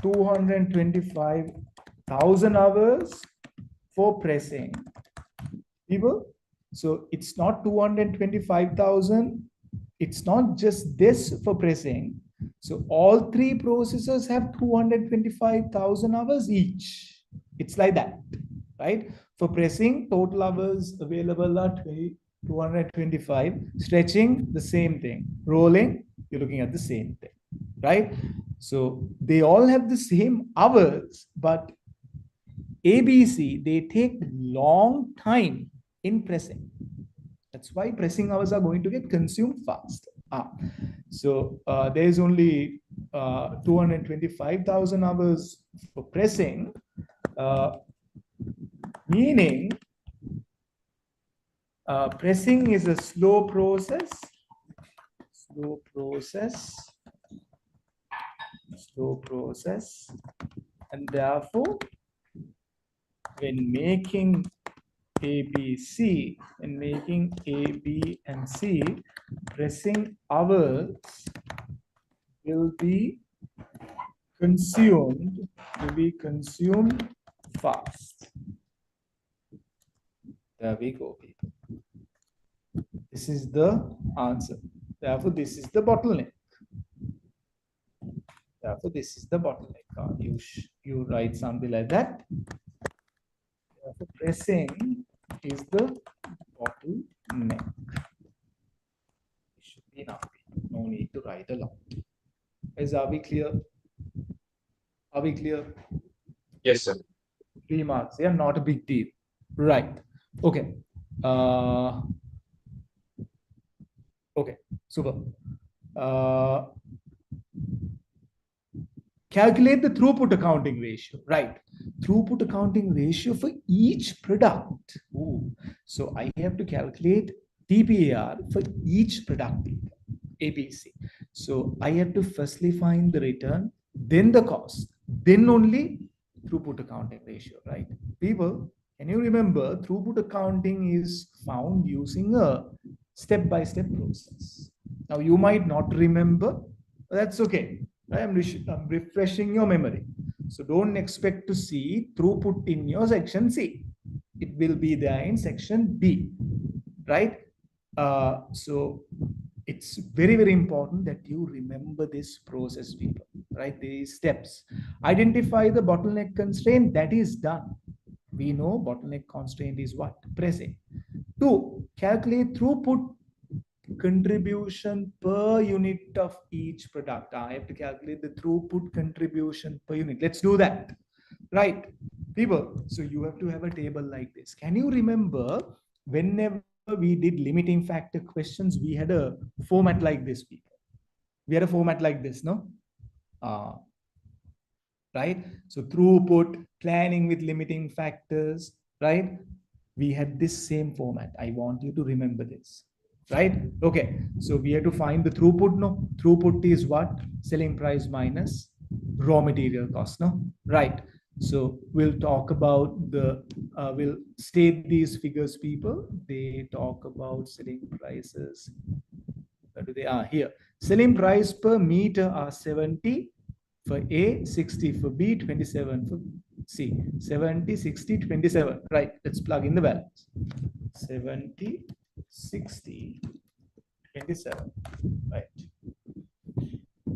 S2: 225,000 hours for pressing, people. So it's not 225,000. It's not just this for pressing. So all three processors have 225,000 hours each. It's like that, right? For pressing, total hours available are 225. Stretching, the same thing. Rolling, you're looking at the same thing, right? So they all have the same hours, but ABC, they take long time in pressing. That's why pressing hours are going to get consumed fast. So there is only 225,000 hours for pressing, meaning pressing is a slow process, and therefore when making A, B, C, when making A, B, and C, pressing hours will be consumed fast. There we go, people. This is the answer. Therefore, this is the bottleneck. Therefore, this is the bottleneck. You write something like that. Therefore, pressing is the bottleneck. It should be enough. No need to write a lot. Are we clear? Are we clear?
S1: Yes, sir.
S2: 3 marks. Yeah, not a big deal. Right. Okay. Okay. Super. Calculate the throughput accounting ratio. Right. Throughput accounting ratio for each product. Ooh. So I have to calculate TPAR for each product, ABC. So I have to firstly find the return, then the cost, then only throughput accounting ratio, right? People, can you remember throughput accounting is found using a step-by-step process. Now you might not remember, but that's okay. I'm refreshing your memory. So don't expect to see throughput in your section C. It will be there in section B, right? So it's very, very important that you remember this process, people, right? These steps. Identify the bottleneck constraint. That is done. We know bottleneck constraint is what? Pressing. 2, calculate throughput contribution per unit of each product. I have to calculate the throughput contribution per unit. Let's do that. Right, people. So you have to have a table like this. Can you remember whenever we did limiting factor questions, we had a format like this, people? We had a format like this, no? Right? So throughput, planning with limiting factors, right? We had this same format. I want you to remember this, right? Okay. So we have to find the throughput, no? Throughput is what? Selling price minus raw material cost, no? Right. So we'll talk about we'll state these figures, people. They talk about selling prices. Where do they are? Here. Selling price per meter are 70 for A, 60 for B, 27 for C. 70, 60, 27. Right. Let's plug in the values. 70, 60, 27. Right.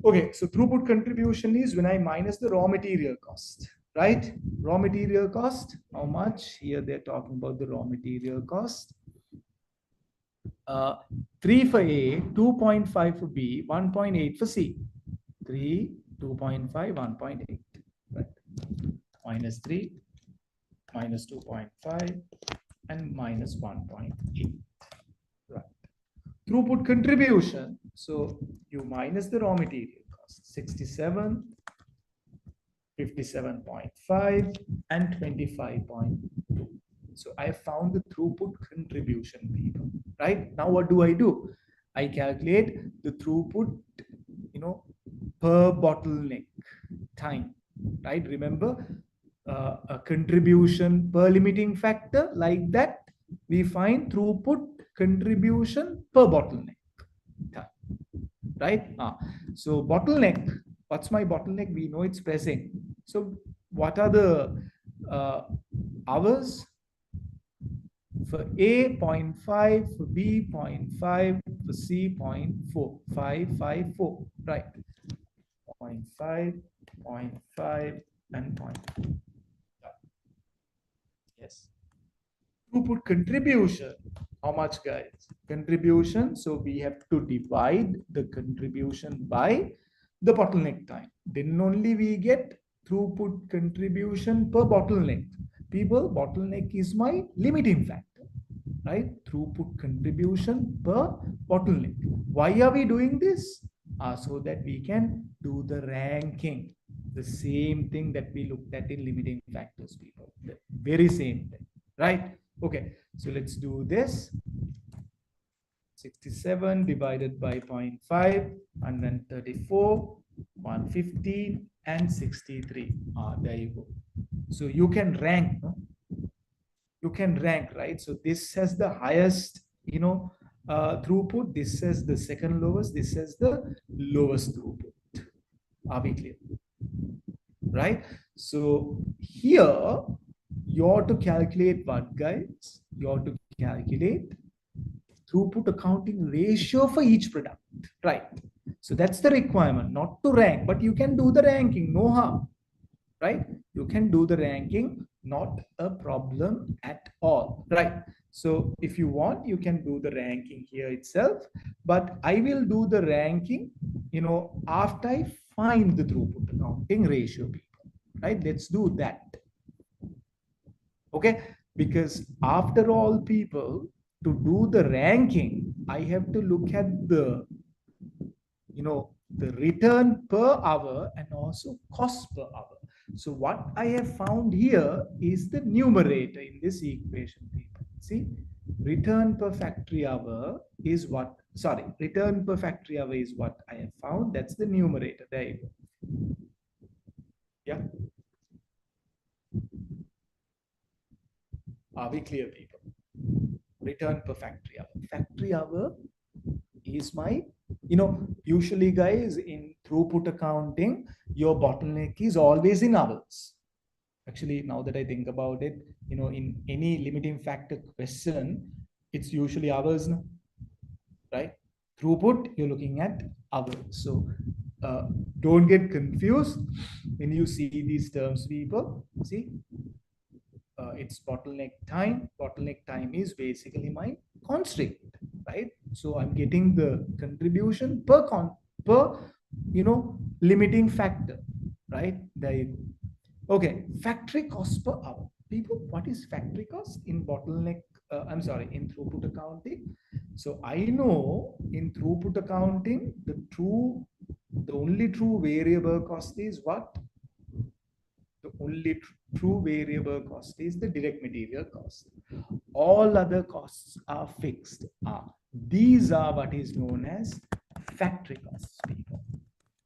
S2: Okay, so throughput contribution is when I minus the raw material cost, right? Raw material cost, how much? Here they're talking about the raw material cost. 3 for A, 2.5 for B, 1.8 for C. 3, 2.5, 1.8. Right. Minus 3, minus 2.5, and minus 1.8. Right. Throughput contribution. So you minus the raw material cost, 67, 57.5, and 25.2. So I found the throughput contribution, people. Right? Now what do? I calculate the throughput, per bottleneck time. Right? Remember, a contribution per limiting factor, like that, we find throughput contribution per bottleneck time. Right? So bottleneck, what's my bottleneck? We know it's pressing. So what are the hours? For A, 0.5, for B, 0.5, for C, 0.4, 554, right? 0.5, 0.5, and 0.4. Yes. Throughput contribution, how much, guys? Contribution, so we have to divide the contribution by the bottleneck time. Then only we get throughput contribution per bottleneck. People, bottleneck is my limiting factor, right? Throughput contribution per bottleneck. Why are we doing this? So that we can do the ranking. The same thing that we looked at in limiting factors, people. The very same thing, right? Okay, so let's do this. 67 divided by 0.5, 134, 115, and 63. There you go. So you can rank, no? You can rank, right? So this has the highest, throughput. This has the second lowest. This has the lowest throughput. Are we clear? Right? So here you ought to calculate what, guys? You ought to calculate throughput accounting ratio for each product, right? So that's the requirement, not to rank, but you can do the ranking, no harm, right? You can do the ranking, not a problem at all, right? So if you want, you can do the ranking here itself, but I will do the ranking, after I find the throughput accounting ratio, people, right? Let's do that. Okay, because after all, people, to do the ranking, I have to look at the return per hour and also cost per hour. So what I have found here is the numerator in this equation, people. See, return per factory hour is what, return per factory hour is what I have found. That's the numerator. There you go. Yeah. Are we clear, people? Return per factory hour. Factory hour is my, usually, guys, in throughput accounting, your bottleneck is always in hours. Actually, now that I think about it, in any limiting factor question, it's usually hours, no? Right? Throughput, you're looking at hours. So don't get confused when you see these terms, people. See, it's bottleneck time. Bottleneck time is basically my constraint, right? So I'm getting the contribution per limiting factor, right? There you go. Okay, factory cost per hour. People, what is factory cost in bottleneck? In throughput accounting. So I know in throughput accounting, the only true variable cost is what? The only true variable cost is the direct material cost. All other costs are fixed. These are what is known as factory costs, people.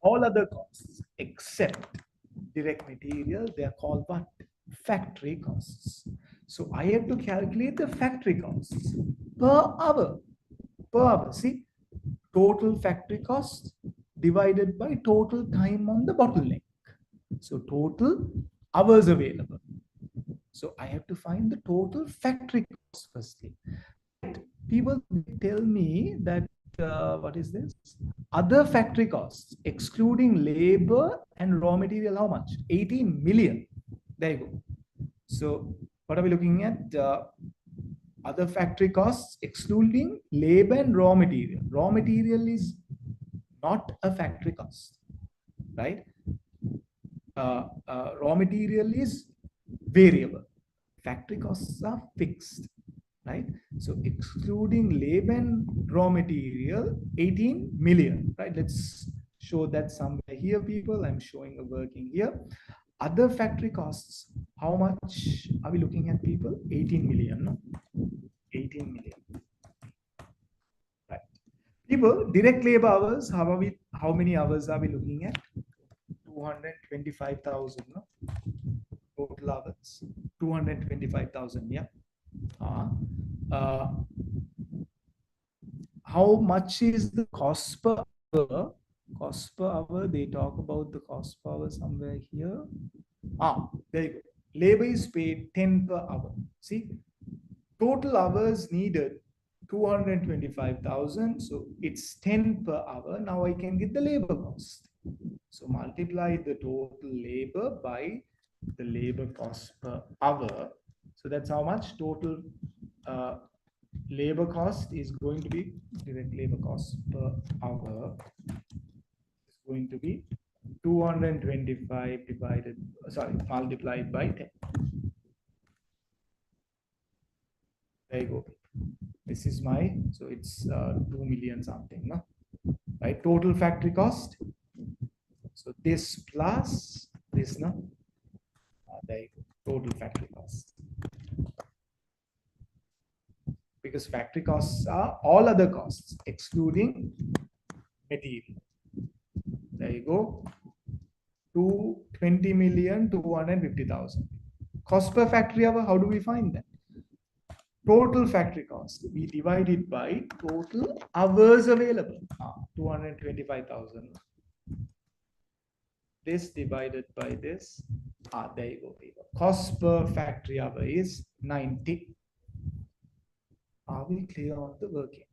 S2: All other costs except direct material, they are called what? Factory costs. So I have to calculate the factory costs per hour. Per hour. See, total factory costs divided by total time on the bottleneck. So total hours available. So I have to find the total factory cost firstly. People tell me that what is this? Other factory costs, excluding labor and raw material, how much? 18 million. There you go. So what are we looking at? Other factory costs, excluding labor and raw material. Raw material is not a factory cost, right? Raw material is variable. Factory costs are fixed, right? So excluding labor and raw material, 18 million, right? Let's show that somewhere here, people. I'm showing a working here. Other factory costs, how much are we looking at, people? 18 million, no? 18 million. Right. People, direct labor hours, how many hours are we looking at? 225,000, no? Total hours, 225,000, yeah. How much is the cost per hour? Cost per hour, they talk about the cost per hour somewhere here. There you go. Labor is paid 10 per hour. See, total hours needed 225,000. So it's 10 per hour. Now I can get the labor cost. So multiply the total labor by the labor cost per hour. So that's how much total labor cost is going to be. Direct labor cost per hour is going to be 225 multiplied by 10. There you go. This is my, so it's 2 million something, no? Right? Total factory cost. So this plus this, no? There you go. Total factory cost. Because factory costs are all other costs excluding material. There you go. 20,250,000. Cost per factory hour, how do we find that? Total factory cost, we divide it by total hours available. 225,000. This divided by this. There you go. Cost per factory hour is 90. Are we clear on the working?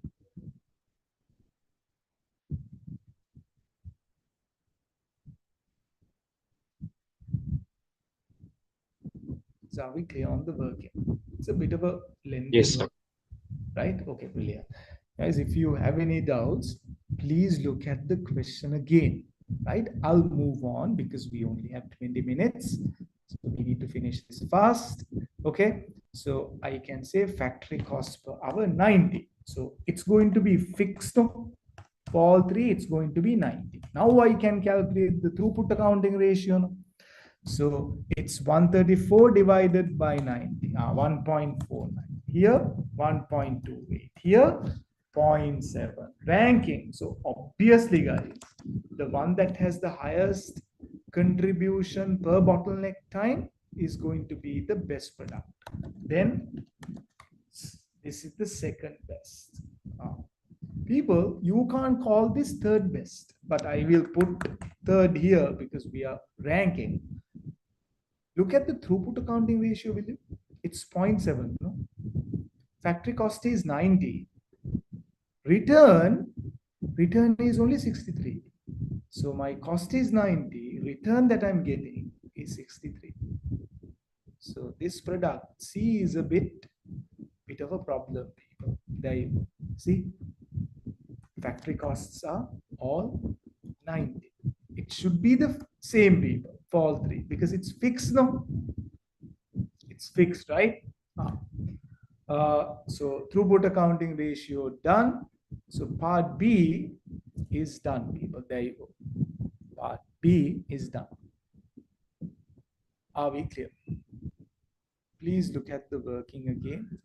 S2: So are we clear on the working? It's a bit of a lengthy
S1: Yes, sir.
S2: work, right? Okay, brilliant. Guys, if you have any doubts, please look at the question again, right? I'll move on because we only have 20 minutes. So we need to finish this fast. Okay, so I can say factory cost per hour 90. So it's going to be fixed. For all three, it's going to be 90. Now I can calculate the throughput accounting ratio. So it's 134 divided by 90, 1.49. Here, 1.28. Here, 0.7. Ranking. So obviously, guys, the one that has the highest contribution per bottleneck time is going to be the best product. Then this is the second best. People, you can't call this third best, but I will put third here because we are ranking. Look at the throughput accounting ratio, will you? It's 0.7. No? Factory cost is 90. Return is only 63. So my cost is 90. Return that I'm getting is 63. So this product C is a bit of a problem, people. There you go. See, factory costs are all 90. It should be the same, people, for all three because it's fixed now. It's fixed, right? So throughput accounting ratio done. So part B is done, people. There you go. Part B is done. Are we clear? Please look at the working again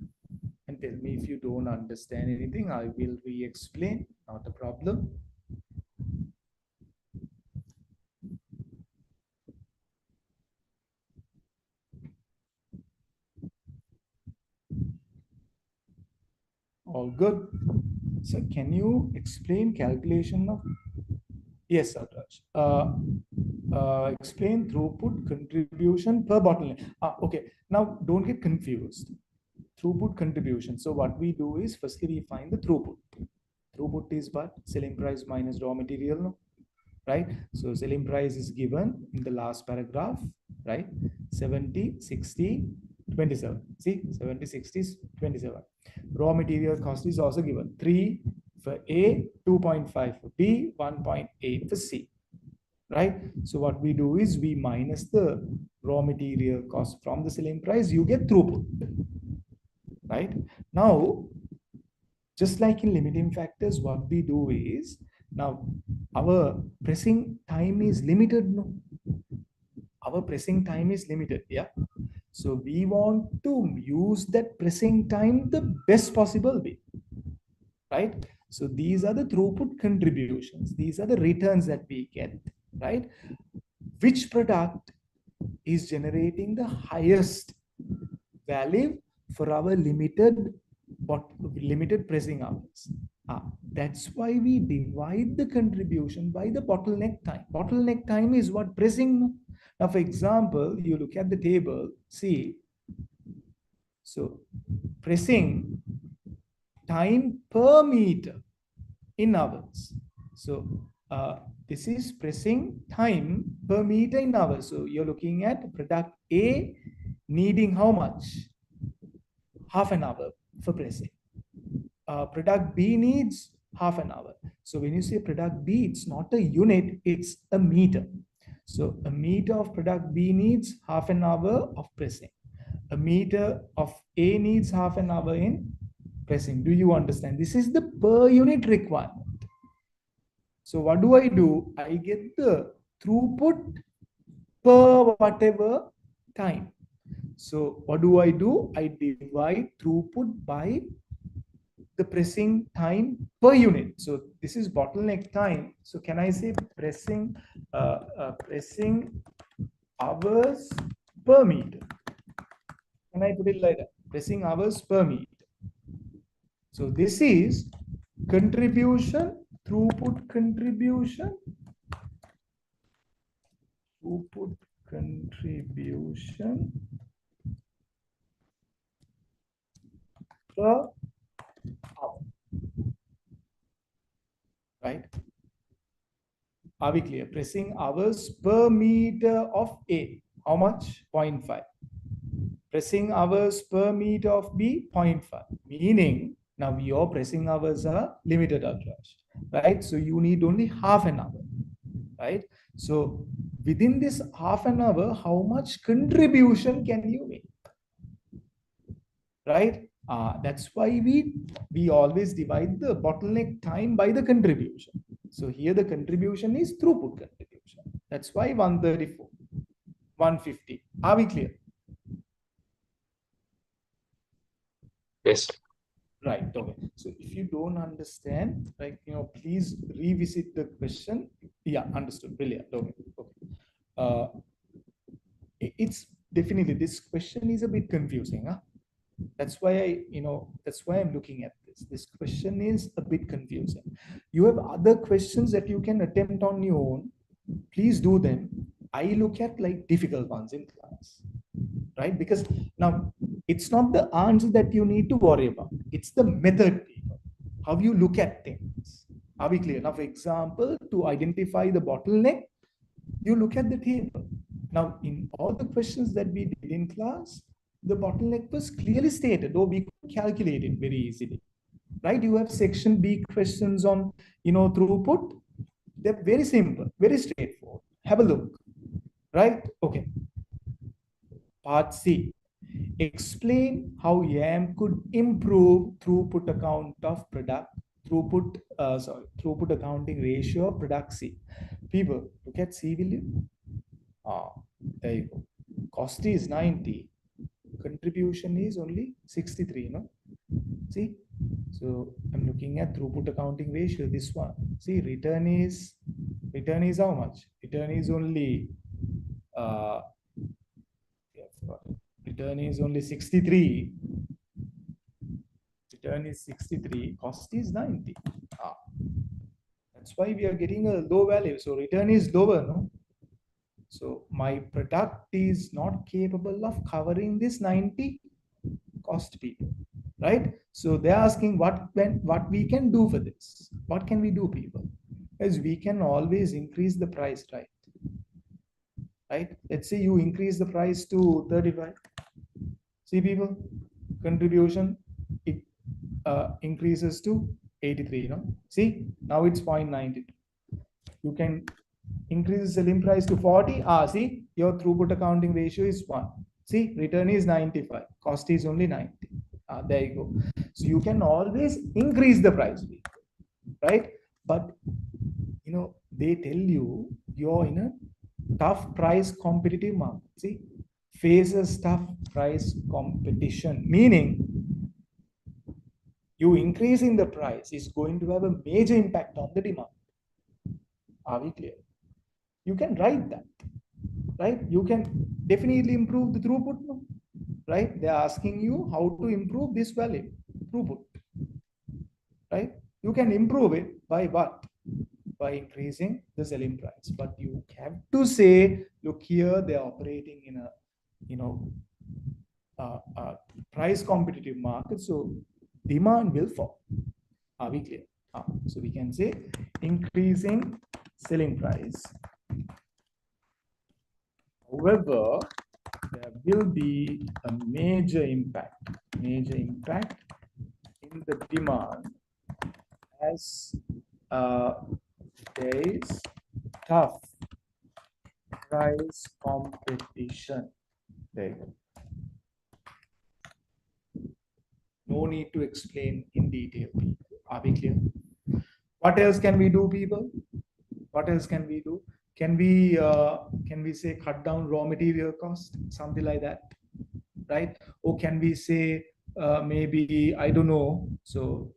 S2: and tell me if you don't understand anything. I will re-explain. Not a problem. All good. So can you explain calculation of? Yes, Satraj. Explain throughput contribution per bottleneck. Okay. Now don't get confused. Throughput contribution. So what we do is firstly we find the throughput. Throughput is what? Selling price minus raw material, no? Right? So selling price is given in the last paragraph, right? 70, 60, 27. See, 70, 60, 27. Raw material cost is also given. 3 for A, 2.5 for B, 1.8 for C. Right? So what we do is we minus the raw material cost from the selling price, you get throughput. Right? Now, just like in limiting factors, what we do is, now our pressing time is limited. No? Our pressing time is limited. Yeah. So we want to use that pressing time the best possible way. Right? So these are the throughput contributions. These are the returns that we get. Right? Which product is generating the highest value for our limited pressing hours? That's why we divide the contribution by the bottleneck time. Bottleneck time is what? Pressing. Now, for example, you look at the table, see, so pressing time per meter in hours. So this is pressing time per meter in hours. So you're looking at product A needing how much? Half an hour for pressing. Product B needs half an hour. So when you say product B, it's not a unit, it's a meter. So a meter of product B needs half an hour of pressing. A meter of A needs half an hour in pressing. Do you understand? This is the per unit requirement. So what do? I get the throughput per whatever time. So what do? I divide throughput by the pressing time per unit. So this is bottleneck time. So can I say pressing hours per meter? Can I put it like that? Pressing hours per meter. So this is contribution, throughput contribution per hour. Right? Are we clear? Pressing hours per meter of A. How much? 0.5. Pressing hours per meter of B, 0.5. Meaning, now your pressing hours are limited, Adrash, right? So you need only half an hour, right? So within this half an hour, how much contribution can you make, right? That's why we always divide the bottleneck time by the contribution. So here the contribution is throughput contribution. That's why 134, 150. Are we clear?
S1: Yes.
S2: Right. Okay. So if you don't understand, like, please revisit the question. Yeah, understood. Brilliant. Okay. Okay. It's definitely, this question is a bit confusing. Huh? That's why that's why I'm looking at this. This question is a bit confusing. You have other questions that you can attempt on your own. Please do them. I look at like difficult ones in class, right? Because now it's not the answer that you need to worry about. It's the method, how you look at things. Are we clear? Now, for example, to identify the bottleneck, you look at the table. Now, in all the questions that we did in class, the bottleneck was clearly stated, or we could calculate it very easily, right? You have section B questions on, throughput. They're very simple, very straightforward. Have a look, right? Okay. Part C. Explain how YAM could improve throughput account of product, throughput accounting ratio of product C. People, look at C, will you? There you go. Cost is 90. Contribution is only 63, no? See? So I'm looking at throughput accounting ratio, this one. See, return is how much? Return is only return is only 63. Return is 63. Cost is 90. That's why we are getting a low value. So return is lower, no? So my product is not capable of covering this 90 cost, people, right? So they're asking what we can do for this. What can we do, people? As we can always increase the price, right? Right? Let's say you increase the price to 35. See, people, contribution, it increases to 83, See, now it's 0.92. You can increase the selling price to 40. See, your throughput accounting ratio is 1. See, return is 95. Cost is only 90. There you go. So you can always increase the price, right? But, they tell you you're in a tough price competitive market. See, faces tough price competition, meaning you increasing the price is going to have a major impact on the demand. Are we clear? You can write that, right? You can definitely improve the throughput, right? They're asking you how to improve this value, throughput, right? You can improve it by what? By increasing the selling price. But you have to say, look here, they're operating in a, price competitive market, so demand will fall. Are we clear? So we can say increasing selling price. However, there will be a major impact in the demand as there is tough price competition. There you go. No need to explain in detail. Are we clear? What else can we do, people? What else can we do? Can we say cut down raw material cost, something like that, right? Or can we say maybe, I don't know. So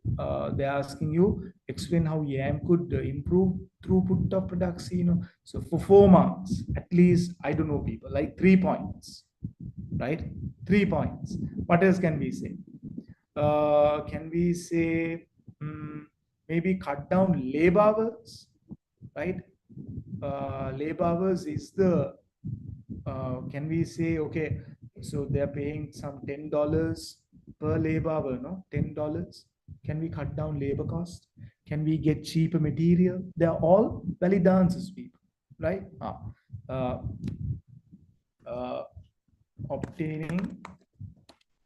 S2: they're asking you explain how YAM could improve throughput of production. So for 4 months, at least, I don't know, people, like 3 points, right? 3 points. What else can we say? Can we say maybe cut down labor hours, right? Labor hours is the, can we say, okay, so they're paying some $10 per labor hour, no? $10. Can we cut down labor cost? Can we get cheaper material? They're all valid answers, people, right? Obtaining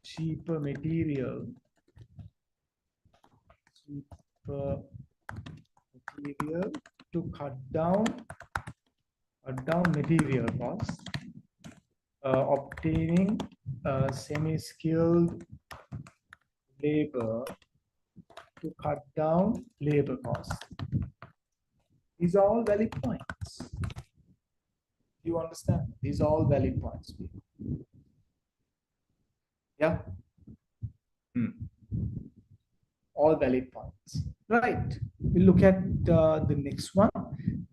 S2: cheaper material, to cut down material costs, obtaining semi-skilled labor to cut down labor costs. These are all valid points. You understand? These are all valid points. Yeah. All valid points. Right. We'll look at the next one.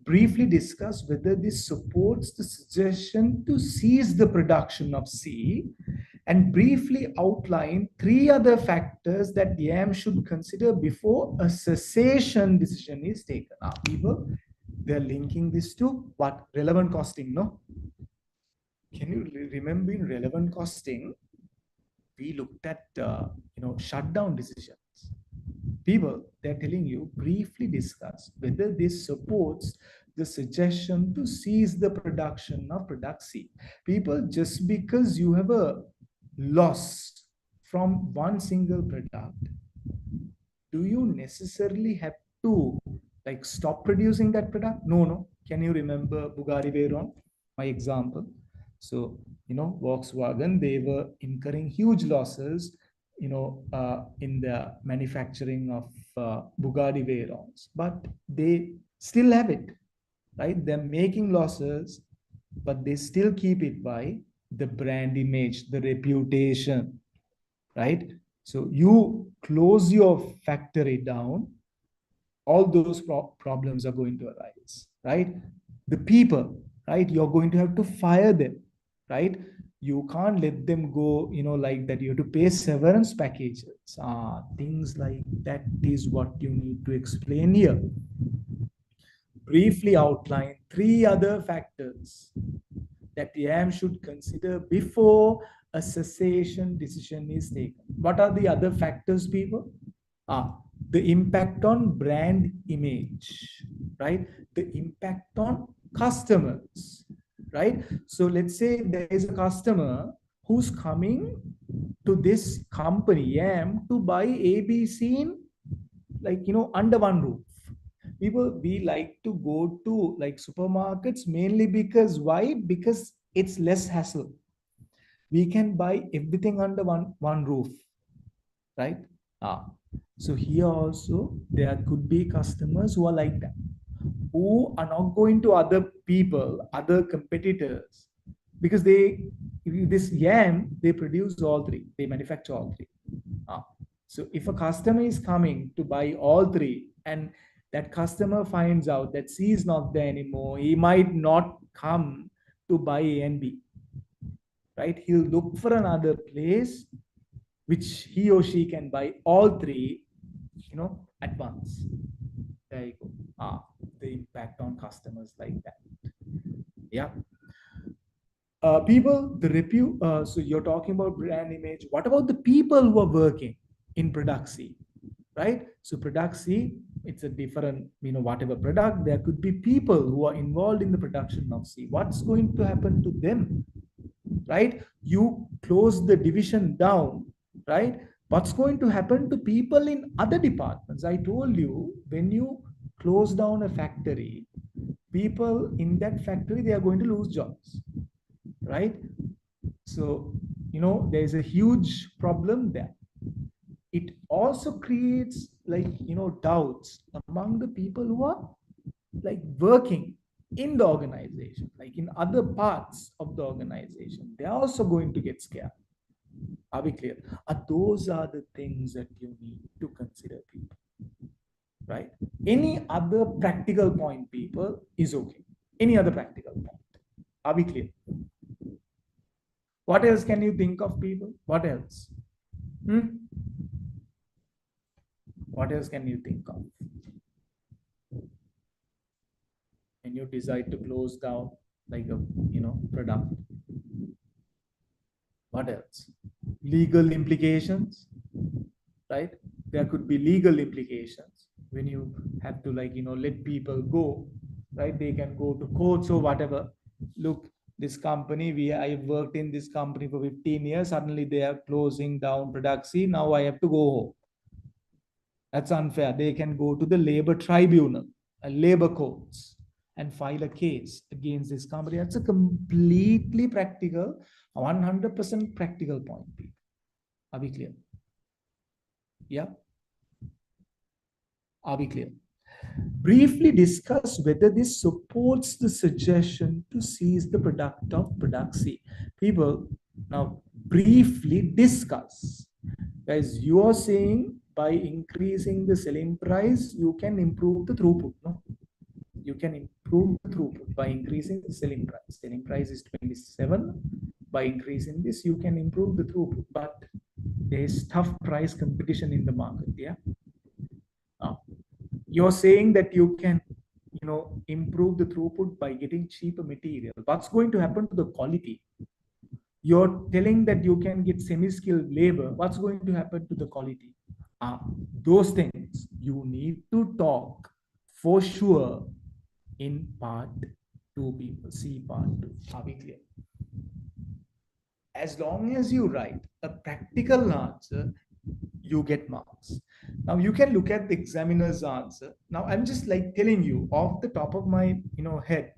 S2: Briefly discuss whether this supports the suggestion to cease the production of C, and briefly outline 3 other factors that YAM should consider before a cessation decision is taken. Now, people, they're linking this to what? Relevant costing, no? Can you remember in relevant costing, we looked at shutdown decisions. People, they're telling you briefly discuss whether this supports the suggestion to cease the production of product C. People, just because you have a loss from one single product, do you necessarily have to like stop producing that product? No. Can you remember Bugatti Veyron, my example? So, Volkswagen, they were incurring huge losses, in the manufacturing of Bugatti Veyrons, but they still have it, right? They're making losses, but they still keep it by the brand image, the reputation, right? So you close your factory down, all those problems are going to arise, right? The people, right? You're going to have to fire them, right? You can't let them go, like that. You have to pay severance packages. Things like that is what you need to explain here. Briefly outline 3 other factors that YAM should consider before a cessation decision is taken. What are the other factors, people? The impact on brand image, right? The impact on customers, right? So let's say there is a customer who's coming to this company, YAM, to buy ABC in under one roof. People, we like to go to like supermarkets mainly because why? Because it's less hassle. We can buy everything under one roof, right? So here also there could be customers who are like that, who are not going to other people, other competitors, because this YAM, they produce all 3, they manufacture all 3. So if a customer is coming to buy all 3 and that customer finds out that C is not there anymore, he might not come to buy A and B, right? He'll look for another place which he or she can buy all 3, at once. There you go. The impact on customers like that. Yeah. People, the review. So you're talking about brand image. What about the people who are working in product C, right? So product C, it's a different, whatever product, there could be people who are involved in the production of C. What's going to happen to them, right? You close the division down, right? What's going to happen to people in other departments? I told you, when you close down a factory, people in that factory, they are going to lose jobs, right? So, there is a huge problem there. It also creates, doubts among the people who are like working in the organization, like in other parts of the organization. They are also going to get scared. Are we clear? Those are the things that you need to consider, people, right? Any other practical point, people, is okay. Any other practical point. Are we clear? What else can you think of, people? What else? What else can you think of? When you decide to close down like a product, what else? Legal implications, right? There could be legal implications when you have to let people go, right? They can go to courts or whatever. Look, this company, I worked in this company for 15 years, suddenly they are closing down production, now I have to go home. That's unfair. They can go to the labor tribunal, labor courts, and file a case against this company. That's a completely practical, 100% practical point. Are we clear? Yeah. Are we clear? Briefly discuss whether this supports the suggestion to seize the product of production. People, now briefly discuss. Guys, you are saying by increasing the selling price, you can improve the throughput. No? You can improve the throughput by increasing the selling price. Selling price is 27. By increasing this, you can improve the throughput. But there is tough price competition in the market. Yeah. You're saying that you can improve the throughput by getting cheaper material. What's going to happen to the quality? You're telling that you can get semi-skilled labor. What's going to happen to the quality? Those things you need to talk for sure in part 2, people. See part 2. Are we clear? As long as you write a practical answer, you get marks. Now you can look at the examiner's answer. Now I'm just telling you off the top of my head,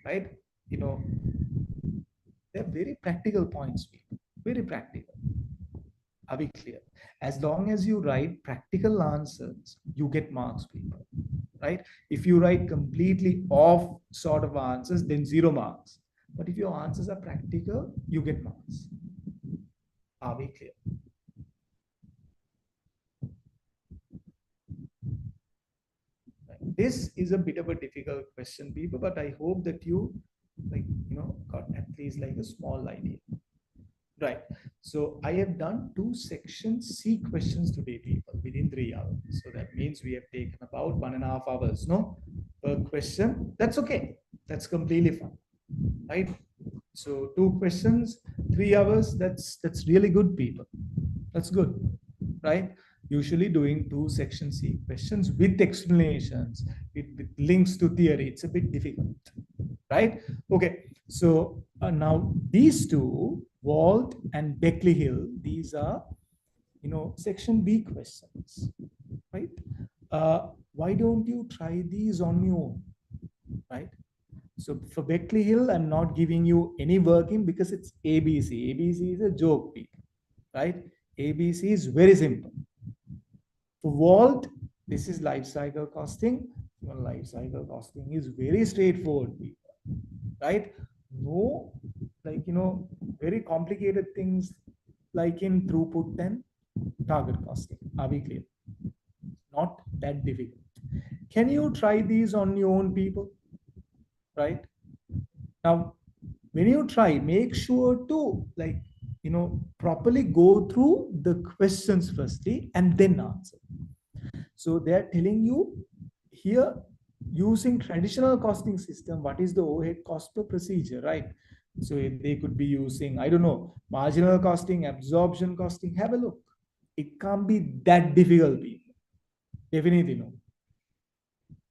S2: right? They're very practical points, very practical. Are we clear? As long as you write practical answers, you get marks, people, right? If you write completely off sort of answers, then 0 marks. But if your answers are practical, you get marks. Are we clear? This is a bit of a difficult question, people, but I hope that you got at least a small idea. Right. So I have done 2 section C questions today, people, within 3 hours. So that means we have taken about 1.5 hours, no, per question. That's okay. That's completely fine. Right. So 2 questions, 3 hours. That's really good, people. That's good. Right. Usually doing 2 section C questions with explanations, with links to theory, it's a bit difficult, right? Okay, so now these 2, Walt and Beckley Hill, these are, section B questions, right? Why don't you try these on your own, right? So for Beckley Hill, I'm not giving you any working because it's ABC. ABC is a joke, people, right? ABC is very simple. For Walt, this is life cycle costing. Well, life cycle costing is very straightforward, people, right? No, very complicated things like in throughput and target costing. Are we clear? Not that difficult. Can you try these on your own, people? Right? Now, when you try, make sure to properly go through the questions firstly and then answer. So they are telling you here, using traditional costing system, what is the overhead cost per procedure, right? So they could be using, I don't know, marginal costing, absorption costing. Have a look. It can't be that difficult, people. Definitely no.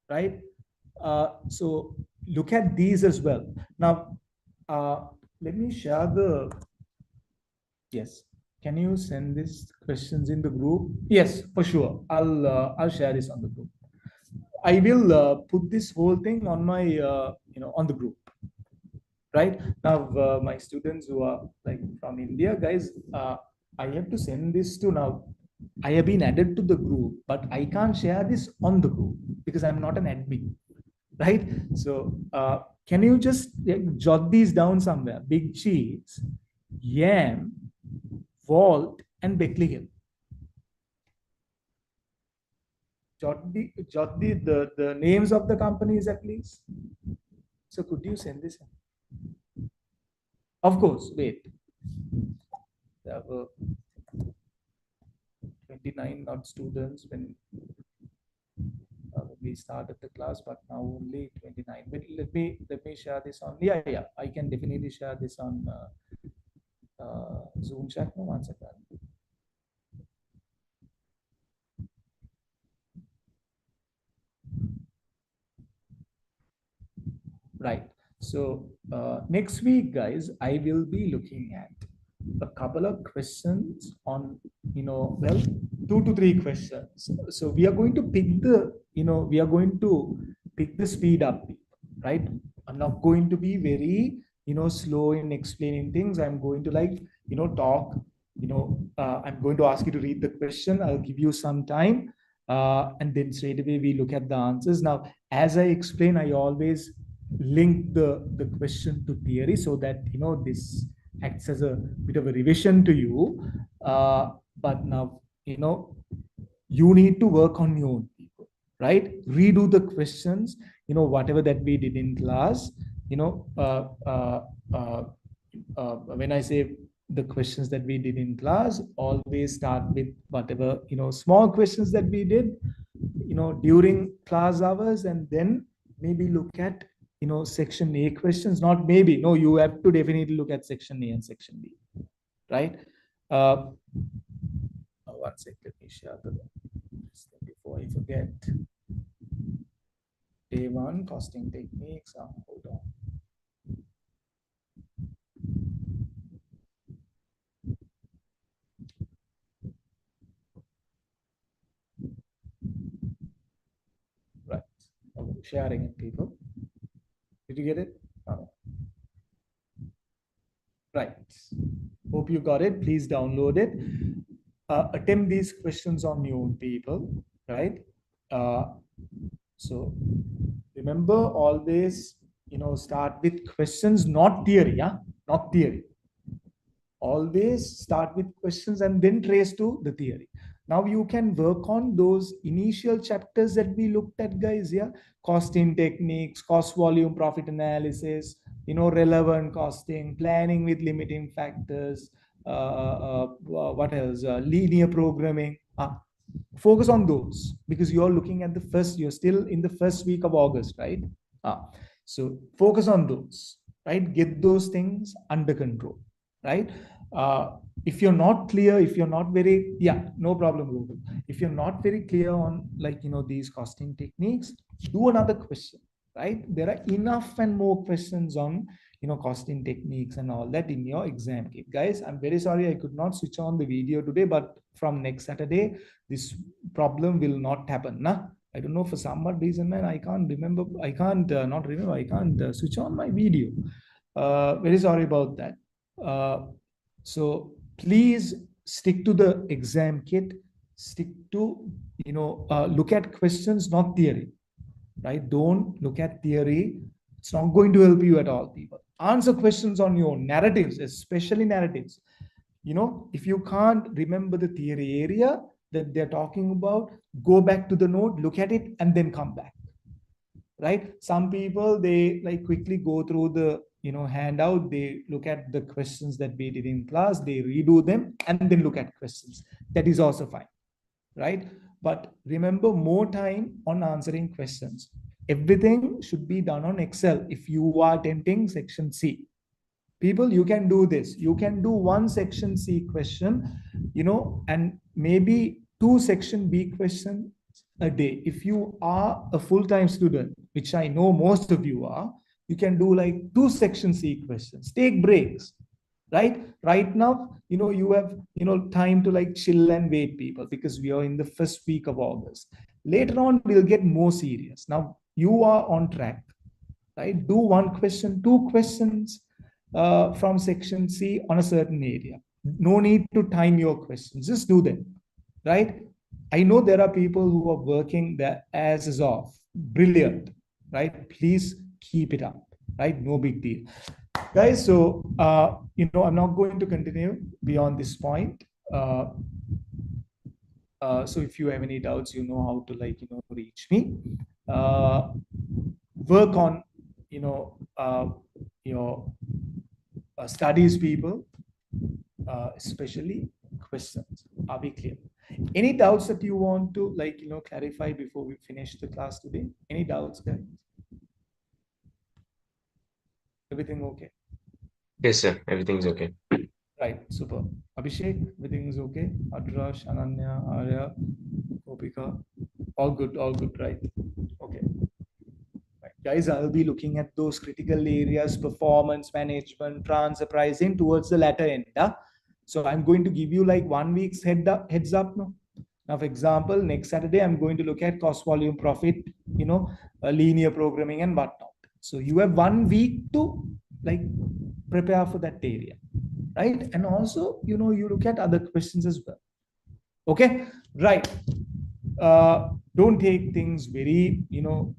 S2: Right? So look at these as well. Now, let me share the, yes. Can you send these questions in the group? Yes, for sure. I'll share this on the group. I will put this whole thing on my on the group. Right now, my students who are like from India, guys, I have to send this to now. I have been added to the group, but I can't share this on the group because I'm not an admin, right? So, can you just jot these down somewhere? Big cheese, yam, Walt, and Bethlehem. Jot the names of the companies at least. So, could you send this? Of course, wait. There were 29 not students when we started the class, but now only 29. But let me share this on. Yeah. I can definitely share this on Zoom chat. No, one second. Right. So next week, guys, I will be looking at a couple of questions on, well, 2 to 3 questions. So we are going to pick the speed up, right? I'm not going to be very, slow in explaining things. I'm going to talk, I'm going to ask you to read the question. I'll give you some time. And then straight away we look at the answers. Now, as I explain, I always link the question to theory so that, this acts as a bit of a revision to you. But now, you need to work on your own people, right? Redo the questions, whatever that we did in class, when I say the questions that we did in class, always start with whatever, small questions that we did, during class hours, and then maybe look at, section A questions. Not maybe, no, you have to definitely look at section A and section B, right? One sec, let me share the before I forget. Day one, costing techniques. Hold on. Right. Sharing it, people. Did you get it? Right. Hope you got it. Please download it. Attempt these questions on your own, people. Right. So remember, always, start with questions, not theory. Yeah, not theory. Always start with questions and then trace to the theory. Now you can work on those initial chapters that we looked at, guys. Yeah, costing techniques, cost volume profit analysis, relevant costing, planning with limiting factors, what else, linear programming. Focus on those because you're looking at you're still in the first week of August, right? So focus on those, right? Get those things under control, right? If you're not clear, if you're not very, no problem, Google. If you're not very clear on these costing techniques, do another question, right? There are enough and more questions on costing techniques and all that in your exam kit. Guys, I'm very sorry I could not switch on the video today, but from next Saturday, this problem will not happen. I don't know, for some odd reason, man, I can't remember. I can't switch on my video. Very sorry about that. So please stick to the exam kit. Stick to, look at questions, not theory, right? Don't look at theory. It's not going to help you at all, people. Answer questions on your narratives, especially narratives. If you can't remember the theory area that they're talking about, go back to the note, look at it, and then come back, right? Some people, they quickly go through the handout, they look at the questions that we did in class, they redo them, and then look at questions. That is also fine, right? But remember, more time on answering questions. Everything should be done on Excel if you are attempting section C. People, you can do this. You can do one section C question, and maybe 2 section B questions a day. If you are a full-time student, which I know most of you are, you can do 2 section C questions. Take breaks. Right now, you have, time to like chill and wait, people, because we are in the first week of August. Later on, we'll get more serious. Now you are on track, right? Do one question, two questions from section C on a certain area. No need to time your questions, just do them, right? I know there are people who are working their asses off. Brilliant, right? Please keep it up, right? No big deal. Guys, so, I'm not going to continue beyond this point. So if you have any doubts, you know how to like, reach me. Uh, Work on, your studies, people, especially questions. Are we clear? Any doubts that you want to like, clarify before we finish the class today? Any doubts, guys? Everything okay?
S1: Yes, sir. Everything's okay.
S2: Right, super. Abhishek, everything is okay. Adrash, Ananya, Arya, Gopika, all good, right? Okay. Right. Guys, I'll be looking at those critical areas, performance management, transfer pricing towards the latter end. So I'm going to give you like 1 week's heads up. No? Now, for example, next Saturday, I'm going to look at cost volume profit, linear programming and whatnot. So you have 1 week to like prepare for that area, right? And also, you look at other questions as well. Okay, right. Don't take things very,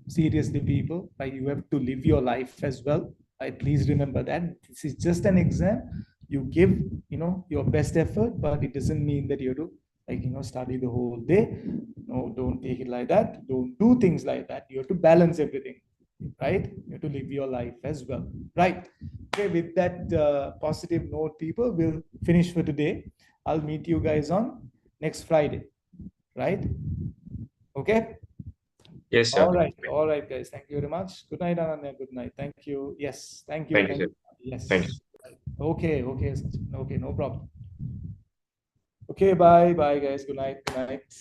S2: seriously, people. Right? You have to live your life as well. Right? Please remember that this is just an exam. You give, your best effort, but it doesn't mean that you have to, like, study the whole day. No, don't take it like that. Don't do things like that. You have to balance everything, right? You have to live your life as well, right? Okay, with that positive note, people, we'll finish for today. I'll meet you guys on next Friday, right? Okay.
S1: Yes, sir.
S2: All right, guys. Thank you very much. Good night, Ananya. Good night. Thank you. Yes,
S1: Thank you,
S2: thank
S1: sir.
S2: you.
S1: Thank you.
S2: Yes. Okay, okay, Sachin. Okay, no problem. Okay, bye, guys. Good night. Good night.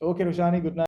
S2: Okay, Roshani. Good night.